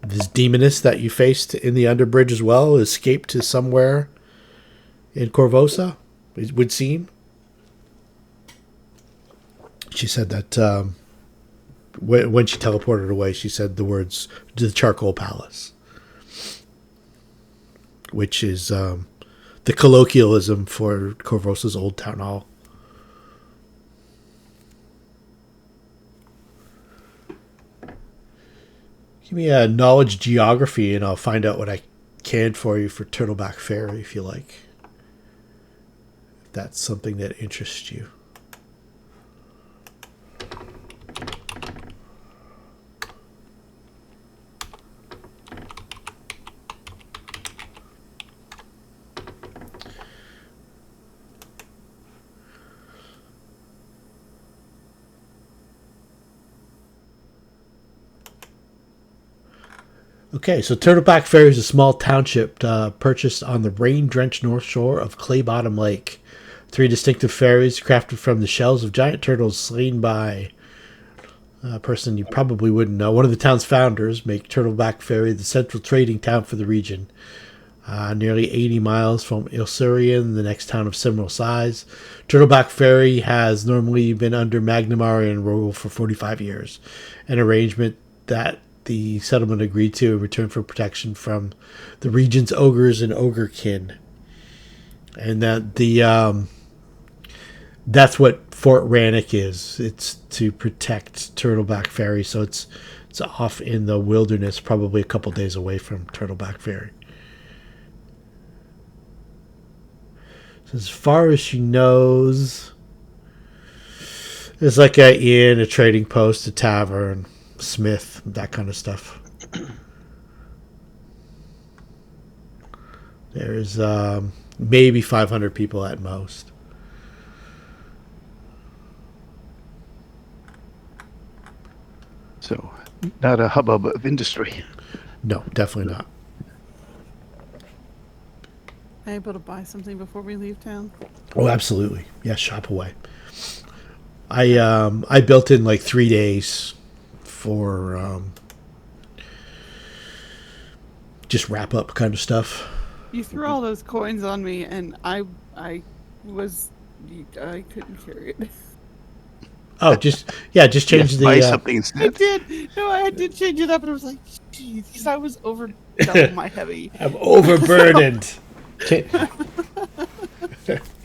this demoness that you faced in the Underbridge as well escaped to somewhere in Korvosa, it would seem. She said that when she teleported away, she said the words, "the Charcoal Palace," which is the colloquialism for Korvosa's old town hall. Give me a knowledge geography, and I'll find out what I can for you for Turtleback Ferry, if you like. If that's something that interests you. Okay, so Turtleback Ferry is a small township purchased on the rain-drenched north shore of Clay Bottom Lake. 3 distinctive ferries crafted from the shells of giant turtles slain by a person you probably wouldn't know. One of the town's founders make Turtleback Ferry the central trading town for the region. Nearly 80 miles from Ilsurian, the next town of similar size. Turtleback Ferry has normally been under Magnimarian rule for 45 years, an arrangement that the settlement agreed to in return for protection from the region's ogres and ogrekin. And that that's what Fort Rannoch is. It's to protect Turtleback Ferry, so it's off in the wilderness, probably a couple days away from Turtleback Ferry. So as far as she knows, there's like an inn, a trading post, a tavern, smith, that kind of stuff. There's maybe 500 people at most. So, not a hubbub of industry. No, definitely not. Able to buy something before we leave town? Oh, absolutely. Yeah, shop away. I built in like 3 days for just wrap up kind of stuff. You threw all those coins on me, and I couldn't carry it. Oh, just change Buy the. something I instead. did. No, I did change it up, and I was like, "Geez," because I was over double my heavy. I'm overburdened.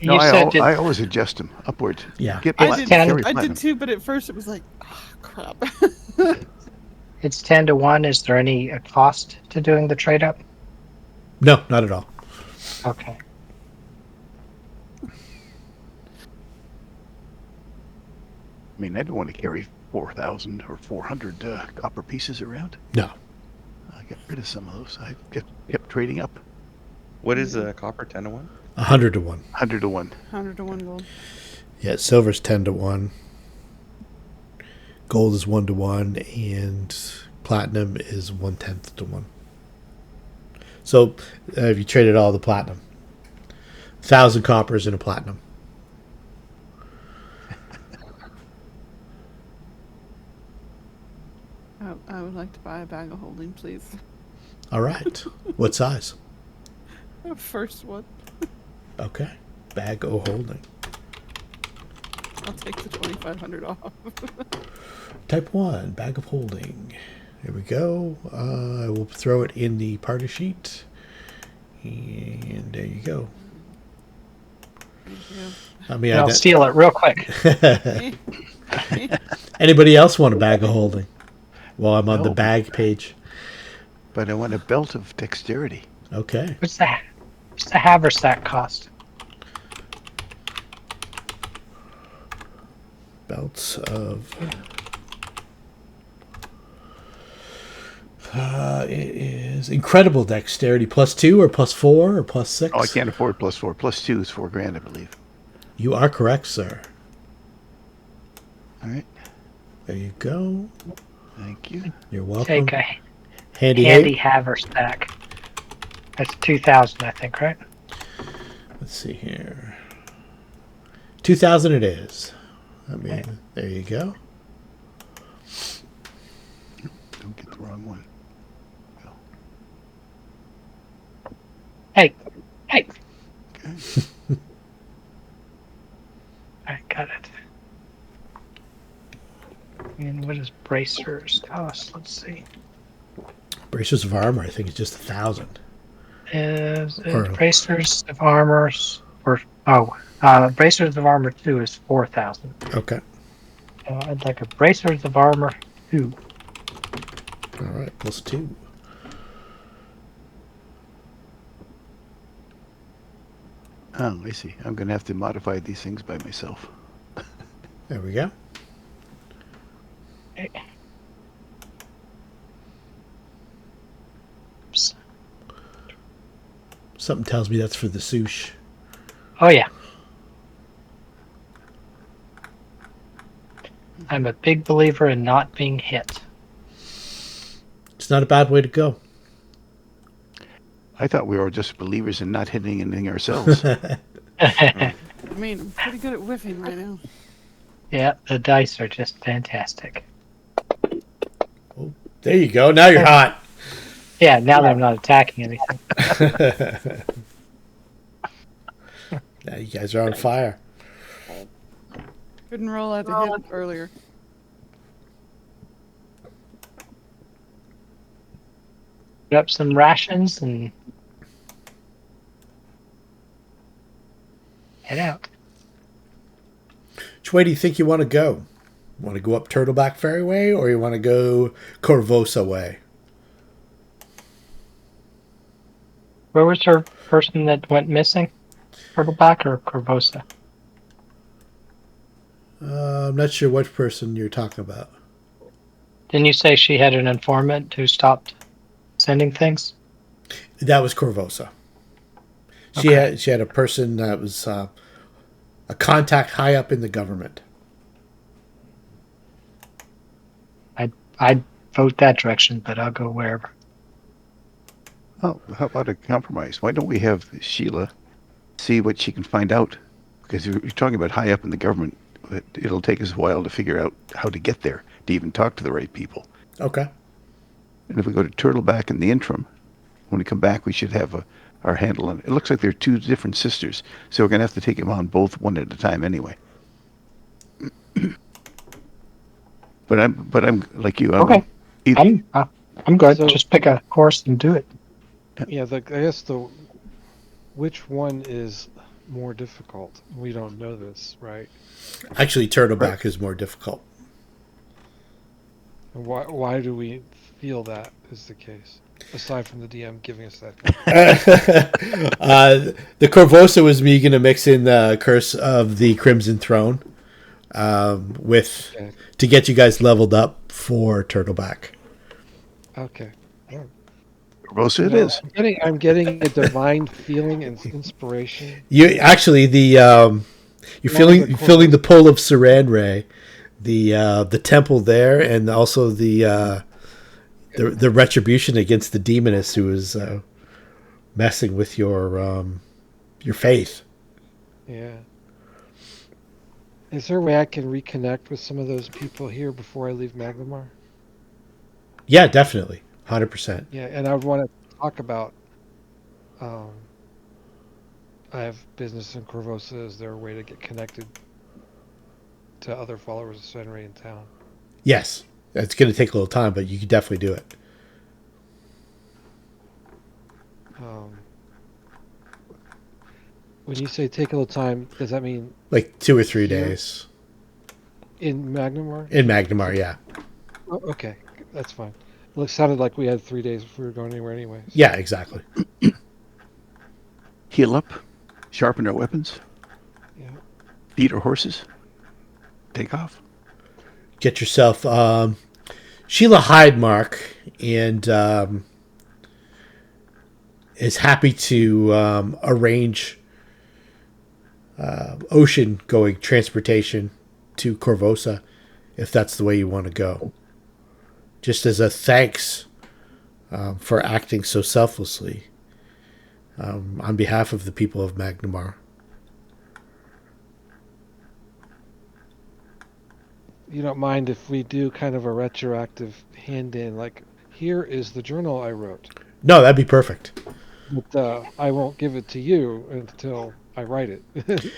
No, I always adjust them upward. Yeah. Get I platinum, did. carry I platinum. did too, but at first it was like, oh, crap. It's 10 to 1. Is there any cost to doing the trade up? No, not at all. Okay. I mean, I don't want to carry 4,000 or 400 copper pieces around. No. I got rid of some of those. I kept trading up. What is copper? 10 to 1? 100 to 1. 100 to 1. 100 to 1 gold. Yeah, silver's 10 to 1. Gold is 1 to 1, and platinum is 1/10 to 1. So if you traded all the platinum, 1,000 coppers and a platinum. I would like to buy a bag of holding, please. All right. What size? First one. Okay. Bag o' holding. I'll take the 2,500 off. Type 1, bag of holding. There we go. I will throw it in the party sheet. And there you go. I mean, I'll steal it real quick. Anybody else want a bag of holding? Well, I'm on the No. bag page. But I want a belt of dexterity. Okay. What's the haversack cost? Belts of... it is incredible dexterity. +2 or +4 or +6? Oh, I can't afford +4. +2 is $4,000, I believe. You are correct, sir. All right. There you go. Thank you. You're welcome. Take a Handy. haversack. That's 2,000, I think, right? Let's see here. 2,000 it is. I mean, there you go. Don't get the wrong one. Hey. Okay. I got it. And what does bracers cost? Let's see. Bracers of armor, I think, is just 1,000. Is Or- bracers of armors bracers of armor 2 is 4,000. Okay. I'd like a bracers of armor 2. All right. +2. Oh, I see. I'm going to have to modify these things by myself. There we go. Something tells me that's for the sush. Oh yeah. I'm a big believer in not being hit. It's not a bad way to go. I thought we were just believers in not hitting anything ourselves. I mean, I'm pretty good at whiffing right now. Yeah, the dice are just fantastic. There you go. Now you're hot. Yeah, now that I'm not attacking anything. Now you guys are on fire. Couldn't roll out the hit earlier. Put up some rations and head out. Which way do you think you want to go? Want to go up Turtleback Ferry way, or you want to go Korvosa way? Where was her person that went missing? Turtleback or Korvosa? I'm not sure which person you're talking about. Didn't you say she had an informant who stopped sending things? That was Korvosa. She had a person that was a contact high up in the government. I'd vote that direction, but I'll go wherever. Oh, how about a compromise? Why don't we have Sheila see what she can find out? Because you're talking about high up in the government. It'll take us a while to figure out how to get there, to even talk to the right people. Okay. And if we go to Turtleback in the interim, when we come back, we should have our handle on it. It looks like they're two different sisters, so we're going to have to take them on both one at a time anyway. But I'm like you. Okay. I'm good. So- Just pick a course and do it. Yeah, I guess which one is more difficult? We don't know this, right? Actually, Turtleback is more difficult. And why do we feel that is the case? Aside from the DM giving us that. The Korvosa was me going to mix in the Curse of the Crimson Throne to get you guys leveled up for Turtleback. Okay. Yeah. Korvosa it is. I'm getting a divine feeling and inspiration. You actually you're feeling the pull of Saran the temple there, and also the retribution against the demoness who was messing with your faith. Yeah. Is there a way I can reconnect with some of those people here before I leave Magnimar? Yeah, definitely, 100%. Yeah, and I would want to talk about. I have business in Korvosa. Is there a way to get connected to other followers of Senri in town? Yes, it's going to take a little time, but you can definitely do it. When you say take a little time, does that mean Like 2 or 3 days. in Magnimar? In Magnimar, yeah. Oh, okay, that's fine. Well, it sounded like we had 3 days if we were going anywhere anyway. Yeah, exactly. Heal up, sharpen our weapons, Yeah. feed our horses, take off. Get yourself Sheila Hydemark, and is happy to arrange ocean-going transportation to Korvosa, if that's the way you want to go. Just as a thanks for acting so selflessly on behalf of the people of Magnimar. You don't mind if we do kind of a retroactive hand in, like, here is the journal I wrote. No, that'd be perfect. But I won't give it to you until I write it.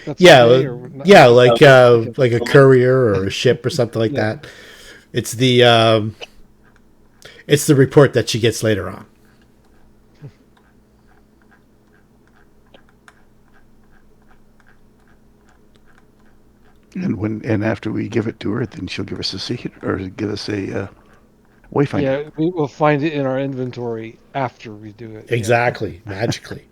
That's Yeah, okay, or not? yeah, like a courier or a ship or something like that. It's the report that she gets later on. And after we give it to her, then she'll give us a secret or give us a wayfinder. Yeah, we will find it in our inventory after we do it. Exactly, magically.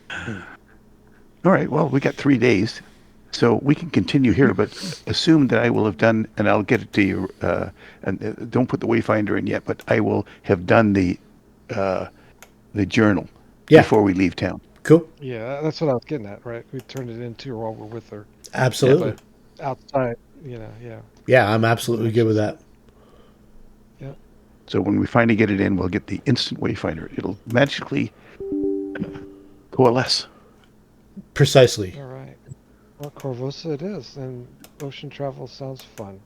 All right. Well, we got 3 days, so we can continue here. But assume that I will have done, and I'll get it to you. And don't put the wayfinder in yet, but I will have done the journal Yeah. before we leave town. Cool. Yeah, that's what I was getting at, right? We turned it into while we're with her. Absolutely. But outside, yeah. Yeah, I'm absolutely good with that. Yeah. So when we finally get it in, we'll get the instant wayfinder. It'll magically coalesce. Precisely. All right. Well, Korvosa it is, and ocean travel sounds fun.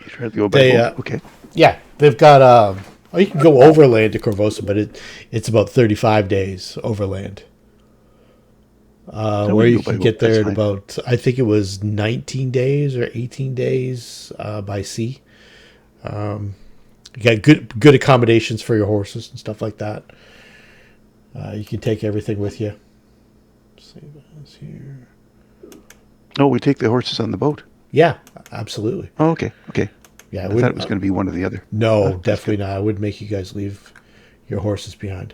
You try to go by They, boat? Okay. Yeah, they've got. You can go overland to Korvosa, but it's about 35 days overland. So Where we you go by can boat, get there that's in fine. about, I think it was 19 days or 18 days by sea. You got good accommodations for your horses and stuff like that. You can take everything with you. Save as here. No, we take the horses on the boat. Yeah, absolutely. Oh, okay. Okay. Yeah, I thought it was going to be one or the other. No, That's definitely good. not. I wouldn't make you guys leave your horses behind.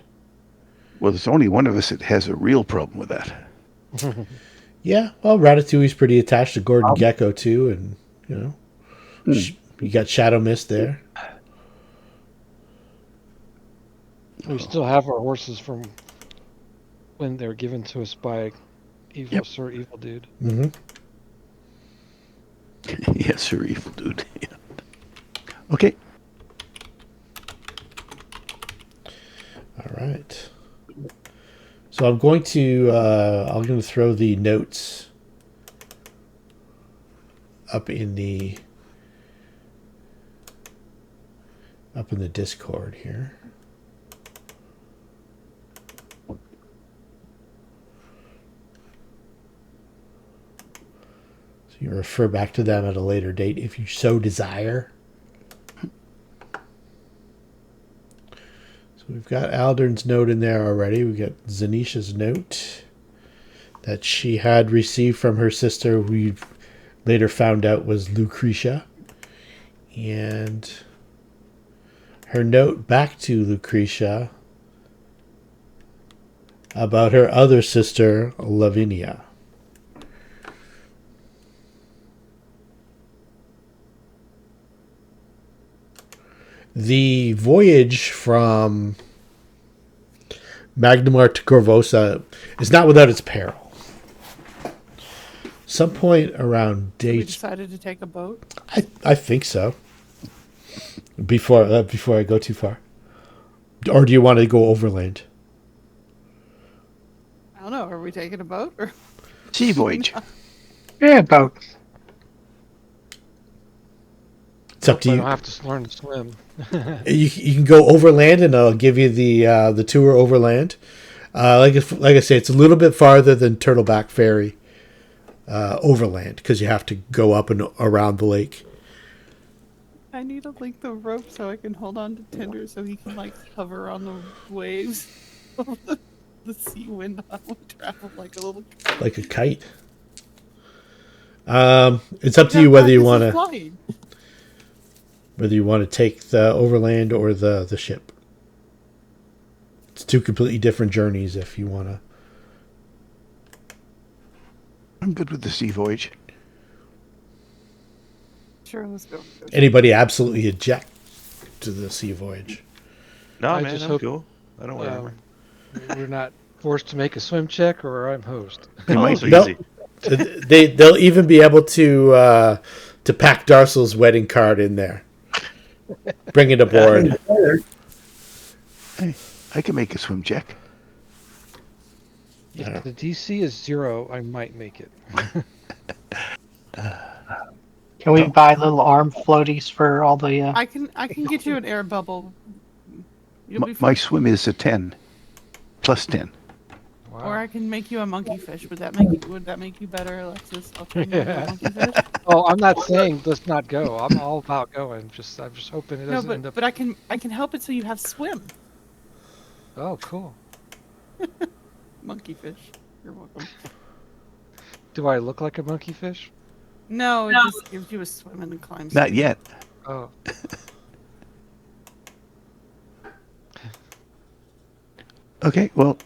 Well, there's only one of us that has a real problem with that. Yeah, well, Ratatouille's pretty attached to Gordon Gecko too, and you got Shadow Mist there. We still have our horses from when they were given to us by Sir Evil Dude. Mm-hmm. Yes, sir, evil dude. Yeah. Okay. All right. So I'm going to throw the notes up in the Discord here. So you refer back to them at a later date if you so desire. So we've got Aldern's note in there already. We've got Xanesha's note that she had received from her sister, who we later found out was Lucretia. And her note back to Lucretia about her other sister, Lavinia. The voyage from Magnimar to Korvosa is not without its peril. Some point around We day, decided to take a boat. I think so. Before I go too far, or do you want to go overland? I don't know. Are we taking a boat or? Sea voyage. Yeah, boat. It's up to I you. don't have to learn to swim. You can go overland, and I'll give you the tour overland. Like I say, it's a little bit farther than Turtleback Ferry overland because you have to go up and around the lake. I need to link the rope so I can hold on to Tinder so he can hover on the waves of the sea wind. I would travel like a little. Like a kite. It's up to you whether you want to take the overland or the ship. It's two completely different journeys if you want to. I'm good with the sea voyage. Sure, let's go. Anybody absolutely eject to the sea voyage? No, I man, just I'm hope- cool. I don't worry. We're not forced to make a swim check, or I'm host. It might so be. No. easy. They'll even be able to pack Darcel's wedding card in there. Bring it aboard. Hey, I can make a swim check. If the DC is 0, I might make it. Can we buy little arm floaties for all the? I can get you an air bubble. You'll be My fine. swim is a 10. Plus 10. Or Wow. I can make you a monkey fish. Would that make you better, Alexis? I'll turn you into a monkey fish. Oh, I'm not saying let's not go. I'm all about going. I'm just hoping it No, doesn't end up. but I can help it so you have swim. Oh, cool. Monkey fish. You're welcome. Do I look like a monkey fish? No, it just gives you a swim and climb. Not yet. Oh, Okay, well,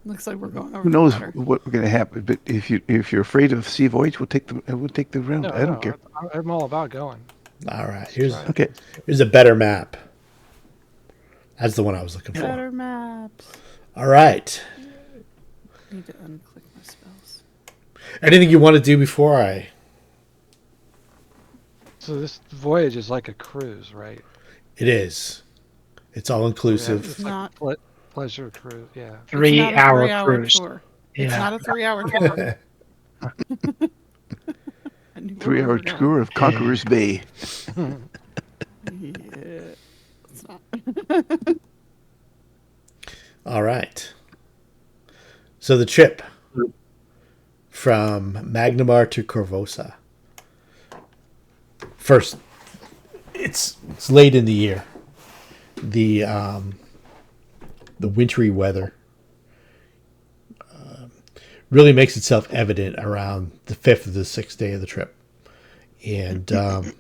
Looks like we're going over. who knows the water. what we're going to happen? But if you're afraid of sea voyage, we'll take the round. no, I don't care. I'm all about going. All right, Let's try it. Okay. here's a better map. That's the one I was looking for. Better maps. All right. Need to unclick my spells. Anything you want to do before I? So this voyage is like a cruise, right? It is. It's all inclusive. It's Not- like pleasure cruise. Yeah. It's not a 3-hour 3-hour cruise. tour. It's Yeah. not a 3-hour tour. I knew where we 3-hour were going. tour of Conqueror's Bay. Yeah. It's not. All right. So the trip from Magnimar to Korvosa. First, it's late in the year. The wintry weather really makes itself evident around the 5th or the 6th day of the trip. And the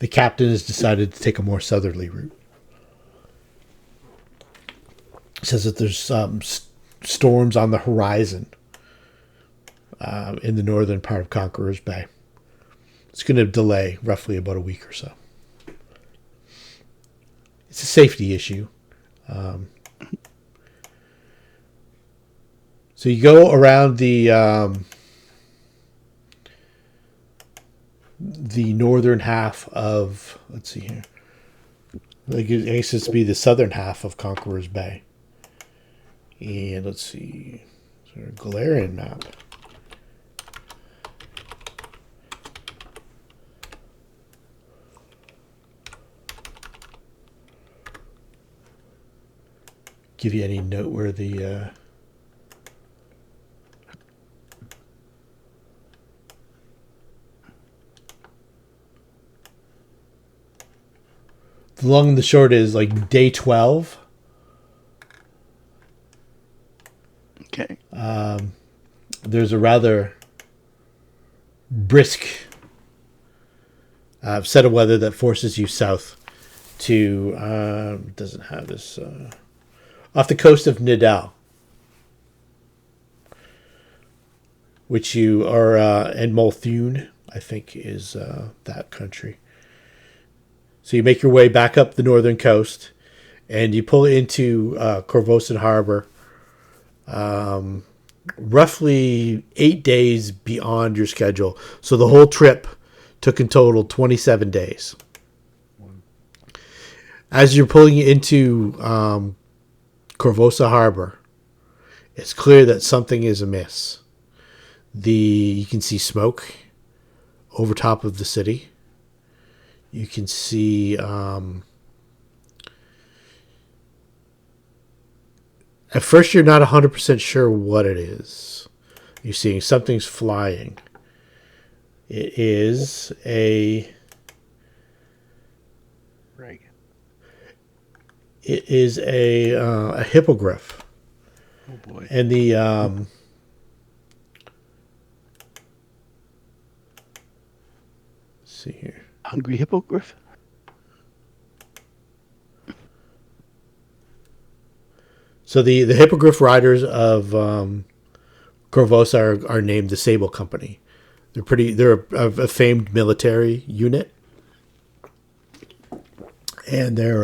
captain has decided to take a more southerly route. Says that there's storms on the horizon in the northern part of Conqueror's Bay. It's going to delay roughly about a week or so. It's a safety issue. So you go around the northern half of, let's see here. I guess it's be the southern half of Conqueror's Bay. And let's see. Is there a Galarian map? Give you any noteworthy the long and the short is like day 12. Okay. There's a rather brisk set of weather that forces you south to doesn't have this off the coast of Nidal, which you are and Multhune, I think, is that country. So you make your way back up the northern coast, and you pull into Korvosa Harbor. Roughly 8 days beyond your schedule. So the whole trip took in total 27 days. As you're pulling into Korvosa Harbor, it's clear that something is amiss. You can see smoke over top of the city. You can see at first, you're not 100% sure what it is. You're seeing something's flying. It is a... Right. It is a hippogriff. Oh boy. And the... let's see here. Hungry hippogriff? So the hippogriff riders of Korvosa are named the Sable Company. They're a famed military unit, and they're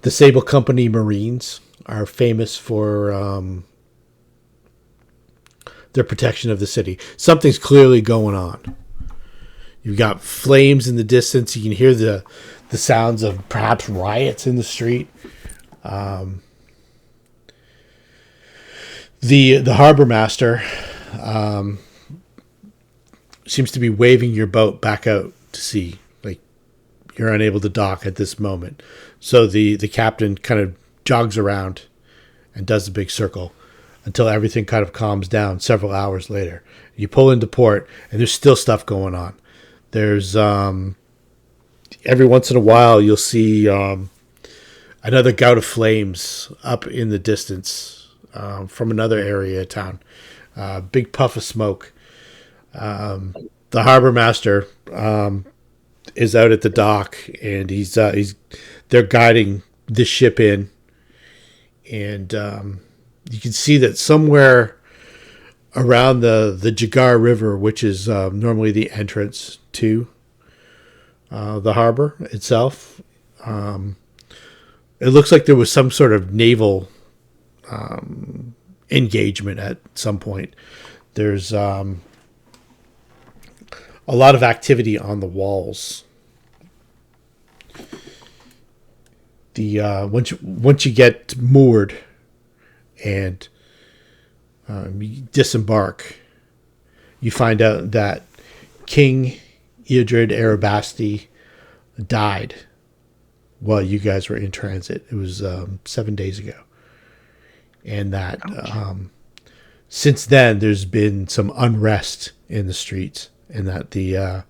the Sable Company Marines are famous for their protection of the city. Something's clearly going on. You've got flames in the distance. You can hear the sounds of perhaps riots in the street. The harbor master seems to be waving your boat back out to sea. Like you're unable to dock at this moment. So the captain kind of jogs around and does a big circle until everything kind of calms down several hours later. You pull into port and there's still stuff going on. There's every once in a while you'll see another gout of flames up in the distance from another area of town. Big puff of smoke. The harbor master is out at the dock, and they're guiding the ship in, and you can see that somewhere around the Jagar River, which is normally the entrance to the harbor itself, It looks like there was some sort of naval engagement at some point. There's a lot of activity on the walls. Once you get moored and you disembark, you find out that King Eadred Arabasti died while you guys were in transit. It was 7 days ago. And that since then there's been some unrest in the streets, and that the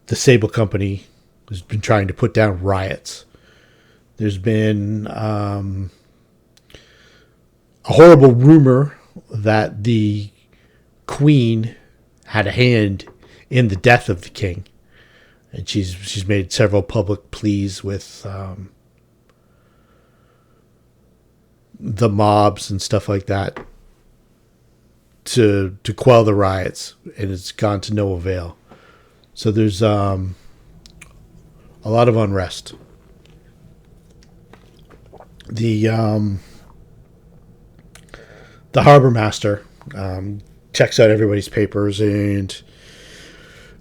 Sable Company has been trying to put down riots. There's been a horrible rumor that the Queen had a hand in the death of the king, and she's made several public pleas with the mobs and stuff like that to quell the riots, and it's gone to no avail. So there's a lot of unrest. The harbor master checks out everybody's papers and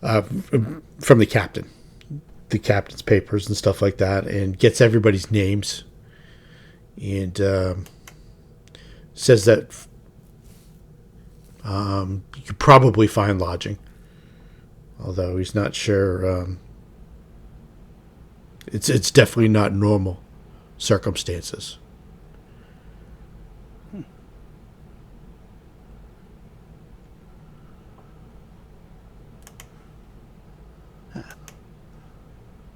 from the captain's papers and stuff like that, and gets everybody's names, and says that you could probably find lodging, although he's not sure. It's definitely not normal circumstances.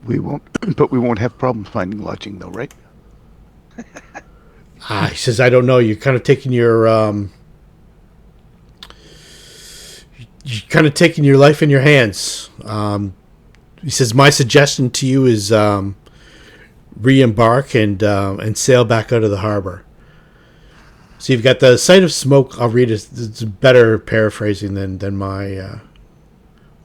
We won't, but we won't have problems finding lodging, though, right? He says, I don't know. You're kind of taking your life in your hands. He says, my suggestion to you is re-embark and sail back out of the harbor. So you've got the sight of smoke. I'll read it. It's better paraphrasing than my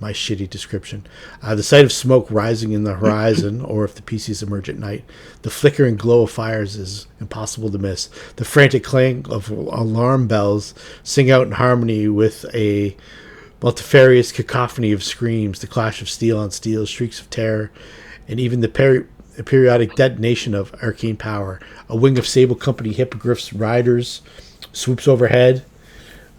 my shitty description. The sight of smoke rising in the horizon, or if the PCs emerge at night, the flickering glow of fires is impossible to miss. The frantic clang of alarm bells sing out in harmony with a multifarious cacophony of screams, the clash of steel on steel, shrieks of terror, and even the periodic detonation of arcane power. A wing of Sable Company hippogriffs riders swoops overhead,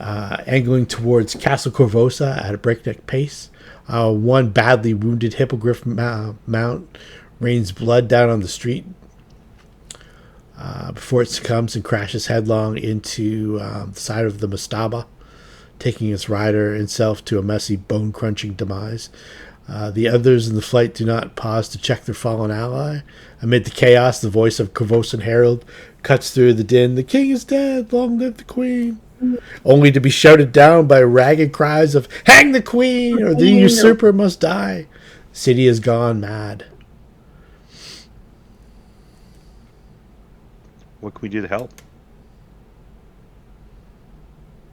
angling towards Castle Korvosa at a breakneck pace. One badly wounded hippogriff mount rains blood down on the street before it succumbs and crashes headlong into the side of the mastaba, taking its rider himself to a messy, bone-crunching demise. The others in the flight do not pause to check their fallen ally. Amid the chaos, the voice of Korvosan herald cuts through the din. The king is dead, long live the queen. Only to be shouted down by ragged cries of, hang the queen, or the usurper must die. The city has gone mad. What can we do to help?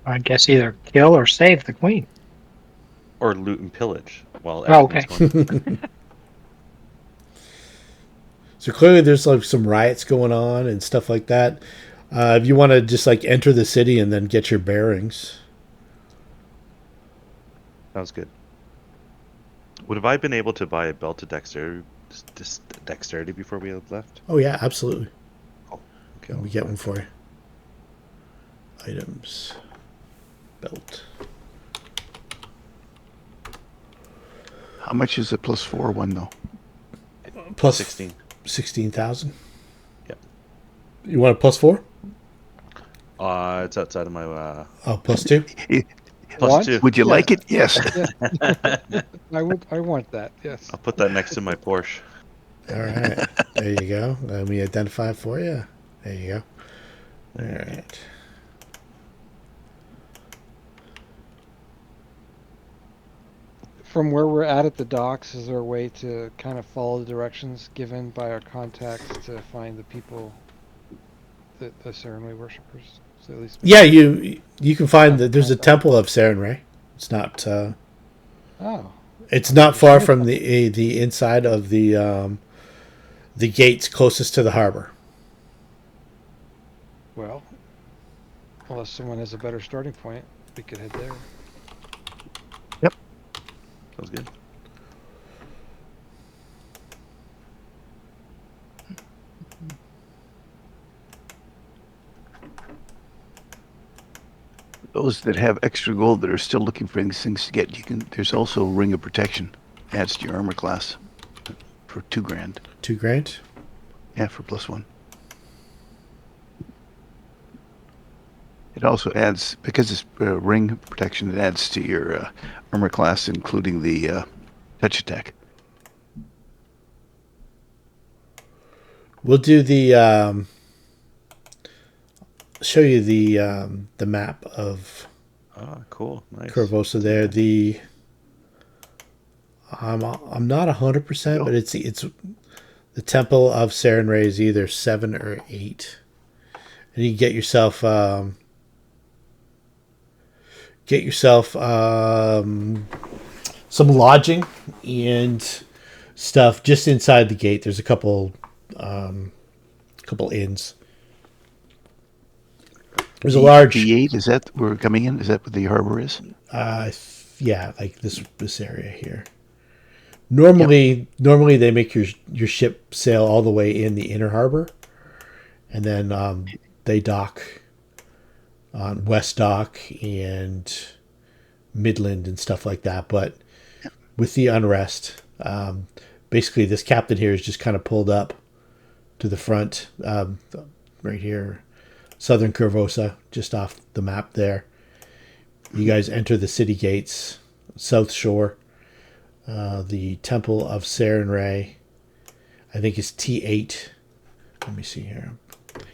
I guess either kill or save the queen. Or loot and pillage. Well, okay. So clearly there's like some riots going on and stuff like that. If you want to just like enter the city and then get your bearings. Sounds good. Would have I been able to buy a belt of dexterity before we left? Oh yeah, absolutely. Oh, okay. Let me get one for you. Items. Belt. How much is a +4 one, though? Plus 16. 16,000? Yep. You want a +4? It's outside of my... +2? +2. Would you like it? Yes. I want that. Yes. I'll put that next to my Porsche. All right. There you go. Let me identify it for you. There you go. All right. From where we're at the docks, is there a way to kind of follow the directions given by our contacts to find the people, the ceremony worshippers? So at least Yeah, you can find that there's a temple of Sarenrae. It's not. Oh. It's not far from the inside of the the gates closest to the harbor. Well, unless someone has a better starting point, we could head there. Sounds good. Those that have extra gold that are still looking for these things to get, there's also Ring of Protection. Adds to your armor class for $2,000. $2,000. Yeah, for +1. It also adds, because it's ring protection, it adds to your armor class, including the touch attack. We'll do the show you the map of Cool. Nice. Korvosa there. I'm not 100%, but it's the Temple of Sarenrae is either 7 or 8, and you get yourself some lodging and stuff just inside the gate. There's a couple inns. There's a large B8. Is that where we're coming in? Is that what the harbor is? yeah, like this area here. Normally they make your ship sail all the way in the inner harbor, and then they dock on West Dock and Midland and stuff like that. But with the unrest, basically this captain here is just kind of pulled up to the front, right here, southern Korvosa, just off the map there. You guys enter the city gates, south shore. The Temple of Sarenrae, I think is T8. Let me see here.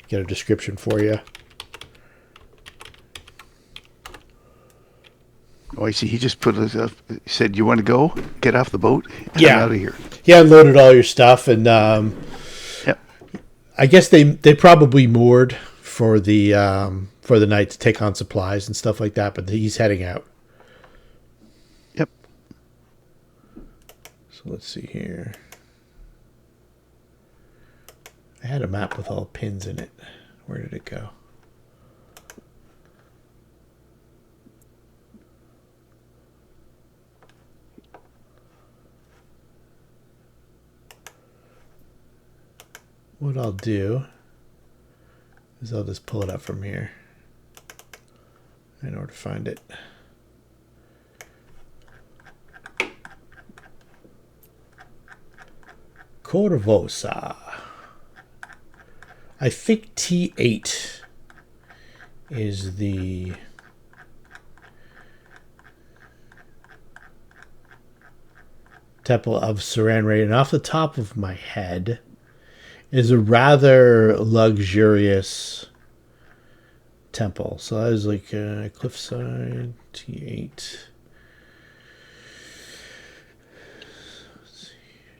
Get a description for you. Oh, I see. He just put it up. He said, "You want to go? Get off the boat. Yeah. Out of here." Yeah, unloaded all your stuff, and Yep. I guess they probably moored for the night to take on supplies and stuff like that. But he's heading out. Yep. So let's see here. I had a map with all pins in it. Where did it go? What I'll do is I'll just pull it up from here in order to find it. Korvosa. I think T8 is the Temple of Sarenrae, and off the top of my head is a rather luxurious temple. So that is like cliffside T8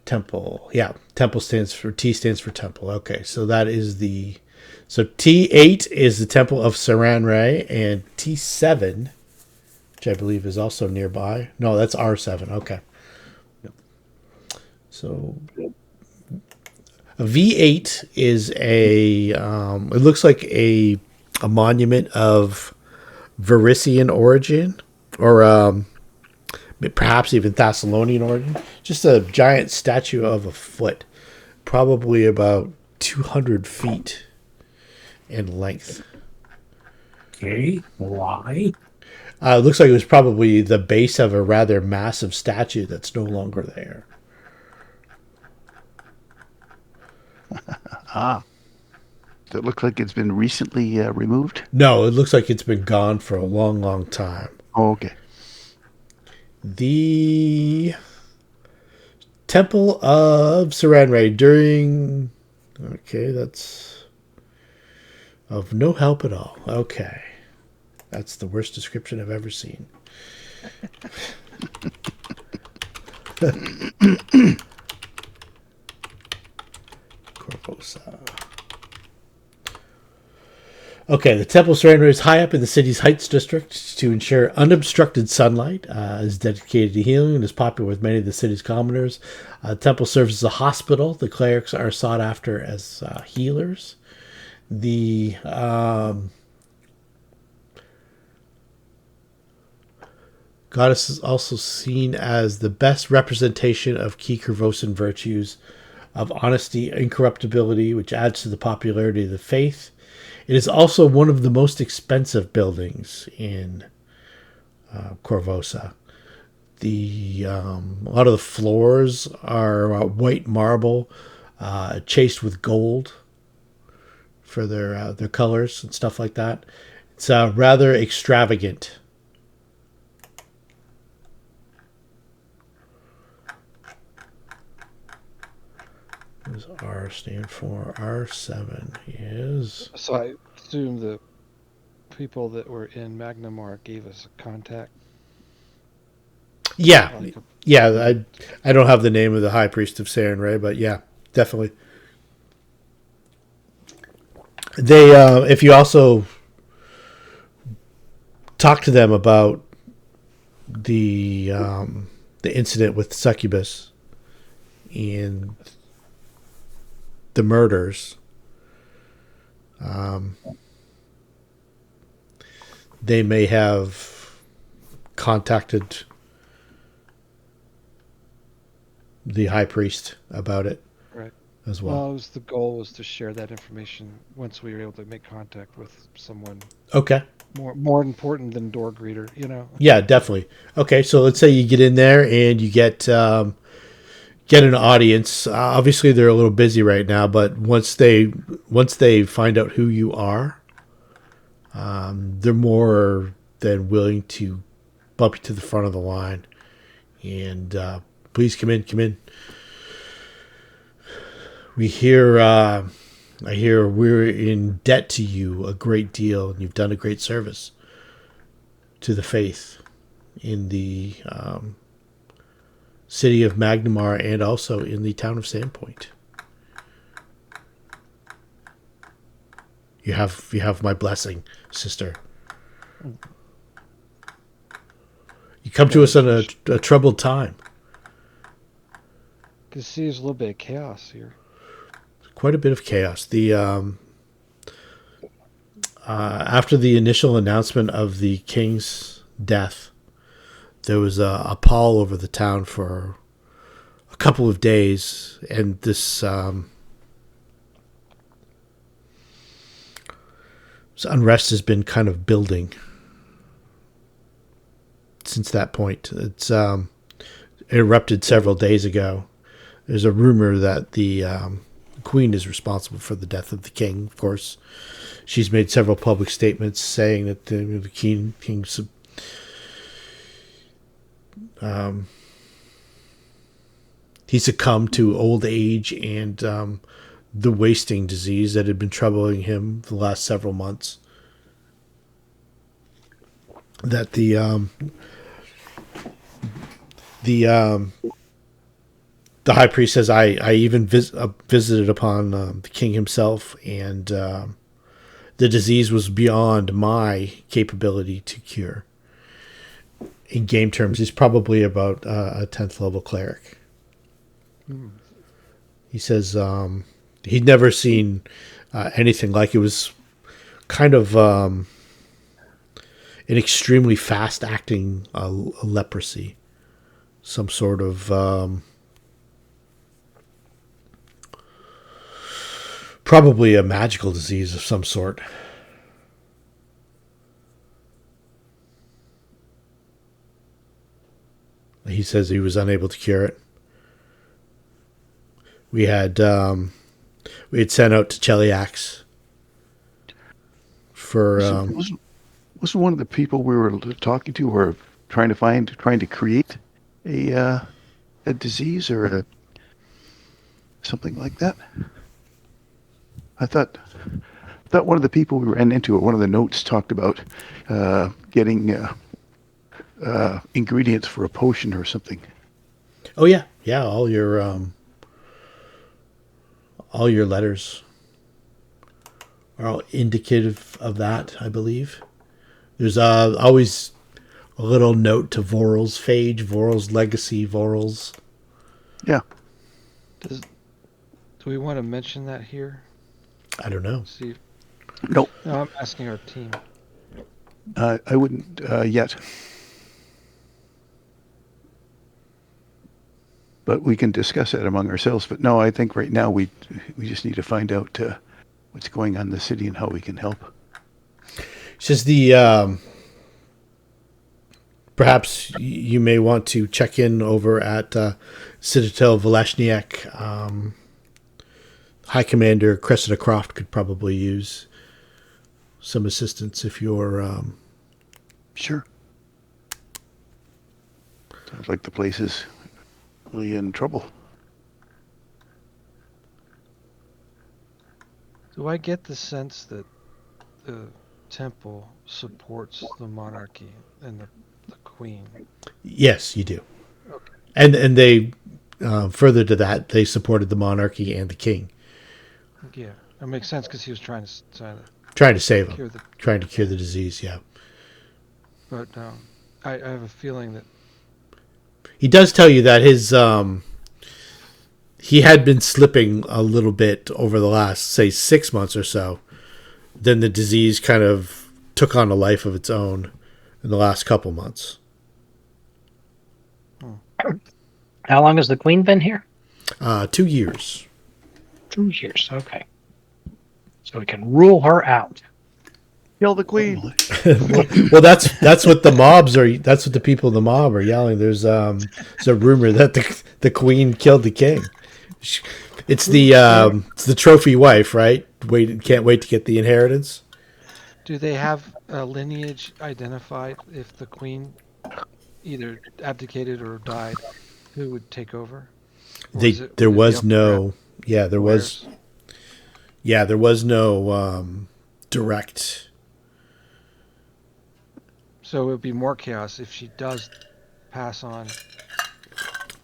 temple. Yeah, temple stands for T stands for temple. Okay, so that is so T8 is the Temple of Sarenrae, and T7, which I believe is also nearby. No, that's R7. Okay. So a V8 is it looks like a monument of Varisian origin, or perhaps even Thessalonian origin. Just a giant statue of a foot, probably about 200 feet in length. Okay, why? It looks like it was probably the base of a rather massive statue that's no longer there. Does it look like it's been recently removed? No, it looks like it's been gone for a long, long time. Oh, okay. The Temple of Sarenrae during... Okay, that's of no help at all. Okay. That's the worst description I've ever seen. Korvosa. Okay, the temple surrender is high up in the city's Heights district to ensure unobstructed sunlight. Is dedicated to healing and is popular with many of the city's commoners. The temple serves as a hospital. The clerics are sought after as healers. The goddess is also seen as the best representation of key Korvosan virtues of honesty, incorruptibility, which adds to the popularity of the faith. It is also one of the most expensive buildings in Korvosa. A lot of the floors are white marble, chased with gold for their colors and stuff like that. It's rather extravagant. What does R stand for? R7 is... So I assume the people that were in Magnimar gave us a contact. Yeah. Like Yeah, I don't have the name of the High Priest of Sarenrae, but yeah, definitely. They, if you also talk to them about the incident with Succubus and the murders, they may have contacted the High Priest about it, right. as well. The goal was to share that information once we were able to make contact with someone Okay. more important than door greeter, Yeah, definitely. Okay, so let's say you get in there and you get an audience. Obviously, they're a little busy right now, but once they find out who you are, they're more than willing to bump you to the front of the line. And please come in. I hear we're in debt to you a great deal, and you've done a great service to the faith in the city of Magnimar and also in the town of Sandpoint. You have my blessing, sister. You come to us in a troubled time. Can see there's a little bit of chaos here. Quite a bit of chaos. The after the initial announcement of the king's death, there was a pall over the town for a couple of days, and this unrest has been kind of building since that point. It's erupted several days ago. There's a rumor that the Queen is responsible for the death of the king. Of course, she's made several public statements saying that the king's he succumbed to old age and the wasting disease that had been troubling him for the last several months. That the High Priest says, I even visited upon the king himself, and the disease was beyond my capability to cure. In game terms, he's probably about a 10th level cleric. He says he'd never seen anything like it. Was kind of an extremely fast-acting leprosy. Some sort of probably a magical disease of some sort. He says he was unable to cure it. We had sent out to Cheliax for wasn't one of the people we were talking to or trying to create a disease or something like that? I thought one of the people we ran into, one of the notes talked about getting ingredients for a potion or something. Oh yeah, all your letters are all indicative of that, I believe. There's always a little note to Voral's Phage, Voral's Legacy, Voral's. Yeah. Do we want to mention that here? I don't know. See, No, no, I'm asking our team. I wouldn't yet. But we can discuss it among ourselves. But no, I think right now we just need to find out what's going on in the city and how we can help. It's just the perhaps you may want to check in over at Citadel Valashniak. High Commander Cressida Croft could probably use some assistance if you're... Sure. Sounds like the place is really in trouble. Do I get the sense that the temple supports the monarchy and the queen? Yes, you do. Okay. And they, further to that, they supported the monarchy and the king. Yeah, that makes sense because he was trying to Trying to save him. cure the. Trying to cure the disease, yeah. But I have a feeling that He does tell you that his he had been slipping a little bit over the last, say, 6 months or so. Then the disease kind of took on a life of its own in the last couple months. How long has the queen been here? 2 years. 2 years. Okay. So we can rule her out. Kill the queen. Well, that's what the mobs are. That's what the people in the mob are yelling. There's a rumor that the queen killed the king. It's the trophy wife, right? Can't wait to get the inheritance. do they have a lineage identified if the queen either abdicated or died? Who would take over? Or There would it was be no. up Yeah, there to was. heirs? Yeah, there was no direct. So it would be more chaos if she does pass on.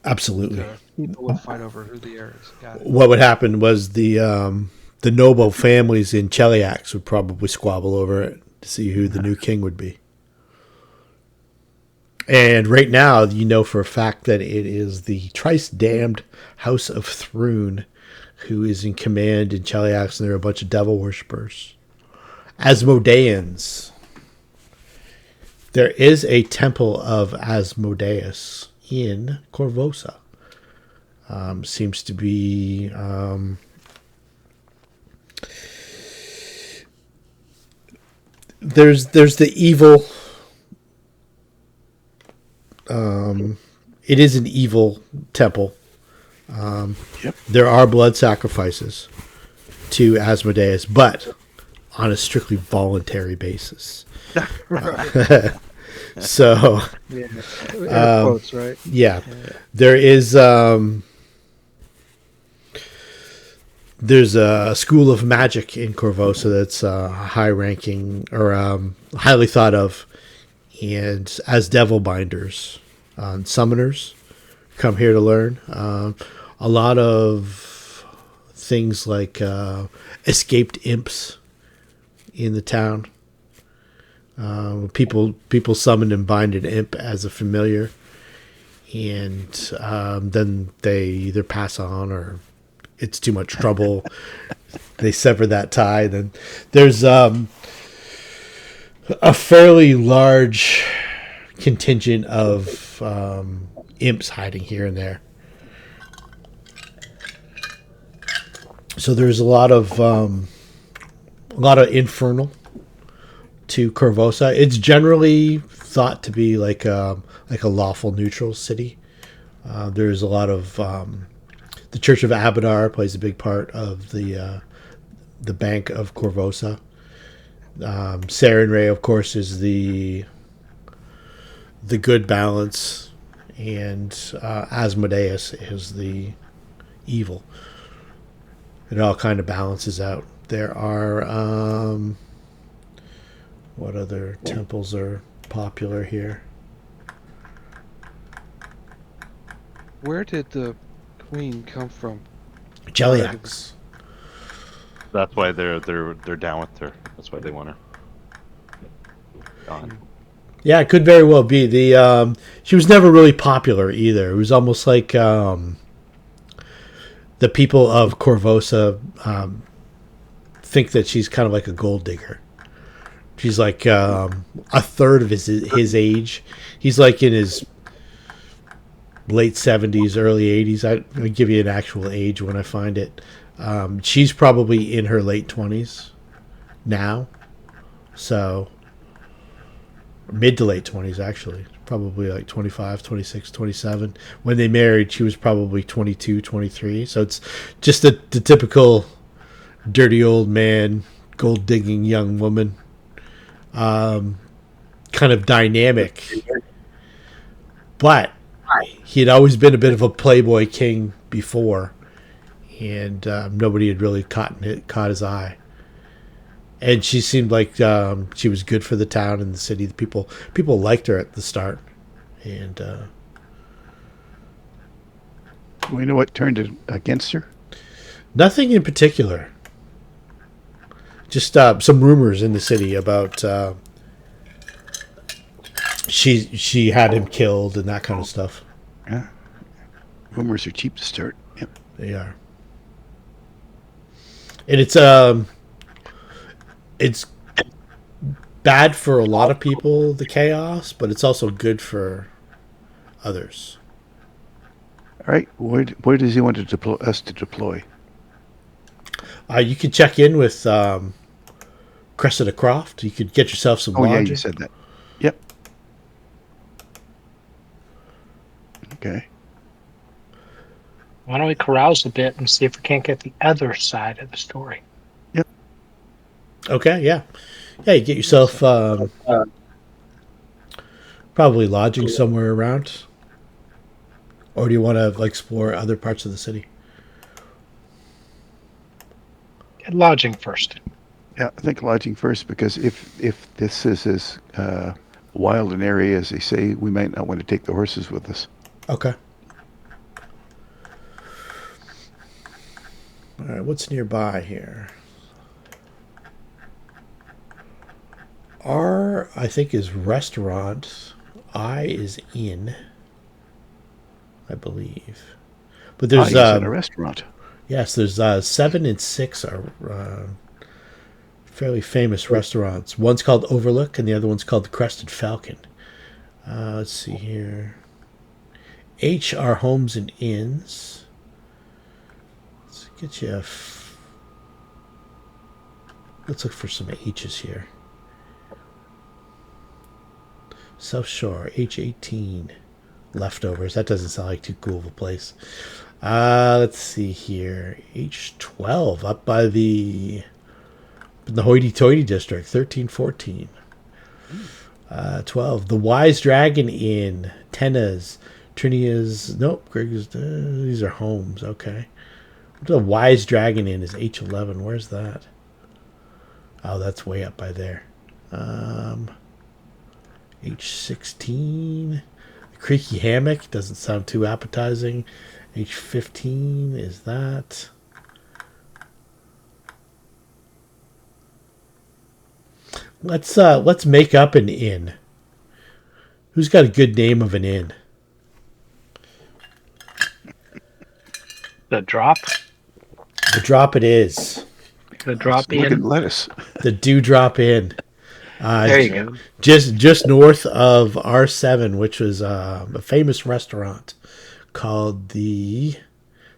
Absolutely. The people would fight over who the heir is. Got it. What would happen was the noble families in Cheliax would probably squabble over it to see who the new king would be. And right now, you know for a fact that it is the thrice-damned House of Thrune who is in command in Cheliax, and they're a bunch of devil worshippers. Asmodeans. There is a temple of Asmodeus in Korvosa. Seems to be... there's the evil... it is an evil temple. Yep. There are blood sacrifices to Asmodeus, but on a strictly voluntary basis. So, Yeah. Air quotes, right? yeah, there is. There's a school of magic in Korvosa that's high-ranking or highly thought of, and as devil binders, summoners come here to learn. A lot of things like escaped imps in the town. People summon and bind an imp as a familiar, and then they either pass on or it's too much trouble. They sever that tie. Then there's a fairly large contingent of imps hiding here and there. So there's a lot of infernal to Korvosa. It's generally thought to be like a lawful neutral city. There's a lot of the Church of Abadar plays a big part of the Bank of Korvosa. Sarenrae, of course, is the good balance, and Asmodeus is the evil. It all kind of balances out. There are what other temples are popular here? Where did the queen come from? Cheliax. That's why they're down with her. That's why they want her gone. Yeah, it could very well be. She was never really popular either. It was almost like the people of Korvosa think that she's kind of like a gold digger. She's like a third of his age. He's like in his late 70s, early 80s. I'll give you an actual age when I find it. She's probably in her late 20s now. So mid to late 20s, actually. Probably like 25, 26, 27. When they married, she was probably 22, 23. So it's just the typical dirty old man, gold digging young woman kind of dynamic. But he had always been a bit of a playboy king before, and nobody had really caught his eye. And she seemed like she was good for the town and the city. The people liked her at the start, and We know what turned it against her. nothing in particular. Just some rumors in the city about she had him killed and that kind of stuff. Yeah, rumors are cheap to start. Yep. They are, and it's bad for a lot of people, the chaos, but it's also good for others. All right, where does he want to deploy us to deploy? You could check in with Cressida Croft. You could get yourself some Oh yeah, lodging. you said that. Yep. Okay. Why don't we carouse a bit and see if we can't get the other side of the story? Okay, yeah. Yeah, you get yourself probably lodging somewhere around. Or do you want to explore other parts of the city? Get lodging first. Yeah, I think lodging first, because if this is as wild an area as they say, we might not want to take the horses with us. Okay. All right, what's nearby here? R, I think, is restaurant. I is inn, I believe. But there's He's in a restaurant. yes, there's 7 and 6 are fairly famous restaurants. One's called Overlook, and the other one's called the Crested Falcon. Let's see here. H are homes and inns. Let's get you. Let's look for some H's here. South Shore, H18. Leftovers. That doesn't sound like too cool of a place. Let's see here. H12 up by the hoity-toity district. 1314. 12. The Wise Dragon Inn. Tenna's. Trinia's. Nope. Greg's. These are homes. Okay. The Wise Dragon Inn is H11. Where's that? Oh, that's way up by there. H16. Creaky Hammock doesn't sound too appetizing. H15 is that. Let's make up an inn. Who's got a good name of an inn? The drop. The Drop it is. The drop Look at in. lettuce. The Dewdrop Inn. There you go. Just north of R7, which was a famous restaurant called the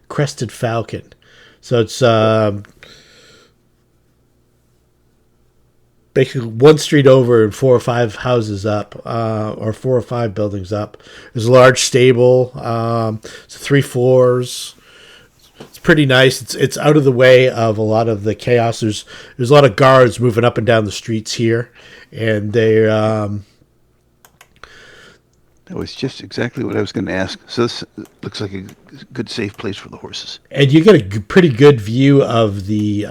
Crested Falcon. So it's basically one street over and 4 or 5 houses up, or 4 or 5 buildings up. There's a large stable. It's 3 floors. It's pretty nice. It's out of the way of a lot of the chaos. There's a lot of guards moving up and down the streets here, and they That was just exactly what I was going to ask. So this looks like a good, safe place for the horses. and you get a pretty good view of the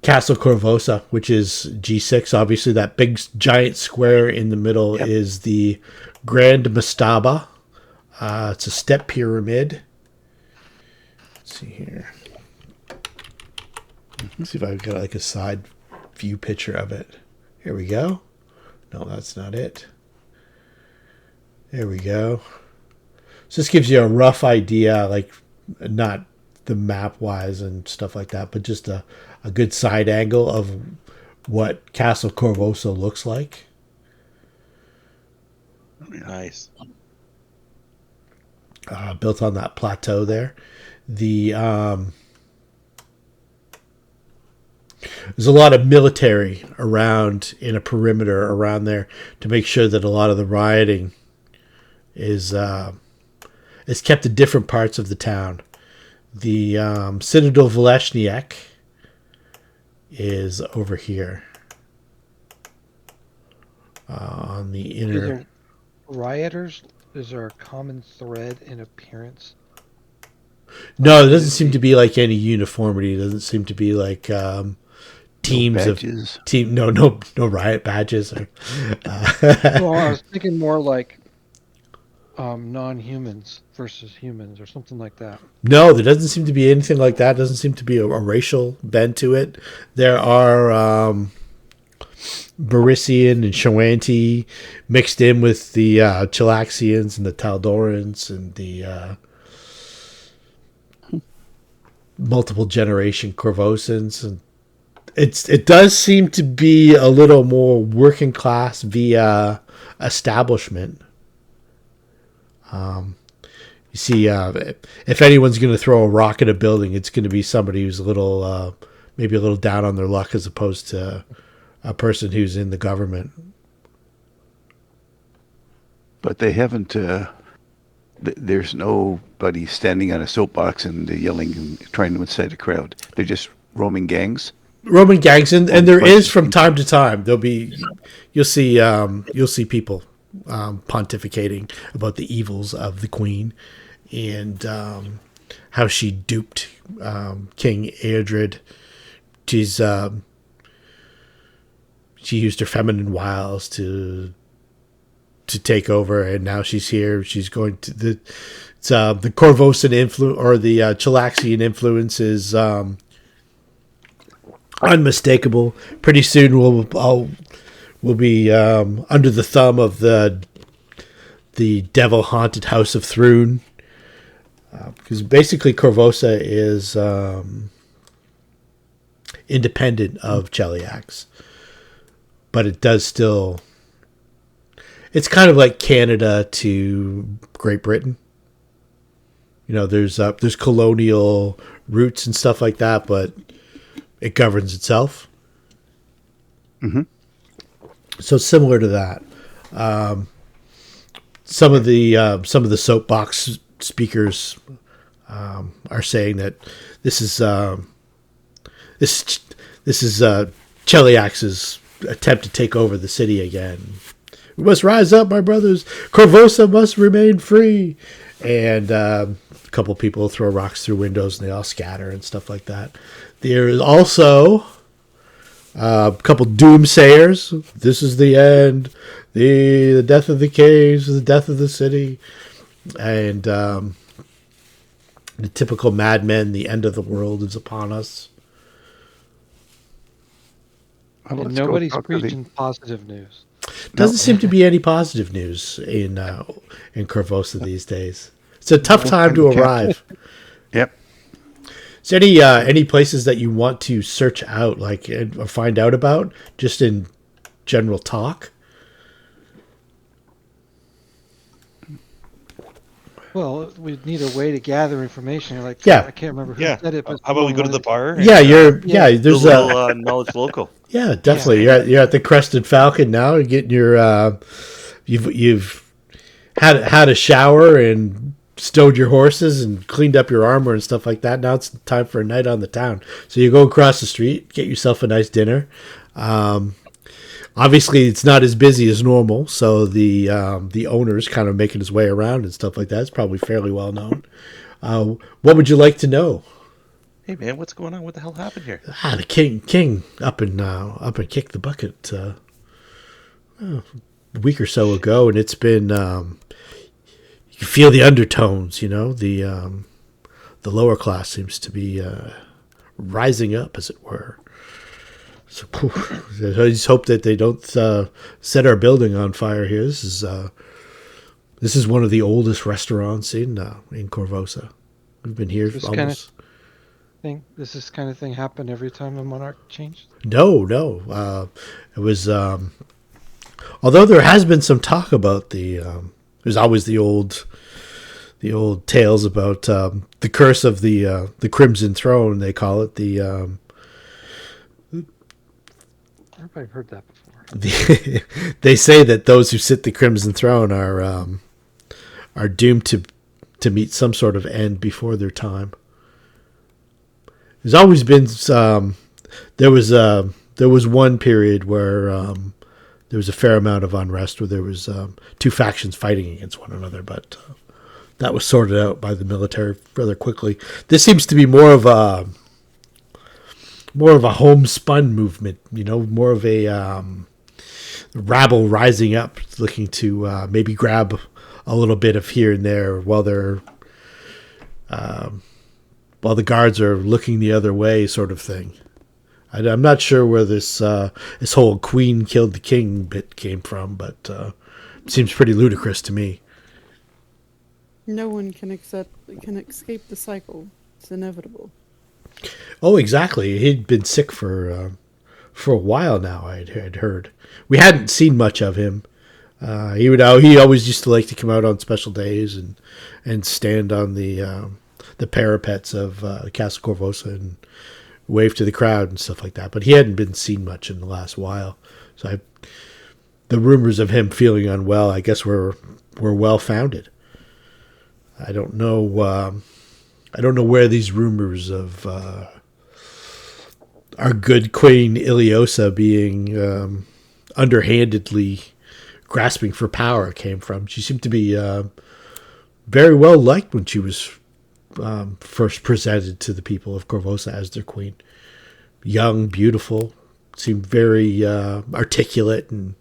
Castle Korvosa, which is G6. Obviously, that big giant square in the middle is the Grand Mastaba. It's a step pyramid. Let's see here. Let's see if I've got like a side view picture of it. Here we go. No, that's not it. There we go. So this gives you a rough idea, like not the map wise and stuff like that, but just a good side angle of what Castle Korvosa looks like. Nice. Built on that plateau there. There's a lot of military around in a perimeter around there to make sure that a lot of the rioting is kept in different parts of the town. The Citadel Valeshniak is over here on the inner. Is there rioters? Is there a common thread in appearance? No, there doesn't seem to be like any uniformity. It doesn't seem to be like teams of no riot badges. Or, Well, I was thinking more like non-humans versus humans or something like that. No, there doesn't seem to be anything like that. Doesn't seem to be a racial bend to it. There are Varisian and Shoanti mixed in with the Chilaxians and the Taldorans and the multiple generation Korvosans, and it does seem to be a little more working class via establishment. You see, if anyone's going to throw a rock at a building, it's going to be somebody who's a little, maybe a little down on their luck, as opposed to a person who's in the government. But they haven't. There's nobody standing on a soapbox and yelling and trying to incite a crowd. They're just roaming gangs. Roman gangs, and there is from time to time you'll see people pontificating about the evils of the queen and how she duped King Eadred. She used her feminine wiles to take over, and now she's here. She's going to the Korvosan influence, or the Chilaxian influence, is unmistakable. Pretty soon we'll be under the thumb of the devil haunted House of Thrune, because basically Korvosa is independent of Cheliax, but it does still. It's kind of like Canada to Great Britain. You know, there's colonial roots and stuff like that, but it governs itself. Mm-hmm. So similar to that. Some of the soapbox speakers are saying that this is Cheliax's attempt to take over the city again. We must rise up, my brothers. Korvosa must remain free. And a couple people throw rocks through windows and they all scatter and stuff like that. There is also a couple doomsayers. This is the end. The death of the caves, the death of the city. And the typical madmen, the end of the world is upon us. And nobody's preaching positive news. Doesn't seem to be any positive news in Korvosa these days. It's a tough time to arrive. Yep. Is there any places that you want to search out, like, or find out about, just in general talk? Well, we need a way to gather information. Like, Yeah. I can't remember who said it, but How about we go to the bar? Yeah, there's a little knowledge local. Yeah, definitely. Yeah. You're at the Crested Falcon now. You're getting your you've had a shower and stowed your horses and cleaned up your armor and stuff like that. Now it's time for a night on the town. So you go across the street, get yourself a nice dinner. Obviously, it's not as busy as normal, so the owner's kind of making his way around and stuff like that. It's probably fairly well known. What would you like to know? Hey man, what's going on? What the hell happened here? The king up and kicked the bucket a week or so ago, and it's been you can feel the undertones. You know, the lower class seems to be rising up, as it were. So I just hope that they don't set our building on fire here. This is one of the oldest restaurants in Korvosa. We've been here almost. Does this kind of thing happen every time a monarch changed? No. It was. Although there has been some talk about there's always the old tales about the curse of the Crimson Throne. They call it the. I've heard that before. They say that those who sit the Crimson Throne are doomed to meet some sort of end before their time. There's always been there was one period where there was a fair amount of unrest where there was two factions fighting against one another, but that was sorted out by the military rather quickly. This seems to be more of a homespun movement, more of a rabble rising up, looking to maybe grab a little bit of here and there while the guards are looking the other way, sort of thing. I'm not sure where this whole queen killed the king bit came from, but it seems pretty ludicrous to me. No one can escape the cycle. It's inevitable. Oh, exactly. He'd been sick for a while now. I'd heard. We hadn't seen much of him. He always used to like to come out on special days and stand on the parapets of Castle Korvosa and wave to the crowd and stuff like that. But he hadn't been seen much in the last while. So the rumors of him feeling unwell, I guess, were well founded. I don't know where these rumors of our good Queen Iliosa being underhandedly grasping for power came from. She seemed to be very well liked when she was first presented to the people of Korvosa as their queen. Young, beautiful, seemed very articulate, and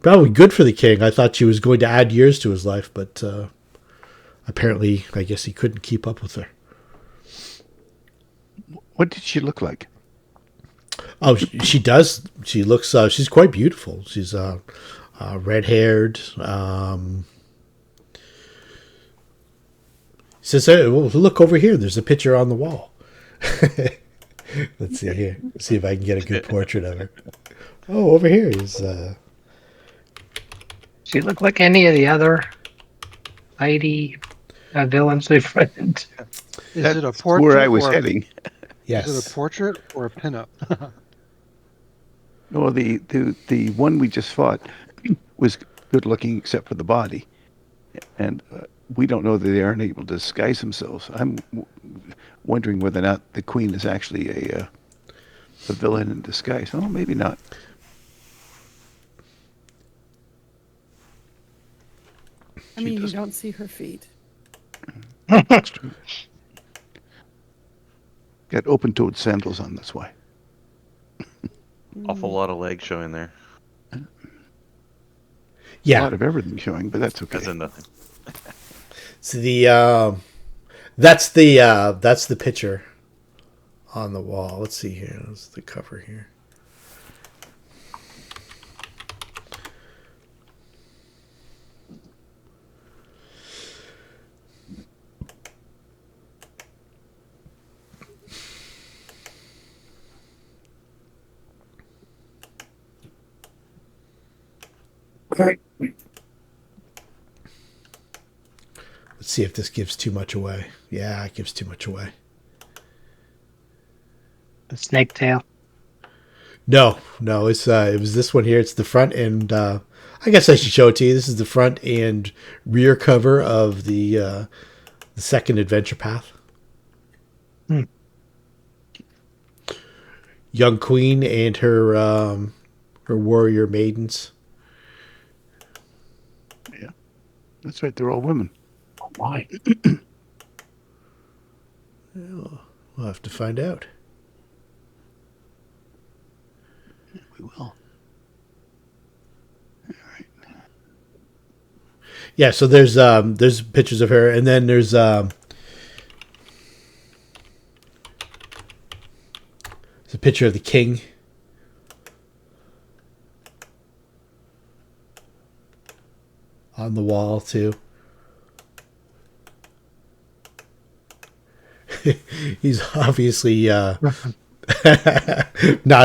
probably good for the king. I thought she was going to add years to his life, but apparently, I guess he couldn't keep up with her. What did she look like? Oh, she does. She looks. She's quite beautiful. She's red-haired. Says, hey, well, look over here. There's a picture on the wall. Let's see here. See if I can get a good portrait of her. Oh, over here is. She look like any of the other lady villains we've read. Is it a portrait? Where I was heading. Yes. Is it a portrait or a pinup? No, the one we just fought was good looking except for the body, and we don't know that they aren't able to disguise themselves. I'm wondering whether or not the queen is actually a villain in disguise. Oh, maybe not. I mean, you don't see her feet. That's true. Got open-toed sandals on, that's why. Awful lot of legs showing there. Yeah. A lot of everything showing, but that's okay. As in nothing. So that's the picture on the wall. Let's see here. That's the cover here. Let's see if this gives too much away. Yeah, it gives too much away. The snake tail. No, it's it was this one here. It's the front and I guess I should show it to you. This is the front and rear cover of the second adventure path. Young queen and her warrior maidens. Yeah, that's right. They're all women. Why? We'll have to find out. We will. All right. Yeah, so there's pictures of her, and then there's It's a picture of the king. On the wall too. He's obviously not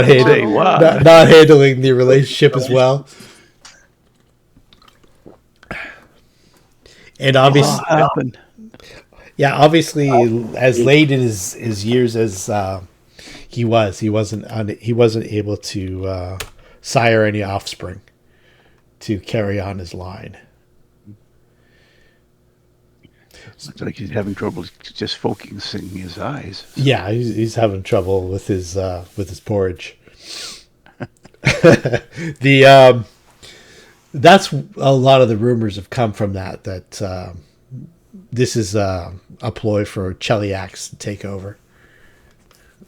handling not handling the relationship as well. And obviously, obviously, as late in his years as he wasn't able to sire any offspring to carry on his line. Looks like he's having trouble just focusing his eyes. Yeah, he's having trouble with his porridge. That's a lot of the rumors have come from that this is a ploy for Cheliax to take over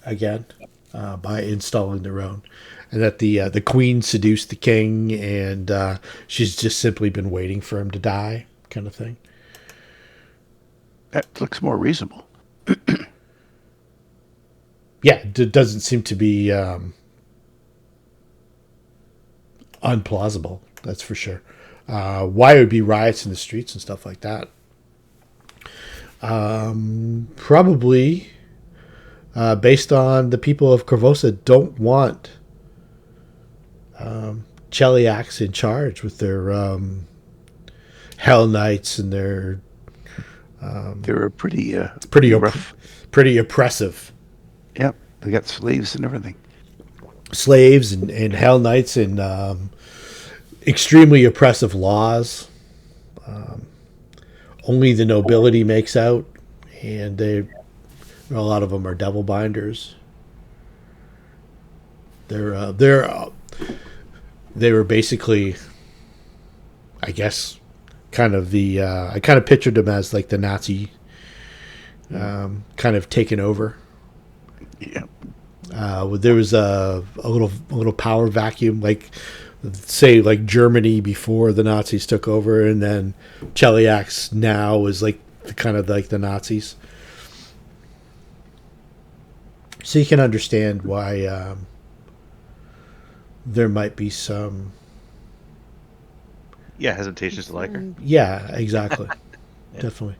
again by installing their own, and that the queen seduced the king, and she's just simply been waiting for him to die, kind of thing. That looks more reasonable. Yeah, it doesn't seem to be unplausible. That's for sure. Why it would be riots in the streets and stuff like that? Probably based on the people of Korvosa don't want Cheliax in charge with their Hell Knights and their. They were pretty rough, pretty oppressive. Yep, they got slaves and everything. Slaves and Hell Knights and extremely oppressive laws. Only the nobility makes out, and a lot of them are devil binders. They were basically, I guess, kind of the I kind of pictured them as like the Nazi kind of taken over. Yeah. There was a little power vacuum, like say like Germany before the Nazis took over, and then Cheliax now is like kind of like the Nazis. So you can understand why there might be some. Yeah, hesitations to like her. Yeah, exactly. Yeah. Definitely.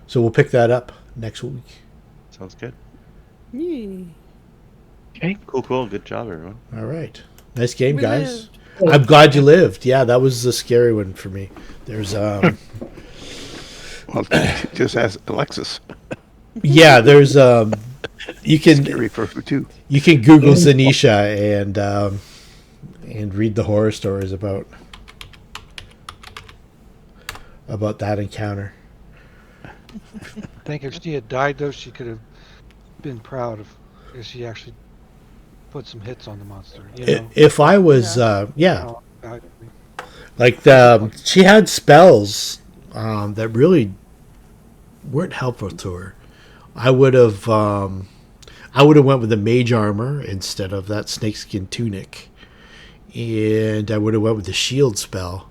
So we'll pick that up next week. Sounds good. Yay. Okay. Cool. Good job, everyone. All right. Nice game, We guys. I'm glad you lived. Yeah, that was a scary one for me. There's Well, just ask Alexis. Yeah, there's you can Scary for her too. You can Google Xanesha and read the horror stories about that encounter. I think if she had died, though, she could have been proud of if she actually put some hits on the monster. You know? If I was, like she had spells that really weren't helpful to her. I would have went with the mage armor instead of that snakeskin tunic, and I would have went with the shield spell.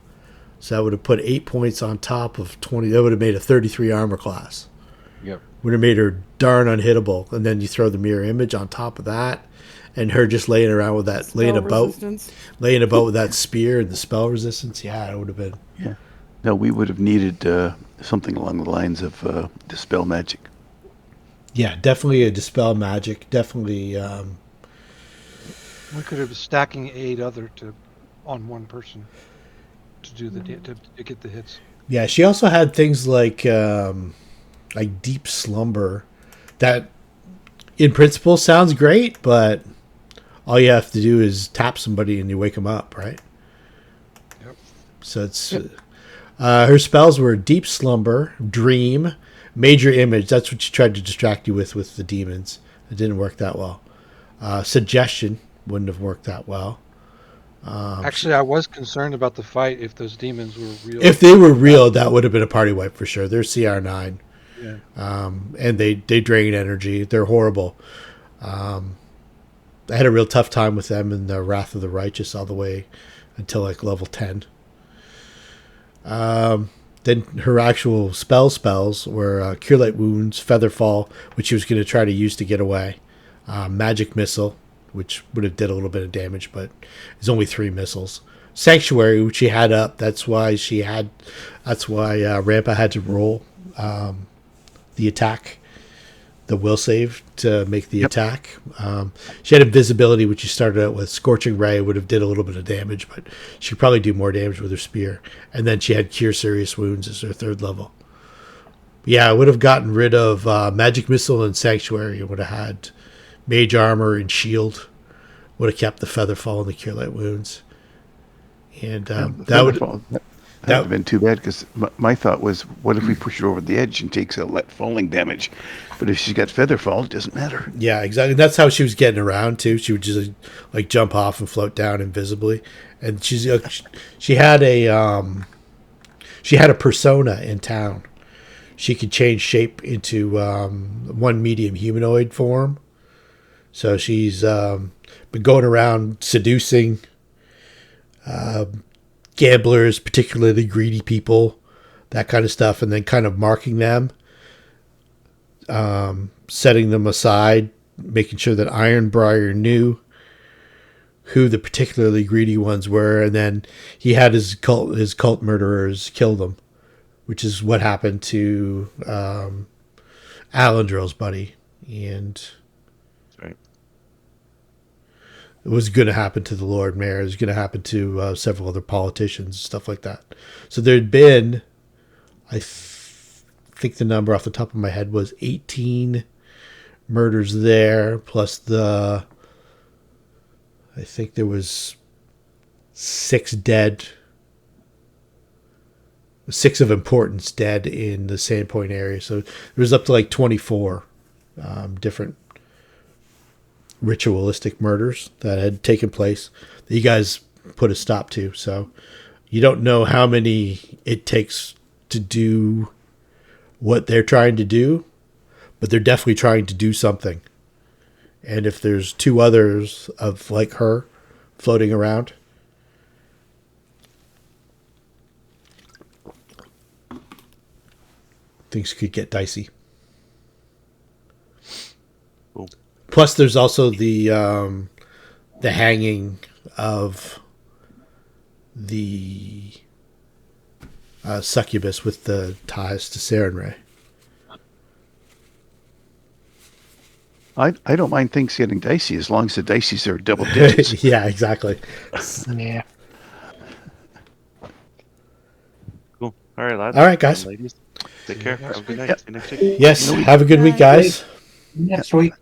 So I would have put 8 points on top of 20. That would have made a 33 armor class. Yep. Would have made her darn unhittable. And then you throw the mirror image on top of that, and her just laying around with that, laying about with that spear and the spell resistance. Yeah, it would have been. Yeah. No, we would have needed something along the lines of dispel magic. Yeah, definitely a dispel magic. Definitely. We could have been stacking 8 other on one person to do to get the hits. Yeah, she also had things like deep slumber, that in principle sounds great, but all you have to do is tap somebody and you wake them up, right? Yep. So it's her spells were deep slumber, dream, major image. That's what she tried to distract you with the demons. It didn't work that well. Suggestion wouldn't have worked that well. Actually, I was concerned about the fight if those demons were real. If they were real, that would have been a party wipe for sure. They're CR9. Yeah. And they drain energy. They're horrible. I had a real tough time with them in the Wrath of the Righteous all the way until like level 10. Then her actual spells were Cure Light Wounds, Featherfall, which she was going to try to use to get away, Magic Missile, which would have did a little bit of damage, but it's only 3 missiles. Sanctuary, which she had up. That's why Rampa had to roll the attack, the will save to make the attack. She had invisibility, which she started out with. Scorching Ray would have did a little bit of damage, but she'd probably do more damage with her spear. And then she had Cure Serious Wounds as her 3rd level. Yeah, I would have gotten rid of Magic Missile and Sanctuary. It would have had Mage Armor and Shield. Would have kept the Featherfall and the Cure Light Wounds. And that would have been too bad, because my thought was, what if we push her over the edge and takes a let falling damage? But if she's got Featherfall, it doesn't matter. Yeah, exactly. That's how she was getting around too. She would just like jump off and float down invisibly. And she had a persona in town. She could change shape into one medium humanoid form. So she's been going around seducing gamblers, particularly greedy people, that kind of stuff, and then kind of marking them, setting them aside, making sure that Ironbriar knew who the particularly greedy ones were, and then he had his cult murderers kill them, which is what happened to Alandrill's buddy, and it was going to happen to the Lord Mayor. It was going to happen to several other politicians, stuff like that. So there'd been, I think the number off the top of my head was 18 murders there, plus I think there was 6 dead, 6 of importance dead in the Sandpoint area. So there was up to like 24 different ritualistic murders that had taken place that you guys put a stop to. So you don't know how many it takes to do what they're trying to do, but they're definitely trying to do something. And if there's 2 others of like her floating around, things could get dicey. Cool. Plus, there's also the hanging of the succubus with the ties to Sarenrae. I don't mind things getting dicey as long as the dices are double digits. Yeah, exactly. Yeah. Cool. All right, lads. All right, guys. And ladies, take care. Have a good night. Yep. See you next week. Yes, have a good week, guys. Next week.